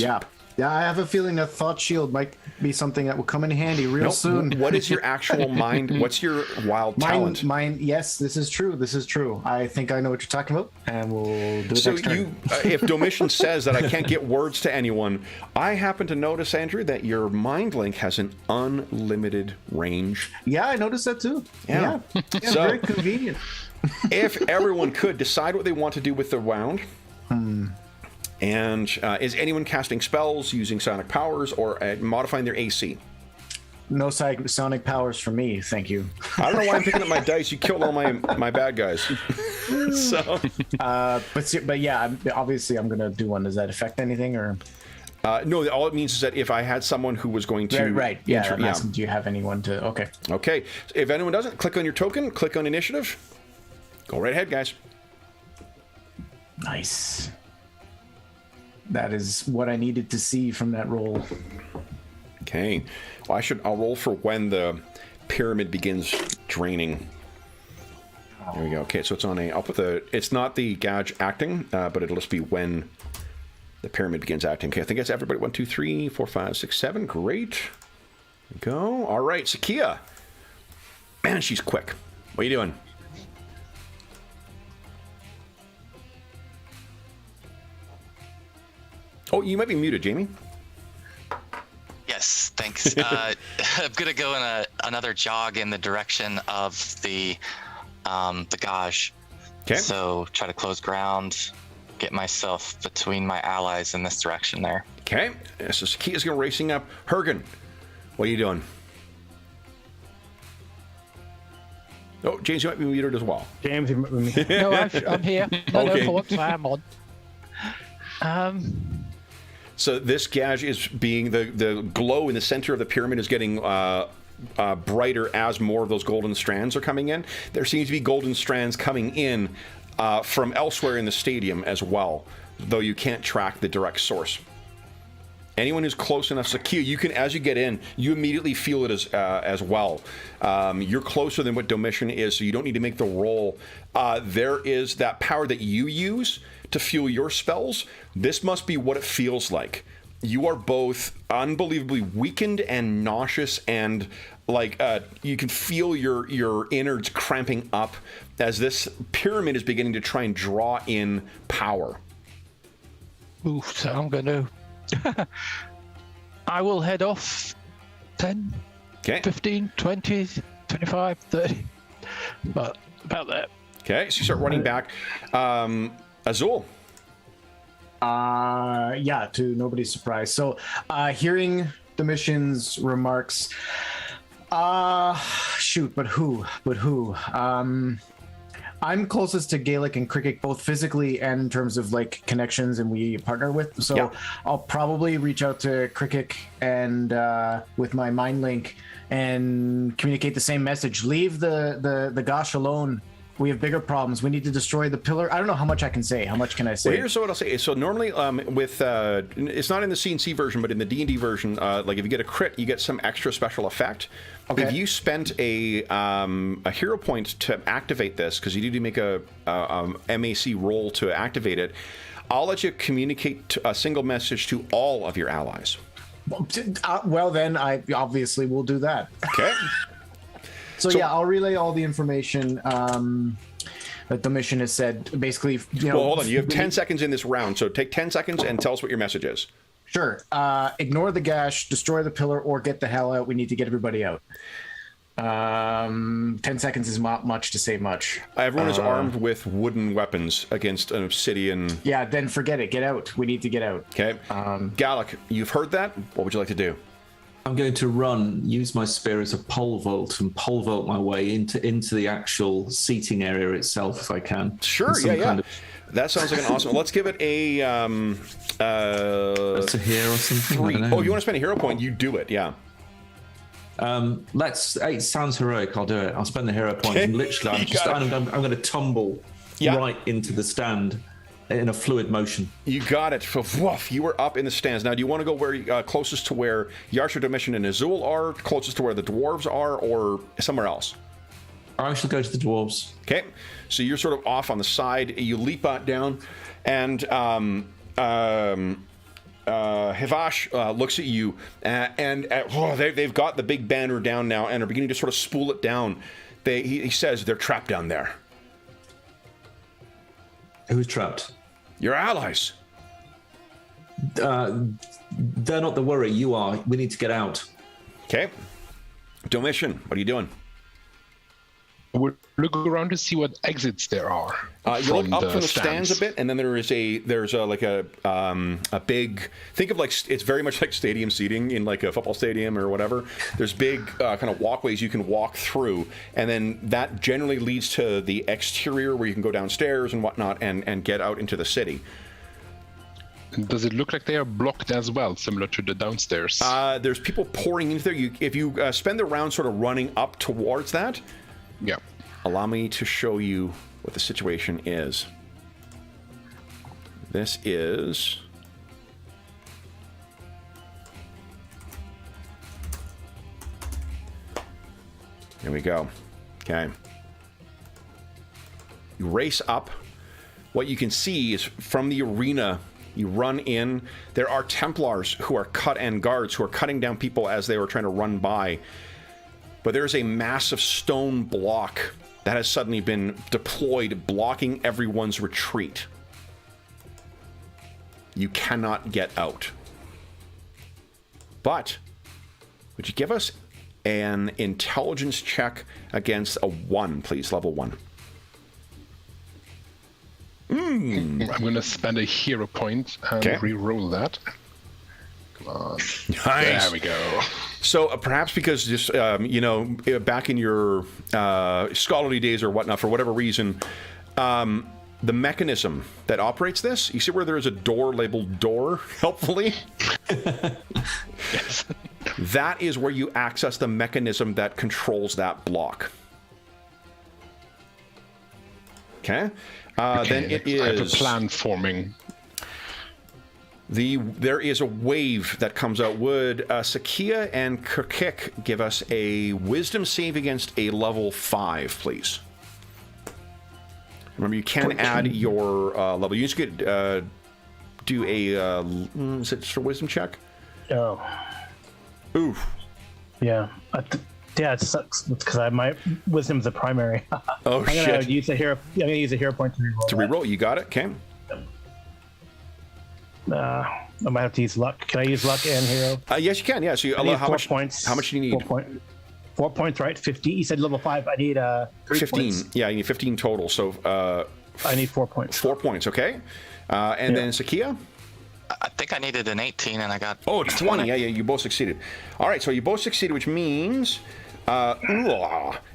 Yeah, I have a feeling that Thought Shield might be something that will come in handy real soon. What is your actual mind? What's your wild talent? Mine, yes, this is true. I think I know what you're talking about, and we'll do it next turn. If Domitian says that I can't get words to anyone, I happen to notice, Andrew, that your mind link has an unlimited range. Yeah, I noticed that too. Yeah. So, very convenient. If everyone could decide what they want to do with the round. And is anyone casting spells, using psionic powers, or modifying their AC? No psionic powers for me, thank you. I don't know why I'm picking up my dice. You killed all my bad guys. So, but yeah, obviously I'm gonna do one. Does that affect anything, or? No, all it means is that if I had someone who was going to... Right. Yeah, I'm asking, do you have anyone to... Okay. Okay. If anyone doesn't, click on your token, click on initiative. Go right ahead, guys. Nice. That is what I needed to see from that roll. Okay. Well, I'll roll for when the pyramid begins draining. There we go. Okay, so it's on I'll put it's not the gauge acting, but it'll just be when the pyramid begins acting. Okay, I think that's everybody. 1, 2, 3, 4, 5, 6, 7. Great. There we go. All right, Sakia. Man, she's quick. What are you doing? Oh, you might be muted, Jamie. Yes, thanks. I'm gonna go in another jog in the direction of the gauge. Okay. So try to close ground, get myself between my allies in this direction there. Okay. So Sakia's going racing up. Hergen, what are you doing? Oh, James, you might be muted as well. James, you might be muted. No, I'm here. No, Okay. no thoughts. I'm on. So this gauge is being the glow in the center of the pyramid is getting brighter as more of those golden strands are coming in. There seems to be golden strands coming in from elsewhere in the stadium as well, though you can't track the direct source. Anyone who's close enough, Sakia, you can, as you get in, you immediately feel it as well. You're closer than what Domitian is, so you don't need to make the roll. There is that power that you use to fuel your spells. This must be what it feels like. You are both unbelievably weakened and nauseous, and like you can feel your innards cramping up as this pyramid is beginning to try and draw in power. Oof, so I'm going to... I will head off 10, 15, 20, 25, 30. But about that. Okay, so you start running back. Azul. Yeah, to nobody's surprise. So, hearing Domitian's remarks, shoot, but who? I'm closest to Gaelic and Cricket, both physically and in terms of like connections, and we partner with. So yeah. I'll probably reach out to Cricket and with my mind link and communicate the same message. Leave the Gosh alone. We have bigger problems. We need to destroy the pillar. I don't know how much I can say. How much can I say? Well, here's what I'll say. So normally with it's not in the C&C version, but in the D&D version, like if you get a crit, you get some extra special effect. Okay. If you spent a hero point to activate this, because you need to make a MAC roll to activate it, I'll let you communicate a single message to all of your allies. Well, then I obviously will do that. Okay. So yeah, I'll relay all the information that Domitian has said. Basically, well, hold on. You have 10 seconds in this round, so take 10 seconds and tell us what your message is. Sure. Ignore the gash, destroy the pillar, or get the hell out. We need to get everybody out. 10 seconds is not much to say much. Everyone is armed with wooden weapons against an obsidian. Yeah, then forget it. Get out. We need to get out. Okay. Gallic, you've heard that. What would you like to do? I'm going to use my spear as a pole vault and pole vault my way into the actual seating area itself if I can. Sure, yeah. That sounds like an awesome. Let's give it a. That's a hero or something. 3. I don't know. Oh, you want to spend a hero point? You do it. Yeah. It sounds heroic. I'll do it. I'll spend the hero point. Okay. And literally, I'm going to tumble right into the stand in a fluid motion. You got it. Woof, you were up in the stands. Now, do you want to go where closest to where Yarsha, Domitian, and Azul are, closest to where the dwarves are, or somewhere else? I shall go to the dwarves. Okay, so you're sort of off on the side. You leap down, and Hivash looks at you, and they've got the big banner down now and are beginning to sort of spool it down. He says they're trapped down there. Who's trapped? Your allies. They're not the worry. You are. We need to get out. Okay. Domitian, what are you doing? We'll look around to see what exits there are. You look up from the stands a bit, and then there's a big. Think of like it's very much like stadium seating in like a football stadium or whatever. There's big kind of walkways you can walk through, and then that generally leads to the exterior where you can go downstairs and whatnot and get out into the city. Does it look like they are blocked as well, similar to the downstairs? There's people pouring into there. If you spend the round sort of running up towards that. Yeah. Allow me to show you what the situation is. This is... Here we go. Okay. You race up. What you can see is from the arena, you run in. There are Templars who are guards who are cutting down people as they were trying to run by. But there's a massive stone block that has suddenly been deployed, blocking everyone's retreat. You cannot get out. But would you give us an intelligence check against a 1, please? Level 1. I'm going to spend a hero point and re-roll that. Come on. Nice. There we go. So perhaps because just, back in your scholarly days or whatnot, for whatever reason, the mechanism that operates this, you see where there is a door labeled door, helpfully? Yes. That is where you access the mechanism that controls that block. Okay? Then it is... I have a plan forming. There is a wave that comes out. Would Sakia and Kirkik give us a wisdom save against a level 5, please? Remember, you can add your level. You just get do a is it just a wisdom check? Oh. Oof. Yeah. Yeah, it sucks because my wisdom's the primary. Oh, I'm gonna use a hero. I'm gonna use a hero point to reroll. To reroll, you got it. Okay. I might have to use luck. Can I use luck and hero? Yes, you can. Yeah. So you I need how 4 much points. How much do you need? 4 points, right? 15. You said level 5. I need 3 15. points. Yeah, you need 15 total. So I need 4 points. 4 points. Okay. And then Sakia. I think I needed an 18 and I got... Oh, it's 20. Yeah, you both succeeded. All right, so you both succeeded, which means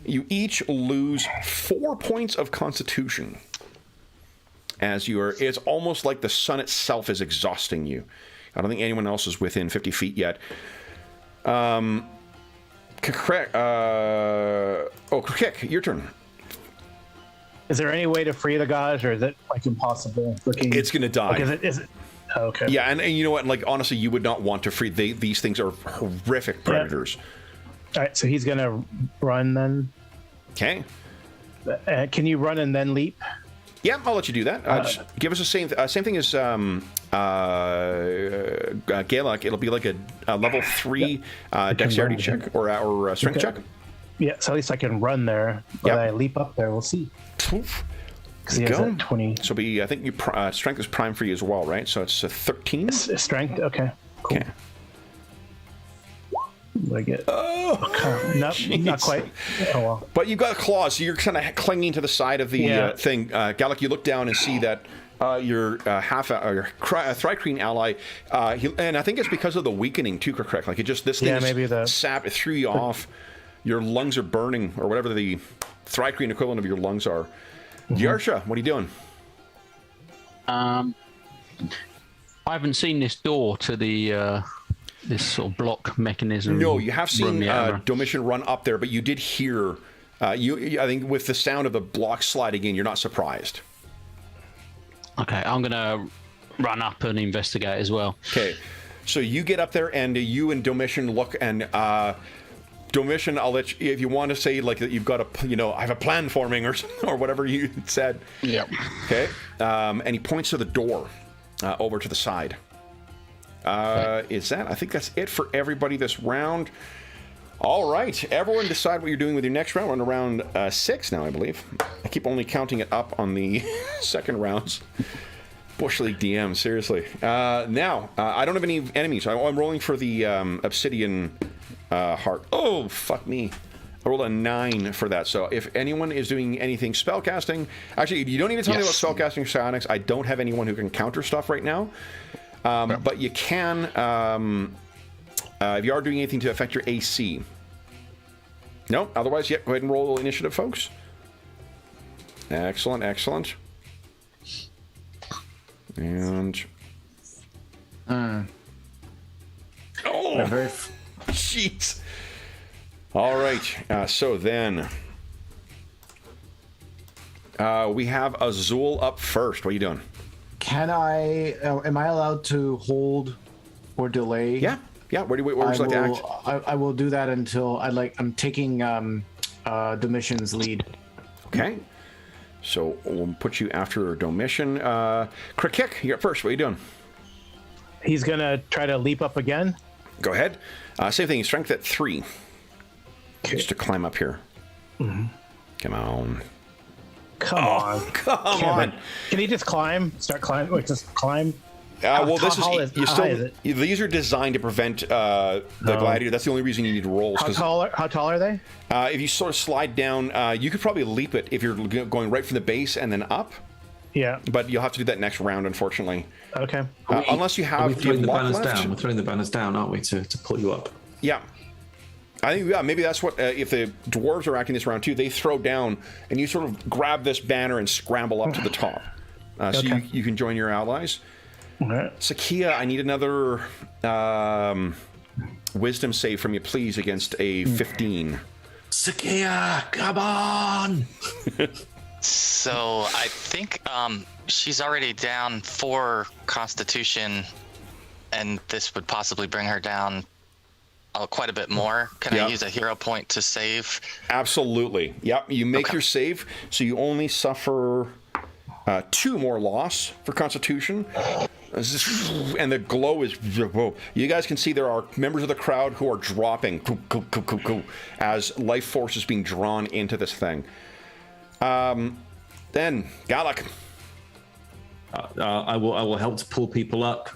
you each lose 4 points of constitution. It's almost like the sun itself is exhausting you. I don't think anyone else is within 50 feet yet. Krik, your turn. Is there any way to free the guys, or is it like impossible? It's going to die. Like, is it? Okay. Yeah, and you know what? Like, honestly, you would not want to free. These things are horrific predators. All right, so he's gonna run then. Okay. Can you run and then leap? Yeah, I'll let you do that. Just give us the same thing as Galak. It'll be like a level 3 dexterity check or strength check. Yeah, so at least I can run there. But I leap up there. We'll see. Because he has a 20. So I think your strength is prime for you as well, right? So it's a 13. Strength. Okay. Cool. Okay. What do I get? Oh, not quite. Oh well. But you've got claws, so you're kind of clinging to the side of the thing. Galak, you look down and see that your Thrycreen ally, and I think it's because of the weakening too, correct? Like this thing maybe sap, it threw you off. Your lungs are burning, or whatever the Thrycreen equivalent of your lungs are. Yarsha, what are you doing? I haven't seen this door to the this sort of block mechanism. No, you have seen room, Domitian run up there, but you did hear. I think with the sound of the block sliding in, you're not surprised. Okay, I'm gonna run up and investigate as well. Okay, so you get up there, and you and Domitian look, and Domitian, I'll let you, if you want to say like that, you've got I have a plan forming or whatever you said. Yeah. Okay, and he points to the door over to the side. Is that? I think that's it for everybody this round. All right, everyone decide what you're doing with your next round. We're on round 6 now, I believe. I keep only counting it up on the second rounds. Bush League DM, seriously. Now, I don't have any enemies. I'm rolling for the Obsidian Heart. Oh, fuck me. I rolled a 9 for that. So if anyone is doing anything spellcasting... Actually, you don't need to tell me about spellcasting psionics. I don't have anyone who can counter stuff right now. But you can... if you are doing anything to affect your AC. No? Otherwise, go ahead and roll initiative, folks. Excellent, excellent. And... Oh! Jeez. All right. So then... we have Azul up first. What are you doing? Can I... am I allowed to hold or delay? Yeah. Yeah, where would you like to act? I will do that until I'm taking Domitian's lead. Okay. So we'll put you after Domitian. Crick, you're up first. What are you doing? He's gonna try to leap up again. Go ahead. Same thing. Strength at 3. Okay. Just to climb up here. Mm-hmm. Come on. Come on. Come on. Can he just climb? Start climbing? Or just climb? Well, this how is high is it? These are designed to prevent the gladiator. That's the only reason you need rolls. How tall are they? If you sort of slide down, you could probably leap it if you're going right from the base and then up. Yeah. But you'll have to do that next round, unfortunately. Okay. Unless you have. We're throwing the banners left? down. We're throwing the banners down, aren't we, to pull you up? Yeah. I think maybe that's what if the dwarves are acting this round too. They throw down and you sort of grab this banner and scramble up to the top, so you can join your allies. Okay. Sakia, I need another wisdom save from you, please, against a 15. Sakia, come on! So I think she's already down 4 Constitution, and this would possibly bring her down quite a bit more. Can I use a hero point to save? Absolutely. Yep. You make your save, so you only suffer 2 more loss for Constitution. And the glow is... You guys can see there are members of the crowd who are dropping as life force is being drawn into this thing. Then, Galak. I will help to pull people up,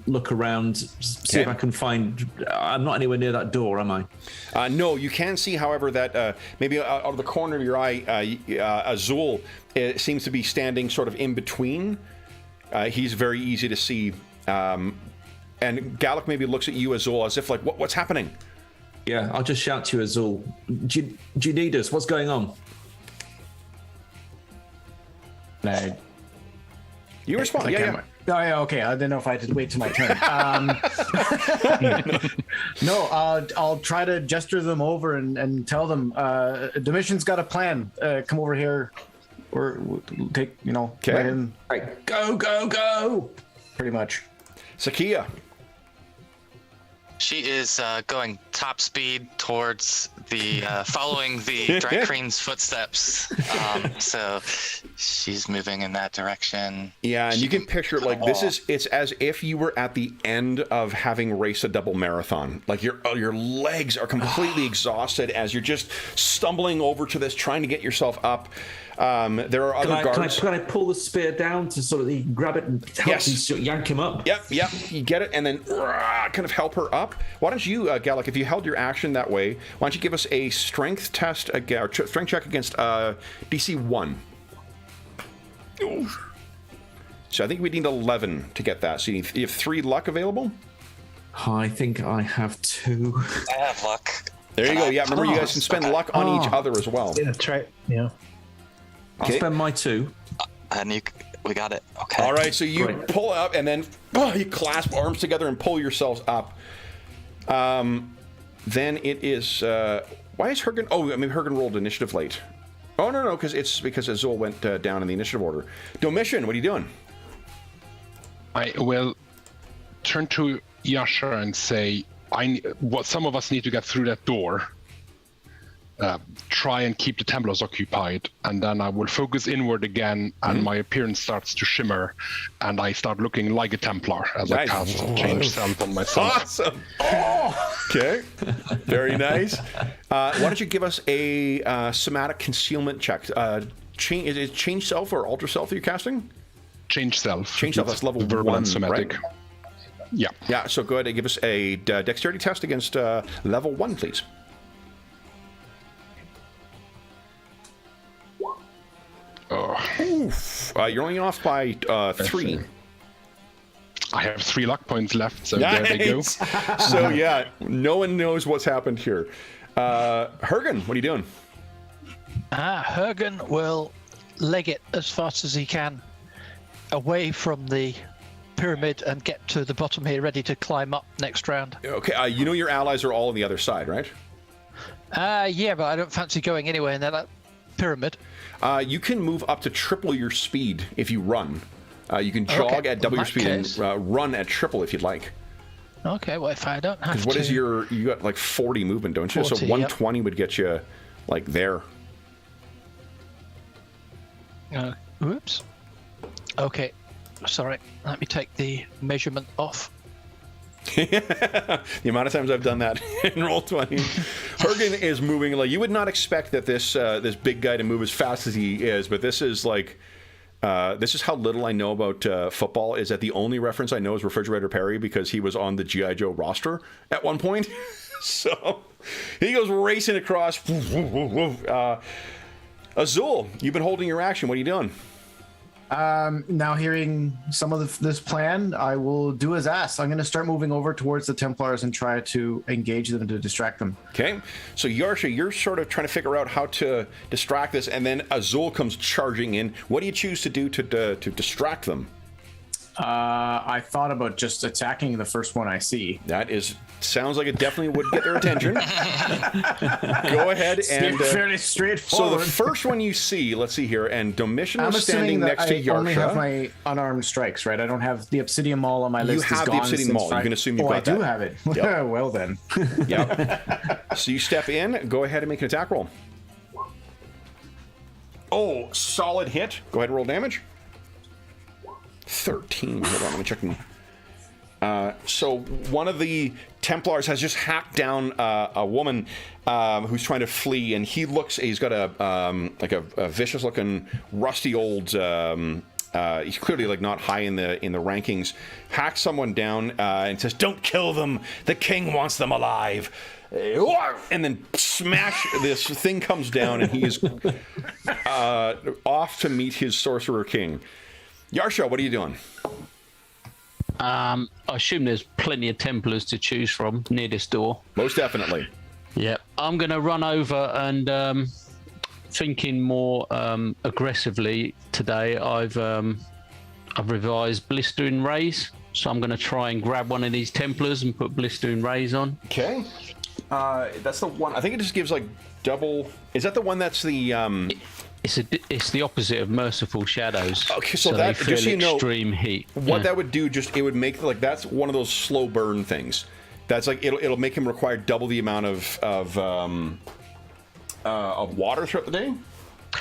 look around, see if I can find... I'm not anywhere near that door, am I? No, you can see, however, that maybe out of the corner of your eye, Azul seems to be standing sort of in between. He's very easy to see. And Galak maybe looks at you, Azul, as if like, what's happening? Yeah, I'll just shout to you, Azul. Do you need us? What's going on? You respond. Yeah. Oh, yeah, okay. I didn't know if I had to wait till my turn. No, I'll try to gesture them over and tell them Domitian's got a plan. Come over here, or take let him. Right, go! Pretty much. Sakia. She is going top speed towards the following the Drycreen's footsteps. So she's moving in that direction. Yeah, and you can picture it like it's as if you were at the end of having raced a double marathon. Like your legs are completely exhausted as you're just stumbling over to this, trying to get yourself up. There are other guards. Can I pull the spear down to sort of grab it and help yank him up? Yep. You get it, and then kind of help her up. Why don't you, Galak, if you held your action that way, why don't you give us a strength test, or strength check against DC 1. So I think we need 11 to get that. So you have 3 luck available? I think I have 2. I have luck. There you go. Yeah, remember you guys can spend luck on each other as well. Yeah, that's right. Yeah. I'll spend my 2. And We got it. Okay. All right, so you pull up, and then you clasp arms together and pull yourselves up. Then it is... why is Hergen... Oh, I mean, Hergen rolled initiative late. Oh, no, because Azul went down in the initiative order. Domitian, what are you doing? I will turn to Yasha and say, some of us need to get through that door. Try and keep the Templars occupied, and then I will focus inward again, and my appearance starts to shimmer, and I start looking like a Templar as I cast Change Self on myself. Awesome! Okay, very nice. Why don't you give us a somatic concealment check? Is it Change Self or Alter Self that you're casting? Change Self. Change Self, that's level verbal 1, and somatic. Right? Yeah. Yeah, so go ahead and give us a dexterity test against level 1, please. Oof. You're only off by 3. I have 3 luck points left, so there they go. So yeah, no one knows what's happened here. Hergen, what are you doing? Hergen will leg it as fast as he can away from the pyramid and get to the bottom here, ready to climb up next round. Okay, you know your allies are all on the other side, right? Yeah, but I don't fancy going anywhere in that pyramid. You can move up to triple your speed if you run. You can jog at double your speed and run at triple if you'd like. Okay, well, if I don't have to... Because what is you got like 40 movement, don't you? 40, so 120 would get you like there. Whoops. Okay, sorry. Let me take the measurement off. The amount of times I've done that in Roll20. Hergen is moving like you would not expect that this big guy to move as fast as he is, but this is like this is how little I know about football. Is that the only reference I know is Refrigerator Perry because he was on the G.I. Joe roster at one point. So he goes racing across. Azul, you've been holding your action. What are you doing? Now hearing some of this plan, I will do as asked. I'm going to start moving over towards the Templars and try to engage them to distract them. Okay, so Yarsha, you're sort of trying to figure out how to distract this, and then Azul comes charging in. What do you choose to do to distract them? I thought about just attacking the first one I see. That sounds like it definitely would get their attention. Go ahead and fairly straightforward. So the first one you see, let's see here, and Domitian is standing next to Yarsha. I only have my unarmed strikes, right? I don't have the Obsidian Maul on my list. You have the Obsidian Maul. You can assume you've got that. I do have it. Yep. Well then. Yep. So you step in. Go ahead and make an attack roll. Oh, solid hit. Go ahead and roll damage. 13. Hold on, let me check. So one of the Templars has just hacked down a woman who's trying to flee, and he's got a vicious-looking, rusty old. He's clearly like not high in the rankings. Hacks someone down and says, "Don't kill them. The king wants them alive." And then smash! This thing comes down, and he is off to meet his sorcerer king. Yarsha, what are you doing? I assume there's plenty of Templars to choose from near this door. Most definitely. Yeah, I'm going to run over and thinking more aggressively today. I've revised Blistering Rays, so I'm going to try and grab one of these Templars and put Blistering Rays on. Okay. That's the one. I think it just gives like double. Is that the one that's the? It's the opposite of Merciful Shadows. Okay, so that they feel just so you know, extreme heat. What that would do, it would make like that's one of those slow burn things. That's like it'll make him require double the amount of water throughout the day.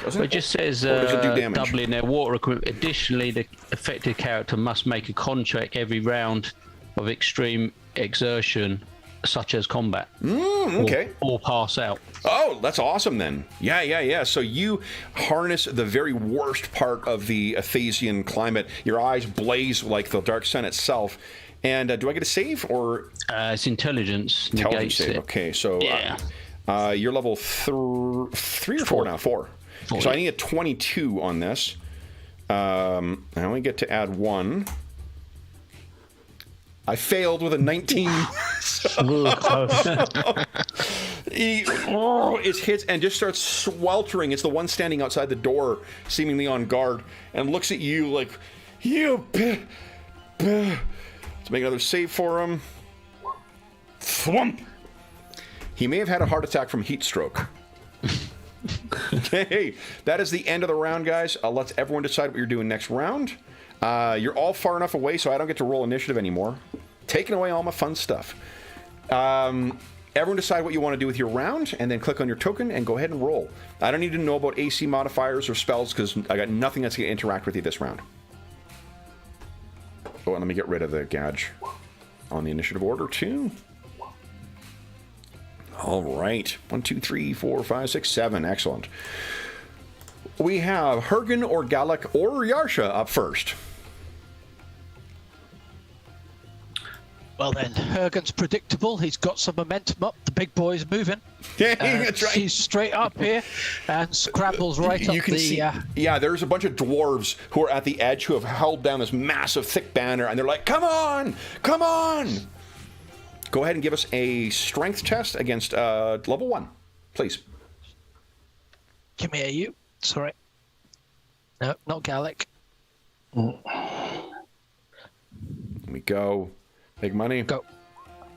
It just says doubling their water equipment. Additionally, the affected character must make a contract every round of extreme exertion, such as combat. Okay. Or pass out. Oh, that's awesome then. Yeah. So you harness the very worst part of the Athasian climate. Your eyes blaze like the dark sun itself. And do I get a save or? It's intelligence. Intelligence save. It. Okay, so yeah. You're level 3 or 4 now. 4. So I need a 22 on this. I only get to add 1. I failed with a 19. It hits and just starts sweltering. It's the one standing outside the door, seemingly on guard, and looks at you like, you. Let's make another save for him. Thwump. He may have had a heart attack from heat stroke. Okay, that is the end of the round, guys. Let's everyone decide what you're doing next round. You're all far enough away, so I don't get to roll initiative anymore. Taking away all my fun stuff. Everyone decide what you want to do with your round, and then click on your token and go ahead and roll. I don't need to know about AC modifiers or spells because I got nothing that's going to interact with you this round. Oh, and let me get rid of the gauge on the initiative order too. All right. 1, 2, 3, 4, 5, 6, 7. Excellent. We have Hergen or Gallic or Yarsha up first. Well then, Hergen's predictable. He's got some momentum up. The big boy's moving. That's right. He's straight up here and scrambles right up the... See, yeah, there's a bunch of dwarves who are at the edge who have held down this massive, thick banner, and they're like, come on! Come on! Go ahead and give us a strength test against level 1, please. Give me a U. Sorry. No, not Gallic. Here we go. Big money. Go.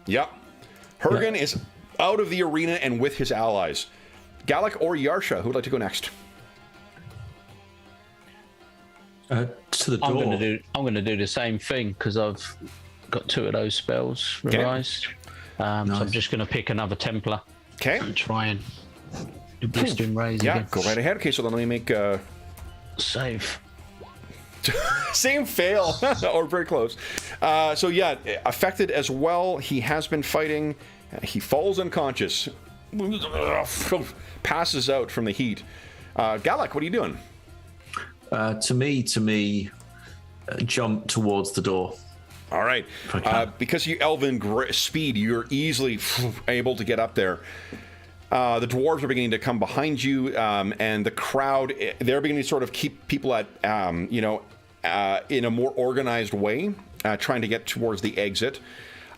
Yep. Hergen is out of the arena and with his allies. Gallic or Yarsha, who would like to go next? To the door. I'm going to do the same thing because I've got 2 of those spells revised. So I'm just going to pick another Templar. Okay. And try and do Blistering Rays Yeah, again. go right ahead. Okay, so then let me make Save. same fail, or very close. So yeah, affected as well. He has been fighting. He falls unconscious. Passes out from the heat. Gallic, what are you doing? To me, jump towards the door. All right. Because you elven speed, you're easily able to get up there. The dwarves are beginning to come behind you, and the crowd, they're beginning to sort of keep people at, in a more organized way, trying to get towards the exit.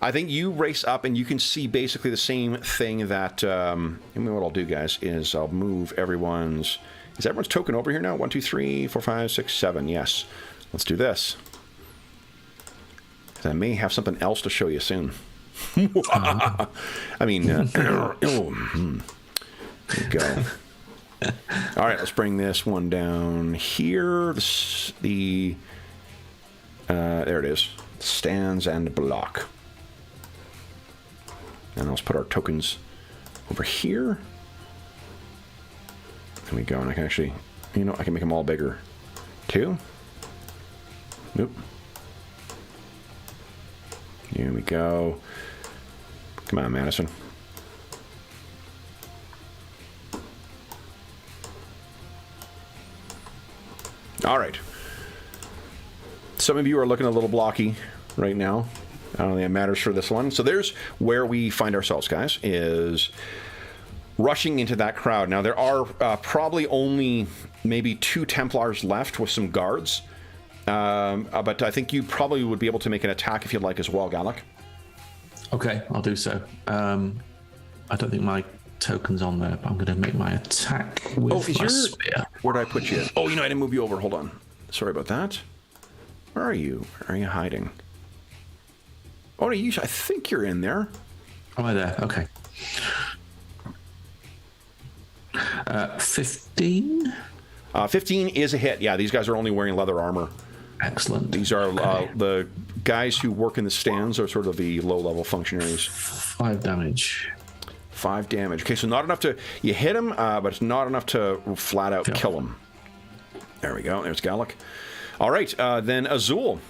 I think you race up and you can see basically the same thing that, what I'll do, guys, is I'll move everyone's, is everyone's token over here now? 1, 2, 3, 4, 5, 6, 7, yes. Let's do this. I may have something else to show you soon. I mean, there we go. All right, let's bring this one down here. There it is. Stands and block. And let's put our tokens over here. There we go. And I can actually, I can make them all bigger too. Nope. Here we go. Come on, Madison. All right. Some of you are looking a little blocky right now. I don't think it matters for this one. So there's where we find ourselves, guys, is rushing into that crowd. Now, there are probably only maybe 2 Templars left with some guards. But I think you probably would be able to make an attack if you'd like as well, Gallic. Okay, I'll do so. I don't think my token's on there, but I'm going to make my attack with my spear. Where did I put you? Oh, I didn't move you over. Hold on. Sorry about that. Where are you? Where are you hiding? Oh, I think you're in there. Am I there? Okay. 15? 15 is a hit. Yeah, these guys are only wearing leather armor. Excellent. These are the guys who work in the stands are sort of the low-level functionaries. 5 damage. 5 damage. Okay, so not enough to... You hit him, but it's not enough to flat-out kill him. There we go. There's Gallic. All right, then Azul.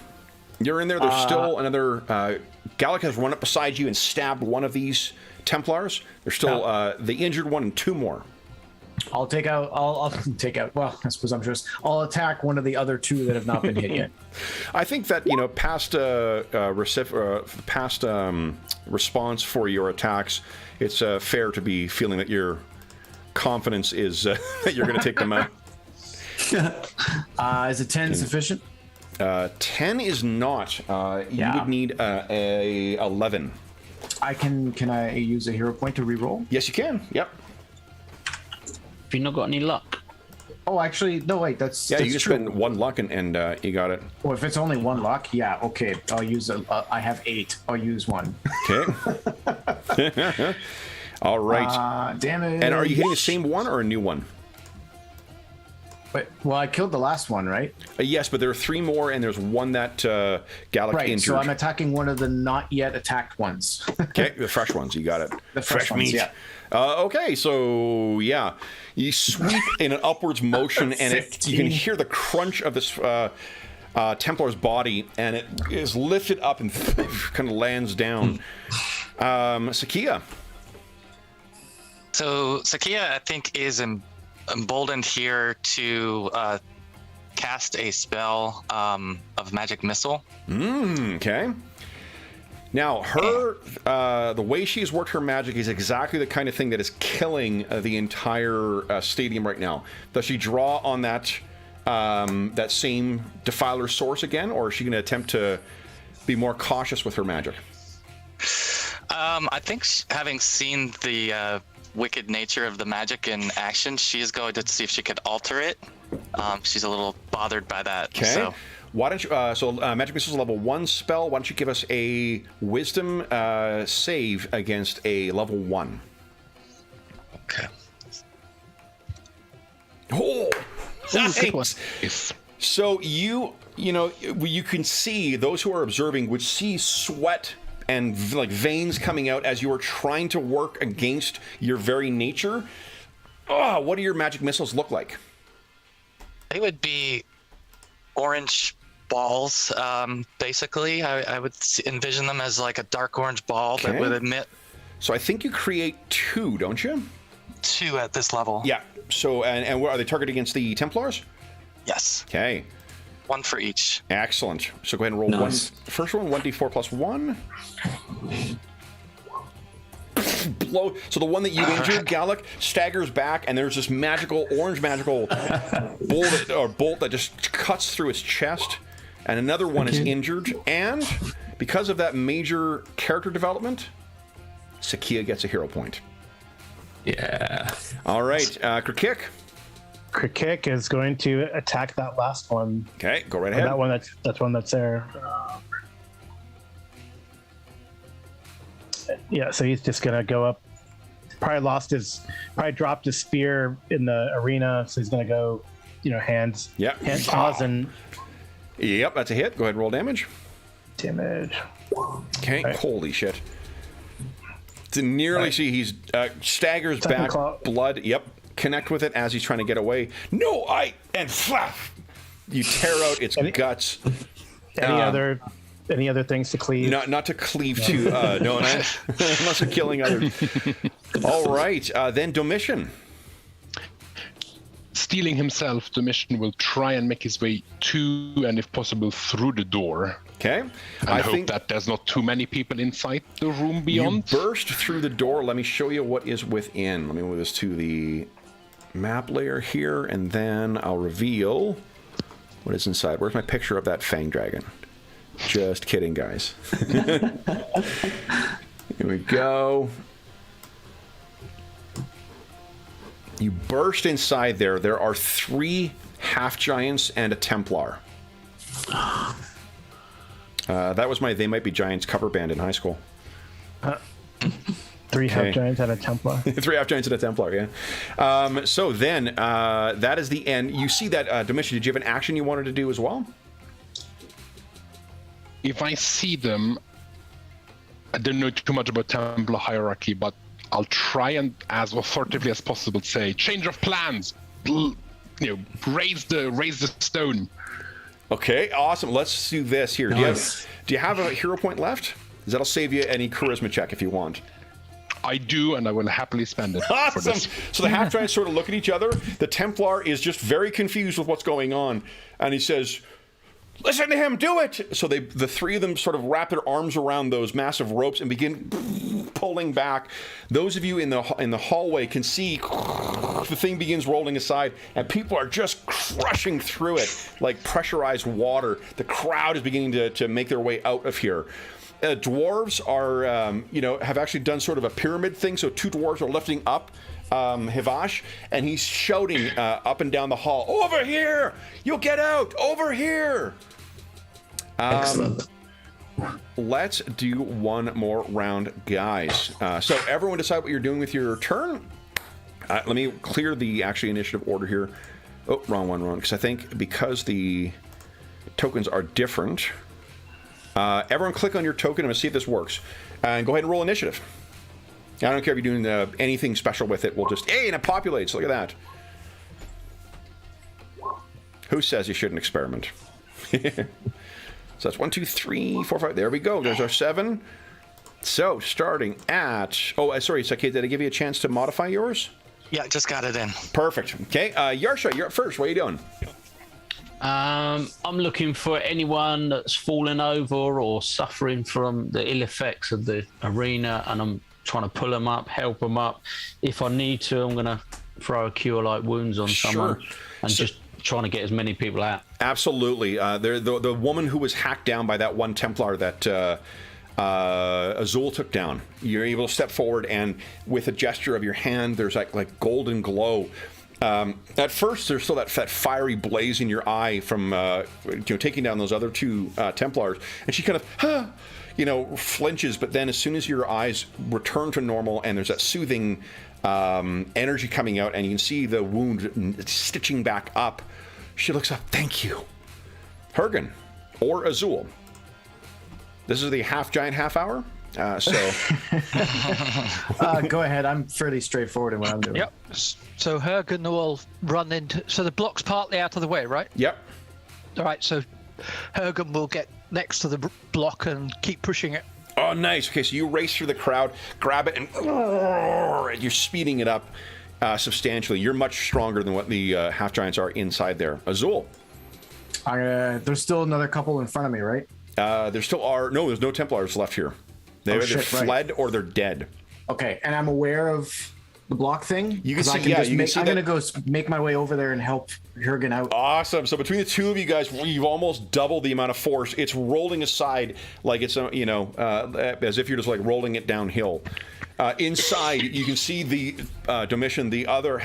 You're in there. There's still another... Gallic has run up beside you and stabbed one of these Templars. There's still the injured one and 2 more. I'll take out. I'll take out. Well, that's presumptuous. I'll attack one of the other 2 that have not been hit yet. I think that past response for your attacks, it's fair to be feeling that your confidence is that you're going to take them out. Is a 10 sufficient? 10 is not. You would need a 11. Can I use a hero point to reroll? Yes, you can. Yep. Have you not got any luck? Oh, actually, no. Wait, that's Yeah, that's you just true. spend 1 luck and you got it. Oh, if it's only 1 luck, yeah, okay. I'll use I have 8. I'll use 1. Okay. All right. Damage. And are you hitting the same one or a new one? Wait, well, I killed the last one, right? Yes, but there are 3 more, and there's one that Gallic Right. injured. So I'm attacking one of the not yet attacked ones. Okay, the fresh ones. You got it. The fresh ones, meat. yeah. Okay, so yeah, you sweep in an upwards motion, and you can hear the crunch of this Templar's body, and it is lifted up and kind of lands down. Sakia. So Sakia, I think, is emboldened here to cast a spell of magic missile. Okay. Now, her the way she has worked her magic is exactly the kind of thing that is killing the entire stadium right now. Does she draw on that that same defiler source again, or is she going to attempt to be more cautious with her magic? I think having seen the wicked nature of the magic in action, she is going to see if she could alter it. She's a little bothered by that. Okay. So. Why don't you? Magic Missile is a level 1 spell. Why don't you give us a Wisdom save against a level 1? Okay. Oh, good one. nice. So you can see, those who are observing would see sweat and like veins coming out as you are trying to work against your very nature. Oh, what do your magic missiles look like? They would be orange balls, basically. I would envision them as like a dark orange ball that would emit. So I think you create 2, don't you? 2 at this level. Yeah. So and what, are they targeted against the Templars? Yes. Okay. 1 for each. Excellent. So go ahead and roll Nice. First one, 1d4 plus 1. Blow. So the one that you injured, Gallic, staggers back, and there's this orange magical bolt that just cuts through its chest. And another one is injured. And because of that major character development, Sakia gets a hero point. Yeah. All right, Krikik. Krikik is going to attack that last one. Okay, go right Or ahead. that one that's there. Yeah, so he's just gonna go up. Probably dropped his spear in the arena, so he's gonna go, hands, paws, and Yep, that's a hit. Go ahead and roll damage. damage. Okay, Right. holy shit. To nearly see, he's staggers Second back, claw. blood, yep, connect with it as he's trying to get away. No, and flap! You tear out its guts. Any other things to cleave? Not to cleave to, no, unless you're killing others. All right, then Domitian. Stealing himself, Domitian will try and make his way to, and if possible, through the door. Okay. And I hope think that there's not too many people inside the room you beyond. burst through the door. Let me show you what is within. Let me move this to the map layer here, and then I'll reveal what is inside. Where's my picture of that Fang Dragon? Just kidding, guys. Here we go. You burst inside there. There are 3 half-giants and a Templar. That was my They Might Be Giants cover band in high school. 3 half-giants and a Templar. 3 half-giants and a Templar, yeah. So then, that is the end. You see that, Domitian, did you have an action you wanted to do as well? If I see them, I don't know too much about Templar hierarchy, but I'll try and, as authoritatively as possible, say, change of plans. Raise the stone. Okay, awesome. Let's do this here. Nice. Do you have a hero point left? That'll save you any charisma check if you want. I do, and I will happily spend it for Awesome. this. So the half-giants sort of look at each other. The Templar is just very confused with what's going on, and he says, "Listen to him, do it!" So the 3 of them sort of wrap their arms around those massive ropes and begin pulling back. Those of you in the hallway can see the thing begins rolling aside, and people are just crushing through it like pressurized water. The crowd is beginning to make their way out of here. dwarves are, have actually done sort of a pyramid thing. So 2 dwarves are lifting up Hivash, and he's shouting up and down the hall, "Over here! You'll get out! Over here!" Excellent. Let's do one more round, guys. So everyone decide what you're doing with your turn. Let me clear the actually initiative order here. Oh, wrong one, because I think because the tokens are different. Everyone click on your token. I'm going to see if this works. And go ahead and roll initiative. I don't care if you're doing anything special with it. We'll just, hey, and it populates. Look at that. Who says you shouldn't experiment? So that's 1, 2, 3, 4, 5. There we go. There's our 7. So starting at... Oh, sorry, Saki, did I give you a chance to modify yours? Yeah, just got it in. Perfect. Okay, Yarsha, you're up first. What are you doing? I'm looking for anyone that's fallen over or suffering from the ill effects of the arena, and I'm trying to pull them up, help them up. If I need to, I'm going to throw a cure light wounds on someone and just trying to get as many people out. Absolutely. The woman who was hacked down by that one Templar that Azul took down, you're able to step forward, and with a gesture of your hand, there's like golden glow. At first, there's still that fiery blaze in your eye from taking down those other 2 Templars, and she kind of flinches. But then, as soon as your eyes return to normal, and there's that soothing energy coming out, and you can see the wound stitching back up, she looks up. Thank you, Hergen or Azul. This is the half giant half hour. So go ahead. I'm fairly straightforward in what I'm doing. Yep. So Hergen will run into... So the block's partly out of the way, right? Yep. All right, so Hergen will get next to the block and keep pushing it. Oh, nice. Okay, so you race through the crowd, grab it, and you're speeding it up substantially. You're much stronger than what the half giants are inside there. Azul. There's still another couple in front of me, right? There still are... No, there's no Templars left here. They're either fled or they're dead. Okay, and I'm aware of the block thing. You can see, I'm gonna go make my way over there and help Hergen out. Awesome. So between the 2 of you guys, you've almost doubled the amount of force. It's rolling aside like it's as if you're just like rolling it downhill. Inside, you can see the Domitian, the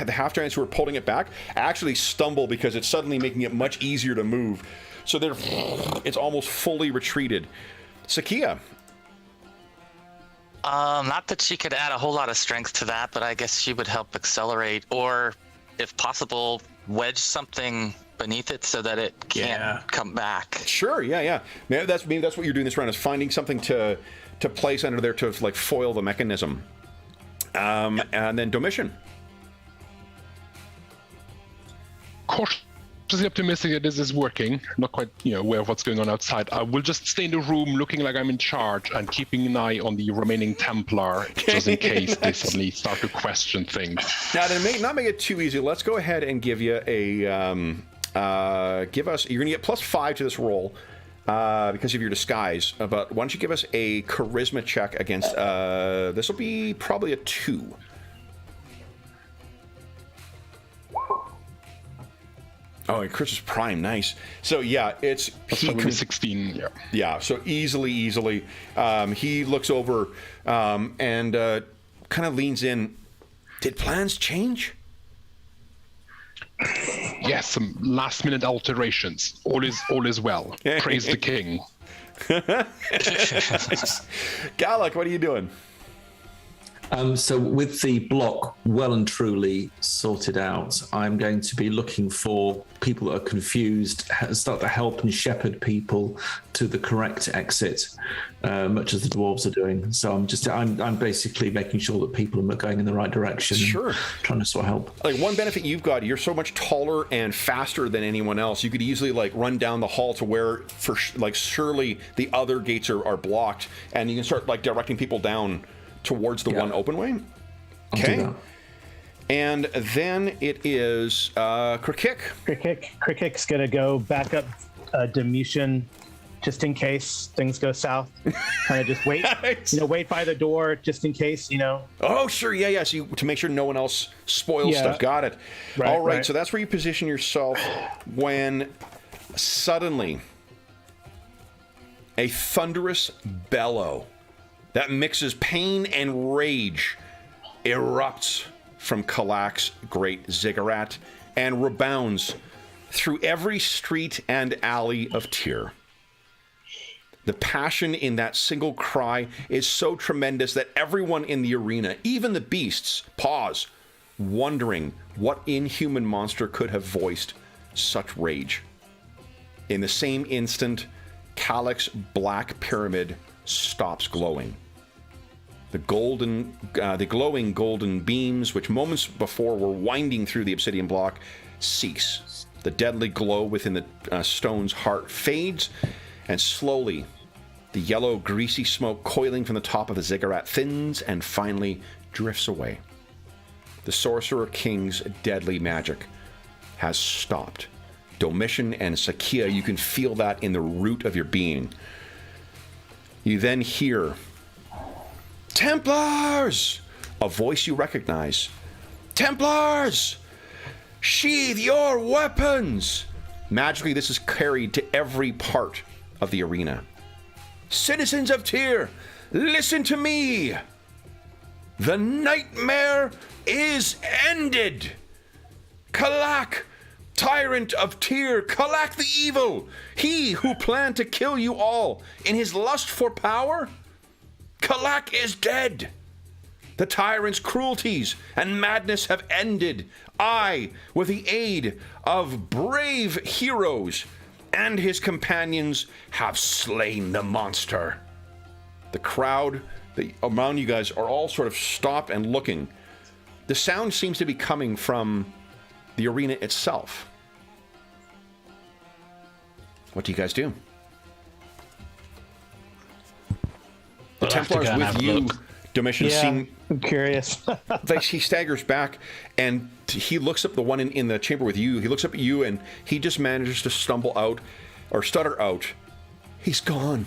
half giants who are pulling it back, actually stumble because it's suddenly making it much easier to move. So it's almost fully retreated. Sakia. Not that she could add a whole lot of strength to that, but I guess she would help accelerate, or, if possible, wedge something beneath it so that it can't come back. Sure, yeah. Maybe that's what you're doing this round, is finding something to place under there to like foil the mechanism. And then Domitian. Cautiously optimistic that this is working. Not quite, aware of what's going on outside. I will just stay in the room, looking like I'm in charge and keeping an eye on the remaining Templar, just in case they suddenly start to question things. Now, to not make it too easy, let's go ahead and give you a give us. You're gonna get +5 to this roll because of your disguise. But why don't you give us a charisma check against? This will be probably a 2. Oh, and Chris is prime, nice. So yeah, it's he 16. Yeah. So easily, he looks over and kind of leans in. Did plans change? Yes, some last-minute alterations. All is well. Praise the king. Galak, what are you doing? So with the block well and truly sorted out, I'm going to be looking for people that are confused, start to help and shepherd people to the correct exit, much as the dwarves are doing. So I'm basically making sure that people are going in the right direction. Sure. Trying to sort of help. Like, one benefit you've got, you're so much taller and faster than anyone else. You could easily like run down the hall to where surely the other gates are blocked, and you can start like directing people down towards the one open way. Okay. And then it is Krikik. Krikik's going to go back up Domitian just in case things go south. Kind of just wait, wait by the door just in case, Oh, sure. Yeah. So to make sure no one else spoils stuff. Got it. Right, all right. So that's where you position yourself when suddenly a thunderous bellow that mixes pain and rage erupts from Kalak's great ziggurat and rebounds through every street and alley of Tyr. The passion in that single cry is so tremendous that everyone in the arena, even the beasts, pause, wondering what inhuman monster could have voiced such rage. In the same instant, Kalak's black pyramid stops glowing. The glowing golden beams, which moments before were winding through the obsidian block, cease. The deadly glow within the stone's heart fades, and slowly, the yellow, greasy smoke coiling from the top of the ziggurat thins and finally drifts away. The Sorcerer King's deadly magic has stopped. Domitian and Sakia, you can feel that in the root of your being. You then hear, "Templars!" A voice you recognize. "Templars! Sheathe your weapons!" Magically, this is carried to every part of the arena. "Citizens of Tyr, listen to me! The nightmare is ended! Kalak, tyrant of Tyr, Kalak the evil, he who planned to kill you all in his lust for power, Kalak is dead. The tyrant's cruelties and madness have ended. I, with the aid of brave heroes and his companions, have slain the monster." The crowd around you guys are all sort of stopped and looking. The sound seems to be coming from the arena itself. What do you guys do? The Templars with you, Domitian, seem... I'm curious. He staggers back, and he looks up the one in the chamber with you. He looks up at you, and he just manages to stumble out, or stutter out, "He's gone."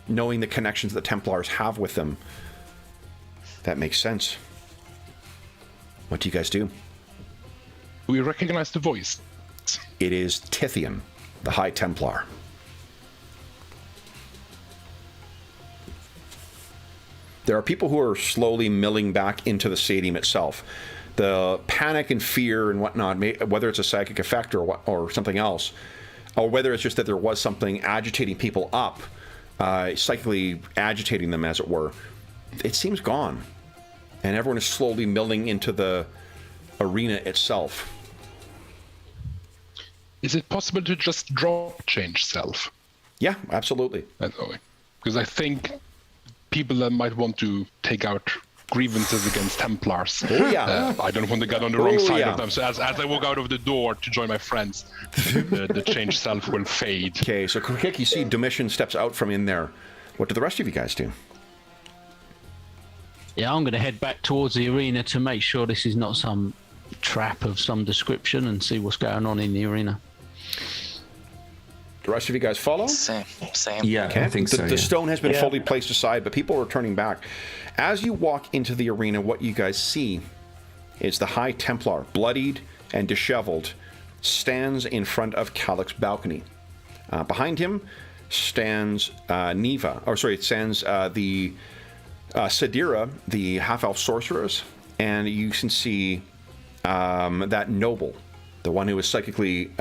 Knowing the connections the Templars have with them, that makes sense. What do you guys do? We recognize the voice. It is Tithian, the High Templar. There are people who are slowly milling back into the stadium itself. The panic and fear and whatnot, whether it's a psychic effect or something else, or whether it's just that there was something agitating people up, psychically agitating them, as it were, it seems gone. And everyone is slowly milling into the arena itself. Is it possible to just drop change self? Yeah, absolutely. Because I think people that might want to take out grievances against Templars. Oh, yeah. I don't want to get on the wrong side of them. So as I walk out of the door to join my friends, the change self will fade. Okay, so quick, you see Domitian steps out from in there. What do the rest of you guys do? Yeah, I'm going to head back towards the arena to make sure this is not some trap of some description and see what's going on in the arena. The rest of you guys follow? Same. Yeah, Okay. I think so. The stone has been Yeah. fully placed aside, but people are turning back. As you walk into the arena, what you guys see is the High Templar, bloodied and disheveled, stands in front of Kalak's balcony. Behind him stands the Sadira, the half-elf sorceress, and you can see that noble, the one who is psychically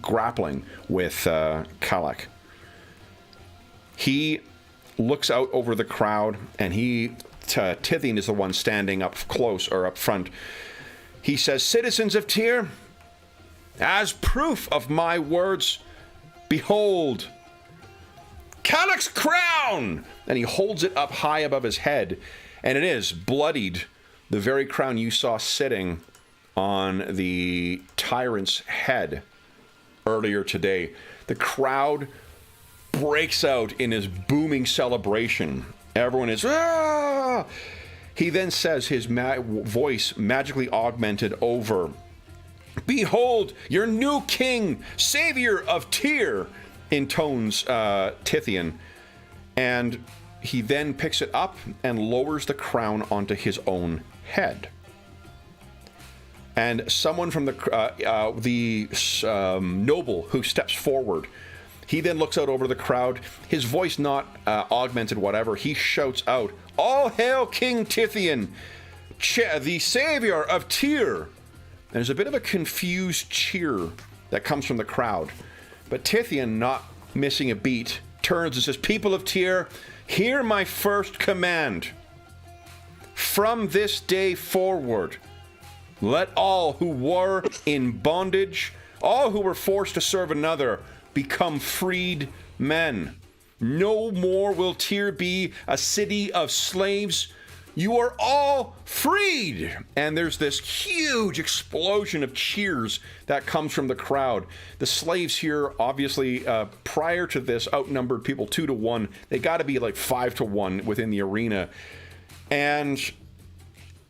grappling with Kalak. He looks out over the crowd, and Tithian is the one standing up close, or up front. He says, "Citizens of Tyr, as proof of my words, behold, Kalak's crown!" And he holds it up high above his head, and it is bloodied, the very crown you saw sitting on the tyrant's head earlier today. The crowd breaks out in his booming celebration. Everyone is, "Ah!" He then says, his voice magically augmented over, "Behold, your new king, savior of Tyr," intones Tithian. And he then picks it up and lowers the crown onto his own head. and someone from the noble who steps forward. He then looks out over the crowd, his voice not augmented, whatever. He shouts out, "All hail King Tithian, the savior of Tyr!" And there's a bit of a confused cheer that comes from the crowd. But Tithian, not missing a beat, turns and says, "People of Tyr, hear my first command. From this day forward, let all who were in bondage, all who were forced to serve another, become freed men. No more will Tyr be a city of slaves. You are all freed!" And there's this huge explosion of cheers that comes from the crowd. The slaves here, obviously, prior to this, outnumbered people 2-1. They got to be like 5-1 within the arena. And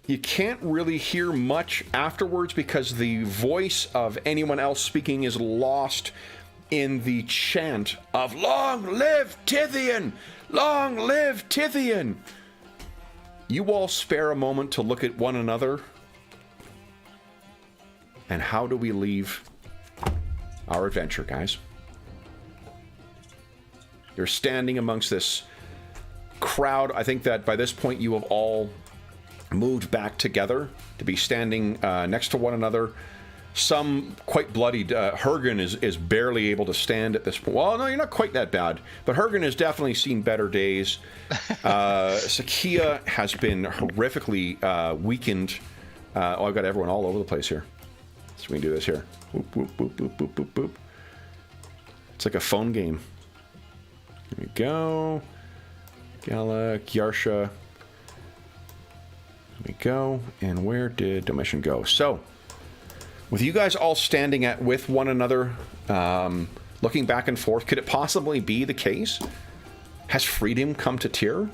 you can't really hear much afterwards because the voice of anyone else speaking is lost in the chant of "Long live Tithian! Long live Tithian!" You all spare a moment to look at one another. And how do we leave our adventure, guys? You're standing amongst this crowd. I think that by this point you have all moved back together to be standing next to one another. Some quite bloodied. Hergen is barely able to stand at this point. Well, no, you're not quite that bad. But Hergen has definitely seen better days. Sakia has been horrifically weakened. I've got everyone all over the place here. So we can do this here. Boop, boop, boop, boop, boop, boop, boop. It's like a phone game. Here we go. Gala, Yarsha. There we go. And where did Domitian go? So, with you guys all standing with one another, looking back and forth, could it possibly be the case? Has freedom come to Tyr?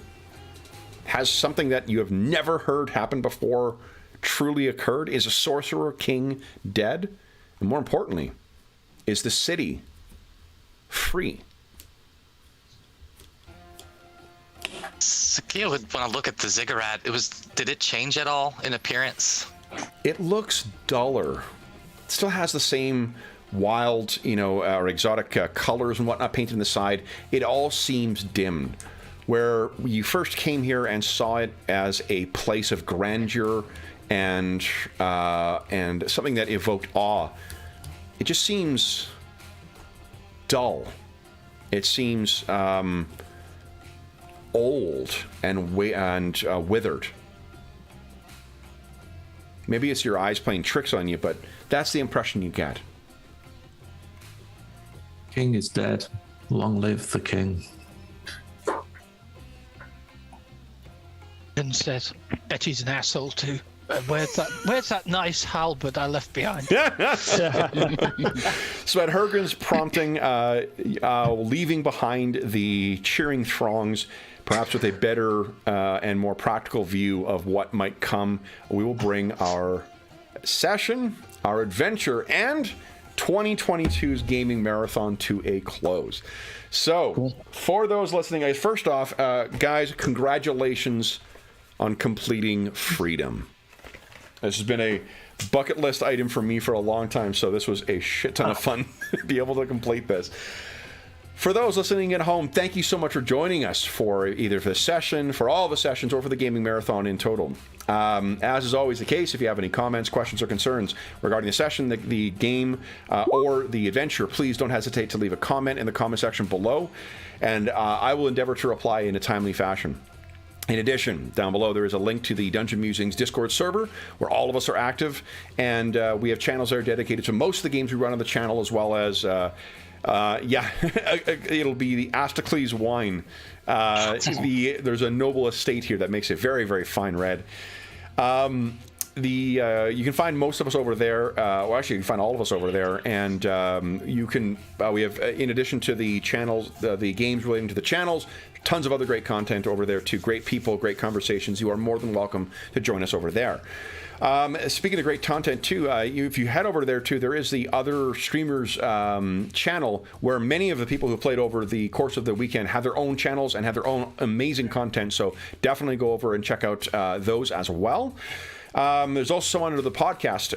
Has something that you have never heard happen before truly occurred? Is a sorcerer king dead? And more importantly, is the city free? Sakia would want to look at the ziggurat. Did it change at all in appearance? It looks duller. It still has the same wild, or exotic colors and whatnot painted on the side. It all seems dimmed. Where you first came here and saw it as a place of grandeur and something that evoked awe, it just seems dull. It seems old and withered. Maybe it's your eyes playing tricks on you, but that's the impression you get. King is dead. Long live the king. And says, "Betty's an asshole too. Where's that nice halberd I left behind?" So at Hergen's prompting, leaving behind the cheering throngs, perhaps with a better and more practical view of what might come, we will bring our session, our adventure, and 2022's gaming marathon to a close. So, For those listening, guys, first off, guys, congratulations on completing Freedom. This has been a bucket list item for me for a long time, so this was a shit ton of fun to be able to complete this. For those listening at home, thank you so much for joining us for either the session, for all the sessions, or for the gaming marathon in total. As is always the case, if you have any comments, questions, or concerns regarding the session, the game, or the adventure, please don't hesitate to leave a comment in the comment section below, and I will endeavor to reply in a timely fashion. In addition, down below there is a link to the Dungeon Musings Discord server where all of us are active, and we have channels that are dedicated to most of the games we run on the channel, as well as it'll be the Astocles wine. There's a noble estate here that makes it very, very fine red. You can find most of us over there. Well, actually, you can find all of us over there, and you can. We have, in addition to the channels, the games relating to the channels, tons of other great content over there too. Great people, great conversations. You are more than welcome to join us over there. Speaking of great content too, if you head over there too, there is the other streamers channel where many of the people who played over the course of the weekend have their own channels and have their own amazing content. So definitely go over and check out those as well. There's also under the podcast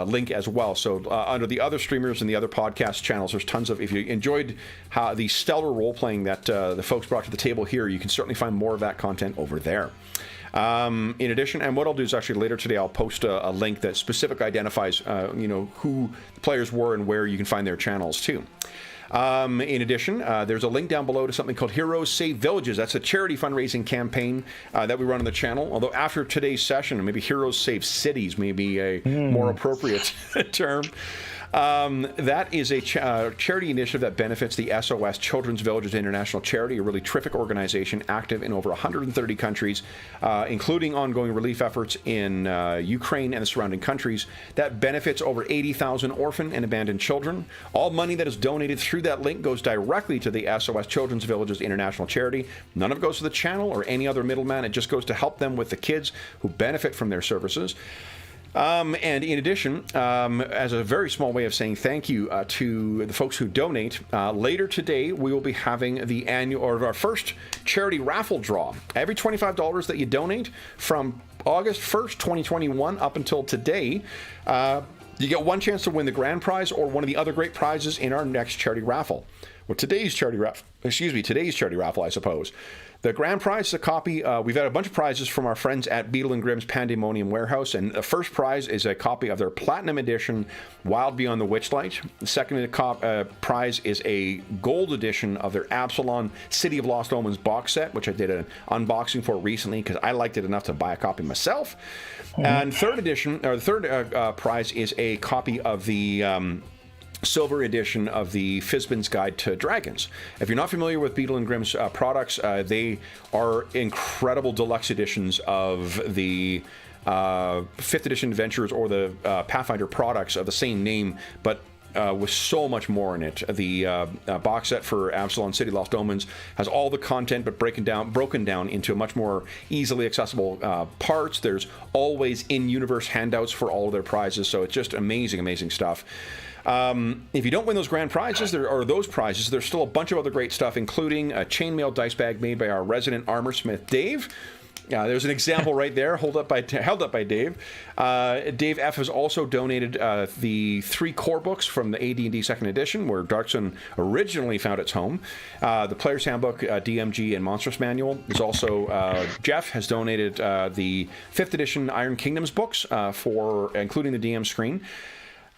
link as well. So under the other streamers and the other podcast channels, there's tons of, if you enjoyed how the stellar role-playing that the folks brought to the table here, you can certainly find more of that content over there. In addition, and what I'll do is actually later today, I'll post a link that specifically identifies, who the players were and where you can find their channels too. In addition, there's a link down below to something called Heroes Save Villages. That's a charity fundraising campaign that we run on the channel. Although after today's session, maybe Heroes Save Cities may be a more appropriate term. That is a charity initiative that benefits the SOS Children's Villages International Charity, a really terrific organization active in over 130 countries, including ongoing relief efforts in Ukraine and the surrounding countries, that benefits over 80,000 orphan and abandoned children. All money that is donated through that link goes directly to the SOS Children's Villages International Charity. None of it goes to the channel or any other middleman. It just goes to help them with the kids who benefit from their services. And in addition, as a very small way of saying thank you to the folks who donate, later today we will be having the annual, or our first charity raffle draw. Every $25 that you donate from August 1st, 2021 up until today, you get one chance to win the grand prize or one of the other great prizes in our next charity raffle. Well, today's charity raffle, I suppose. The grand prize is a copy. We've had a bunch of prizes from our friends at Beetle and Grimm's Pandemonium Warehouse, and the first prize is a copy of their Platinum Edition Wild Beyond the Witchlight. The second prize is a gold edition of their Absalon City of Lost Omens box set, which I did an unboxing for recently because I liked it enough to buy a copy myself. And the third prize is a copy of the silver edition of the Fizban's Guide to Dragons. If you're not familiar with Beetle and Grimm's products, they are incredible deluxe editions of the 5th edition adventures or the Pathfinder products of the same name, but with so much more in it. The box set for Absalon City Lost Omens has all the content, but broken down into much more easily accessible parts. There's always in-universe handouts for all of their prizes, so it's just amazing stuff. If you don't win those grand prizes, there's still a bunch of other great stuff, including a chainmail dice bag made by our resident armor smith, Dave. There's an example right there, held up by Dave. Dave F. has also donated the 3 core books from the AD&D 2nd edition, where Dark Sun originally found its home. The Player's Handbook, DMG, and Monstrous Manual. There's also, Jeff has donated the 5th edition Iron Kingdoms books, for including the DM screen.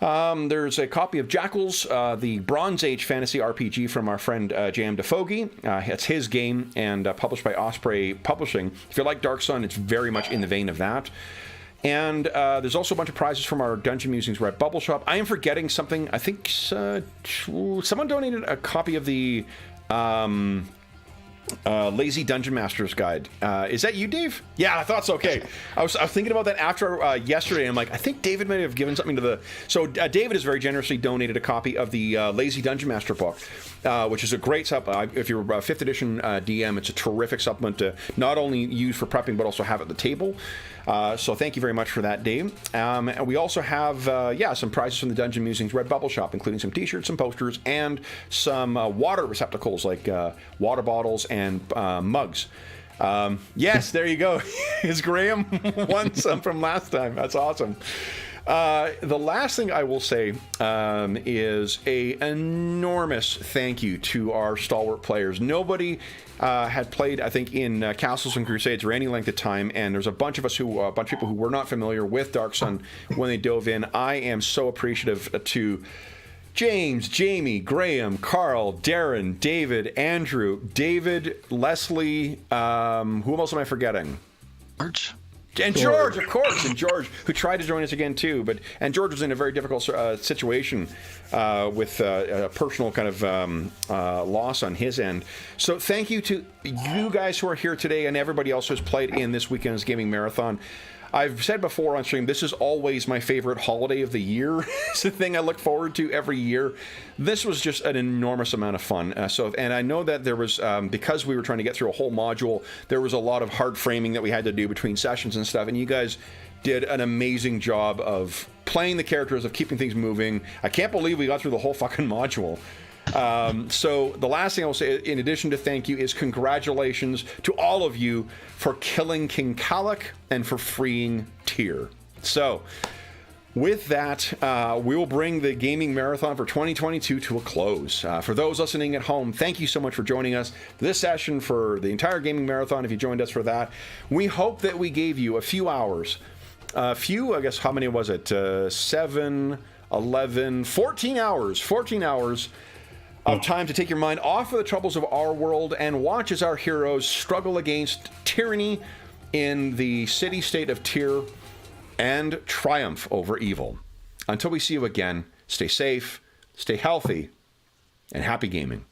There's a copy of Jackals, the Bronze Age fantasy RPG from our friend J.M. DeFogie. It's his game and published by Osprey Publishing. If you like Dark Sun, it's very much in the vein of that. And there's also a bunch of prizes from our Dungeon Musings Red Bubble Shop. I am forgetting something. I think someone donated a copy of the Lazy Dungeon Master's Guide. Is that you, Dave? Yeah, I thought so. Okay. I was thinking about that after yesterday. I'm like, I think David may have given something to the... So David has very generously donated a copy of the Lazy Dungeon Master book, which is a great supplement. If you're a 5th edition DM, it's a terrific supplement to not only use for prepping, but also have at the table. So thank you very much for that, Dave. And we also have, some prizes from the Dungeon Musings Red Bubble Shop, including some t-shirts, some posters, and some water receptacles like water bottles and mugs. Yes, there you go. Is Graham won some from last time? That's awesome. The last thing I will say is an enormous thank you to our stalwart players. Nobody had played, I think, in Castles and Crusades for any length of time, and there's a bunch of people who were not familiar with Dark Sun when they dove in. I am so appreciative to James, Jamie, Graham, Carl, Darren, David, Andrew, David, Leslie, who else am I forgetting? George. And George, of course, and George, who tried to join us again too, and George was in a very difficult situation with a personal kind of loss on his end. So thank you to you guys who are here today and everybody else who's played in this weekend's gaming marathon. I've said before on stream, this is always my favorite holiday of the year. It's the thing I look forward to every year. This was just an enormous amount of fun. And I know that there was, because we were trying to get through a whole module, there was a lot of hard framing that we had to do between sessions and stuff. And you guys did an amazing job of playing the characters, of keeping things moving. I can't believe we got through the whole fucking module. So the last thing I will say, in addition to thank you, is congratulations to all of you for killing King Kalak and for freeing Tyr. So with that, we will bring the gaming marathon for 2022 to a close. For those listening at home, thank you so much for joining us for this session, for the entire gaming marathon, if you joined us for that. We hope that we gave you a few hours, I guess, how many was it? 7, 11, 14 hours. 14 hours of time to take your mind off of the troubles of our world and watch as our heroes struggle against tyranny in the city-state of Tyr and triumph over evil. Until we see you again, stay safe, stay healthy, and happy gaming.